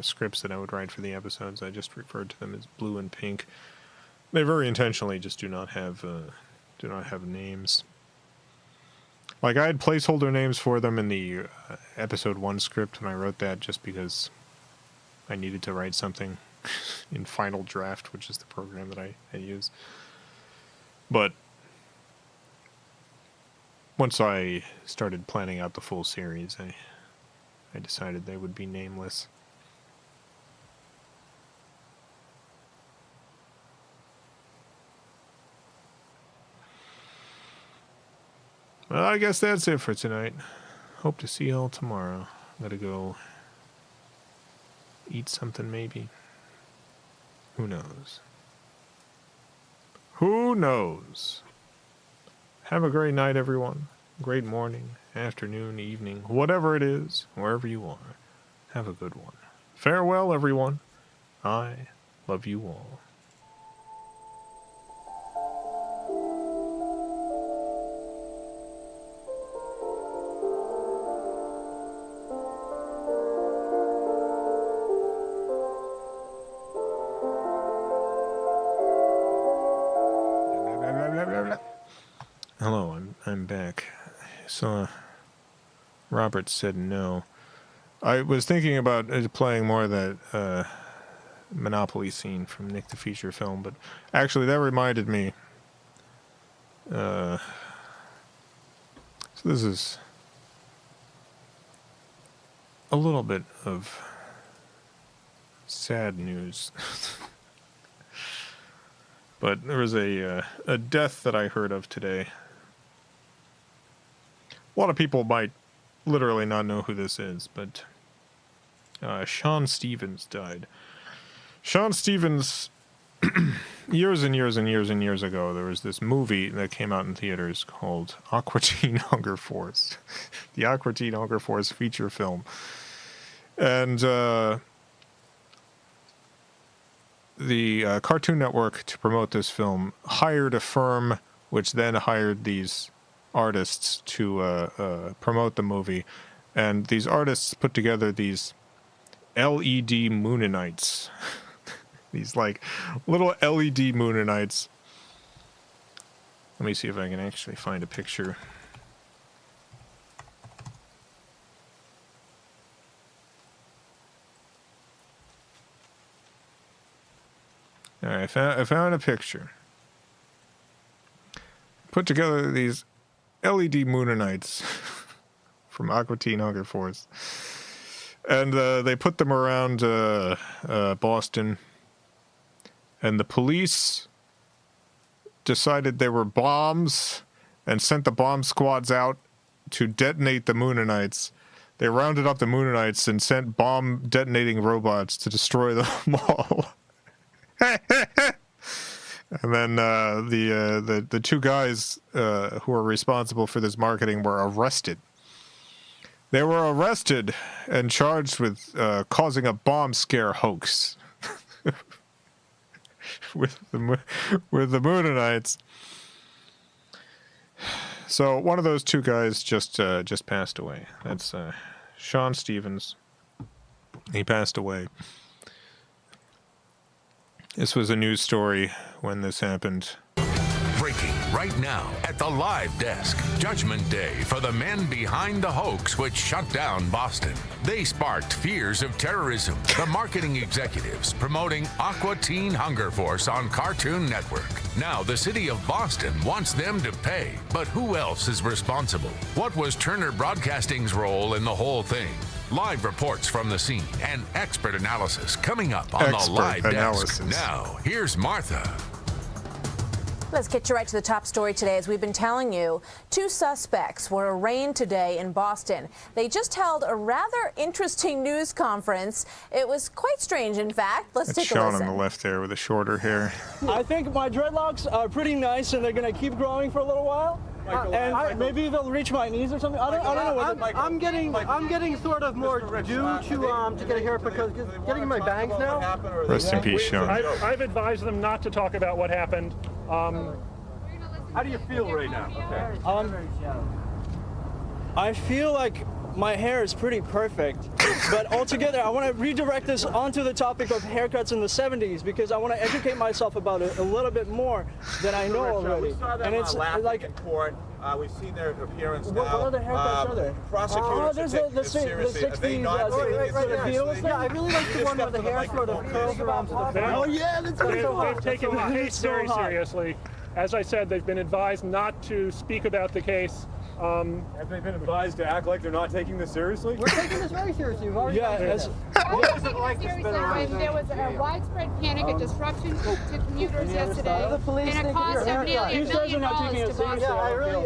scripts that I would write for the episodes, I just referred to them as blue and pink. They very intentionally just do not have names. Like I had placeholder names for them in the episode 1 script when I wrote that, just because I needed to write something in Final Draft, which is the program that I use. But once I started planning out the full series, I decided they would be nameless. Well, I guess that's it for tonight. Hope to see y'all tomorrow. Gotta go eat something, maybe. Who knows? Who knows? Have a great night, everyone. Great morning, afternoon, evening, whatever it is, wherever you are. Have a good one. Farewell, everyone. I love you all. So Robert said no. I was thinking about playing more of that Monopoly scene from Nick the Feature Film, but actually that reminded me. So this is a little bit of sad news. But there was a death that I heard of today. A lot of people might literally not know who this is, but Sean Stevens died. Sean Stevens, years and years and years and years ago, there was this movie that came out in theaters called Aqua Teen Hunger Force. The Aqua Teen Hunger Force feature film. And the Cartoon Network, to promote this film, hired a firm which then hired these artists to promote the movie. And these artists put together these LED Moonanites. These, like, little LED Moonanites. Let me see if I can actually find a picture. Alright, I found a picture. Put together these LED Moonanites from Aqua Teen Hunger Force. And they put them around Boston. And the police decided they were bombs and sent the bomb squads out to detonate the Moonanites. They rounded up the Moonanites and sent bomb detonating robots to destroy them all. And then the two guys who were responsible for this marketing were arrested. They were arrested and charged with causing a bomb scare hoax with the Moonanites. So one of those two guys just passed away. That's Sean Stevens. He passed away. This was a news story when this happened. Breaking right now at the live desk. Judgment Day for the men behind the hoax which shut down Boston. They sparked fears of terrorism. The marketing executives promoting Aqua Teen Hunger Force on Cartoon Network. Now the city of Boston wants them to pay. But who else is responsible? What was Turner Broadcasting's role in the whole thing? Live reports from the scene and expert analysis coming up on the live desk. Now, here's Martha. Let's get you right to the top story today. As we've been telling you, 2 suspects were arraigned today in Boston. They just held a rather interesting news conference. It was quite strange, in fact. Let's take a listen. Sean on the left there with the shorter hair. I think my dreadlocks are pretty nice, and they're going to keep growing for a little while. Maybe they'll reach my knees or something. I don't know. I'm getting sort of more due to get a haircut because getting my bangs now. Rest in peace, Sean. I've advised them not to talk about what happened. How do you feel right now? I feel like my hair is pretty perfect, but altogether I want to redirect this onto the topic of haircuts in the 70s because I want to educate myself about it a little bit more than I know already. We saw them and it's like in court. We've seen their appearance now. What other haircuts are there? Prosecutors there's the 60s. Yeah, I really like the one where the hair sort of curls around to the front. Oh yeah, that's They've taken the case very seriously. As I said, they've been advised not to speak about the case. Have they been advised to act like they're not taking this seriously? We're taking this very seriously. We've already What was it like to spend around there was a widespread panic and disruption to commuters yesterday, and a cost of nearly $1 million to Boston. Yeah,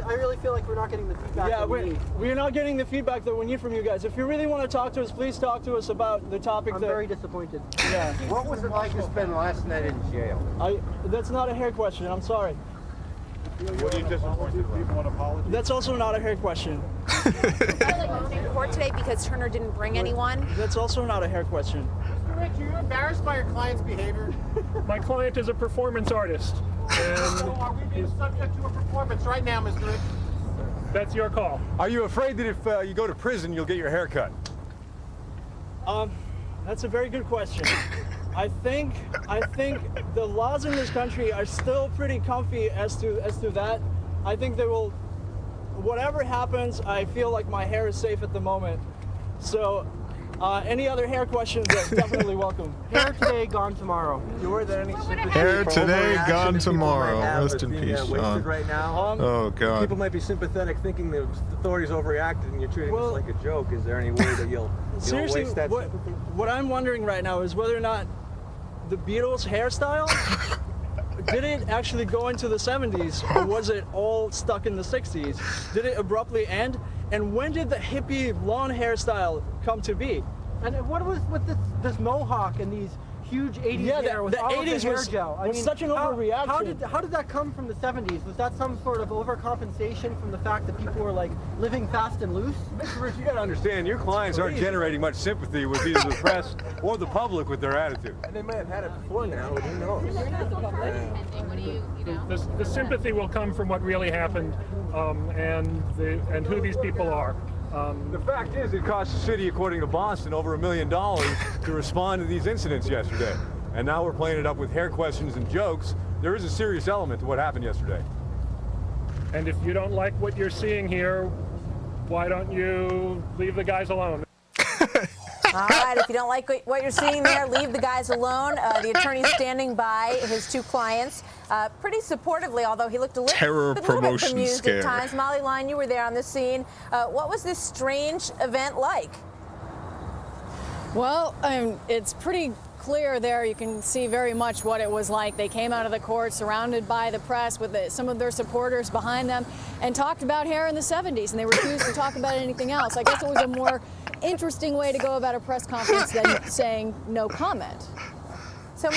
I really feel like we're not getting the feedback. Yeah, we're not getting the feedback that we need from you guys. If you really want to talk to us, please talk to us about the topic. I'm very disappointed. Yeah. What was it like to spend last night in jail? That's not a hair question. I'm sorry. What are you disappointed about? That's also not a hair question. In court today because Turner didn't bring anyone. That's also not a hair question. Rick, are you embarrassed by your client's behavior? My client is a performance artist. So are we being subject to a performance right now, Mr. Rick? That's your call. Are you afraid that if you go to prison, you'll get your hair cut? That's a very good question. I think the laws in this country are still pretty comfy as to that. I think they will whatever happens, I feel like my hair is safe at the moment. So, any other hair questions are definitely welcome. Hair today, gone tomorrow. Were there any sympathy Hair for today, overreaction gone that people tomorrow. might have Rest that's in being, peace, wasted Sean. right now? Oh, God. People might be sympathetic, thinking the authorities overreacted, and you're treating this like a joke. Is there any way that you'll Seriously, waste that what, sympathy? what I'm wondering right now is whether or not the Beatles' hairstyle, did it actually go into the 70s, or was it all stuck in the 60s? Did it abruptly end? And when did the hippie blonde hairstyle come to be? And what was with this mohawk and these huge 80s hair with the all 80s of the hair was, gel? was such an overreaction. How did that come from the 70s? Was that some sort of overcompensation from the fact that people were like living fast and loose? Mr. Rich, you got to understand, your clients aren't generating much sympathy with either the press or the public with their attitude. And they may have had it before now, but who knows? The sympathy will come from what really happened and who these people are. The fact is, it cost the city, according to Boston, over $1 million to respond to these incidents yesterday. And now we're playing it up with hair questions and jokes. There is a serious element to what happened yesterday. And if you don't like what you're seeing here, why don't you leave the guys alone? All right, if you don't like what you're seeing there, leave the guys alone. The attorney's standing by his two clients pretty supportively, although he looked a little bit bemused at times. Molly Line, you were there on the scene. What was this strange event like? Well, it's pretty clear there. You can see very much what it was like. They came out of the court surrounded by the press with some of their supporters behind them and talked about hair in the 70s, and they refused to talk about anything else. I guess it was a more interesting way to go about a press conference than saying no comment. So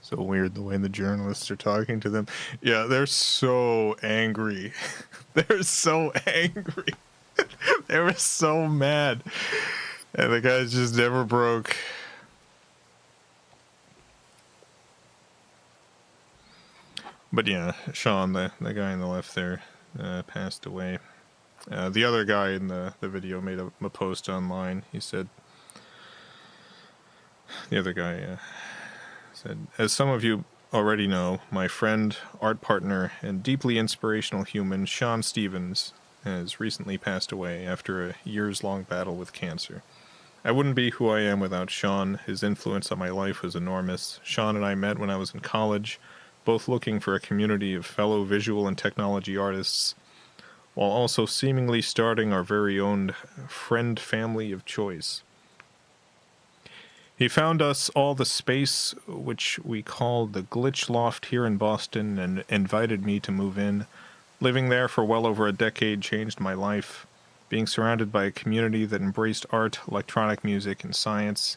so weird the way the journalists are talking to them. Yeah, they're so angry. They're so angry. They were so mad. And the guys just never broke. But yeah, Sean, the guy on the left there, passed away. The other guy in the video made a post online. He said, the other guy said, as some of you already know, my friend, art partner, and deeply inspirational human, Sean Stevens, has recently passed away after a years-long battle with cancer. I wouldn't be who I am without Sean. His influence on my life was enormous. Sean and I met when I was in college, both looking for a community of fellow visual and technology artists, while also seemingly starting our very own friend family of choice. He found us all the space which we called the Glitch Loft here in Boston and invited me to move in. Living there for well over a decade changed my life. Being surrounded by a community that embraced art, electronic music, and science,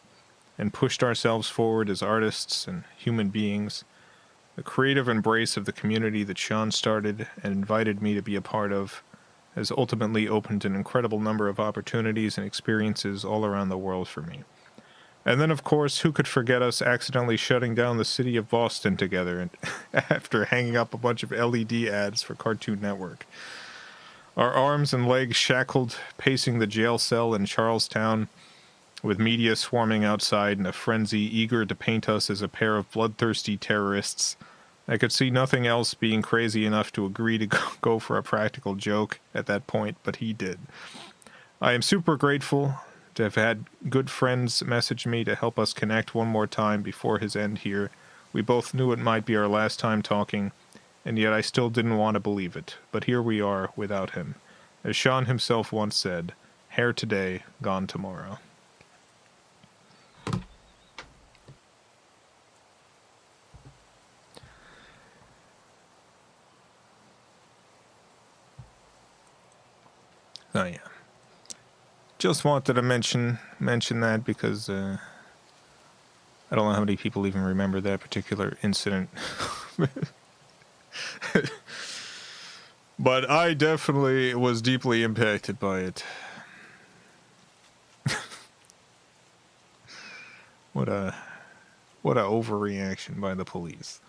and pushed ourselves forward as artists and human beings. The creative embrace of the community that Sean started and invited me to be a part of has ultimately opened an incredible number of opportunities and experiences all around the world for me. And then, of course, who could forget us accidentally shutting down the city of Boston together and after hanging up a bunch of LED ads for Cartoon Network. Our arms and legs shackled, pacing the jail cell in Charlestown, with media swarming outside in a frenzy eager to paint us as a pair of bloodthirsty terrorists. I could see nothing else being crazy enough to agree to go for a practical joke at that point, but he did. I am super grateful to have had good friends message me to help us connect one more time before his end here. We both knew it might be our last time talking, and yet I still didn't want to believe it. But here we are without him. As Sean himself once said, hair today, gone tomorrow. Oh yeah. Just wanted to mention that because I don't know how many people even remember that particular incident. But I definitely was deeply impacted by it. What a overreaction by the police.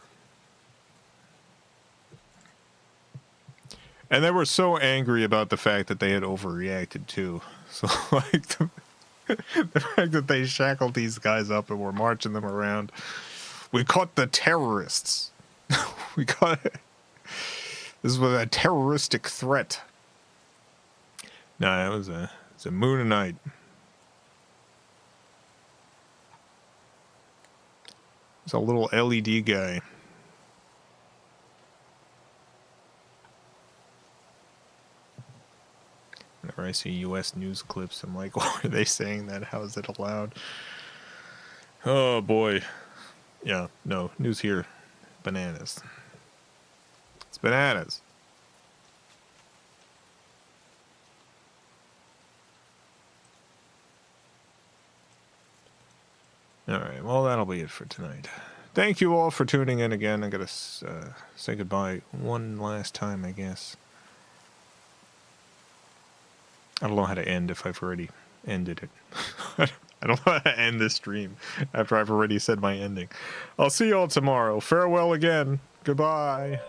And they were so angry about the fact that they had overreacted too. So like The fact that they shackled these guys up and were marching them around. We caught the terrorists. We caught it. This was a terroristic threat. No, it's a Moonanite. It's a little LED guy. Whenever I see U.S. news clips, I'm like, why are they saying that? How is it allowed? Oh, boy. Yeah, no, news here. Bananas. It's bananas. Alright, well, that'll be it for tonight. Thank you all for tuning in again. I gotta say goodbye one last time, I guess. I don't know how to end if I've already ended it. I don't know how to end this stream after I've already said my ending. I'll see you all tomorrow. Farewell again. Goodbye.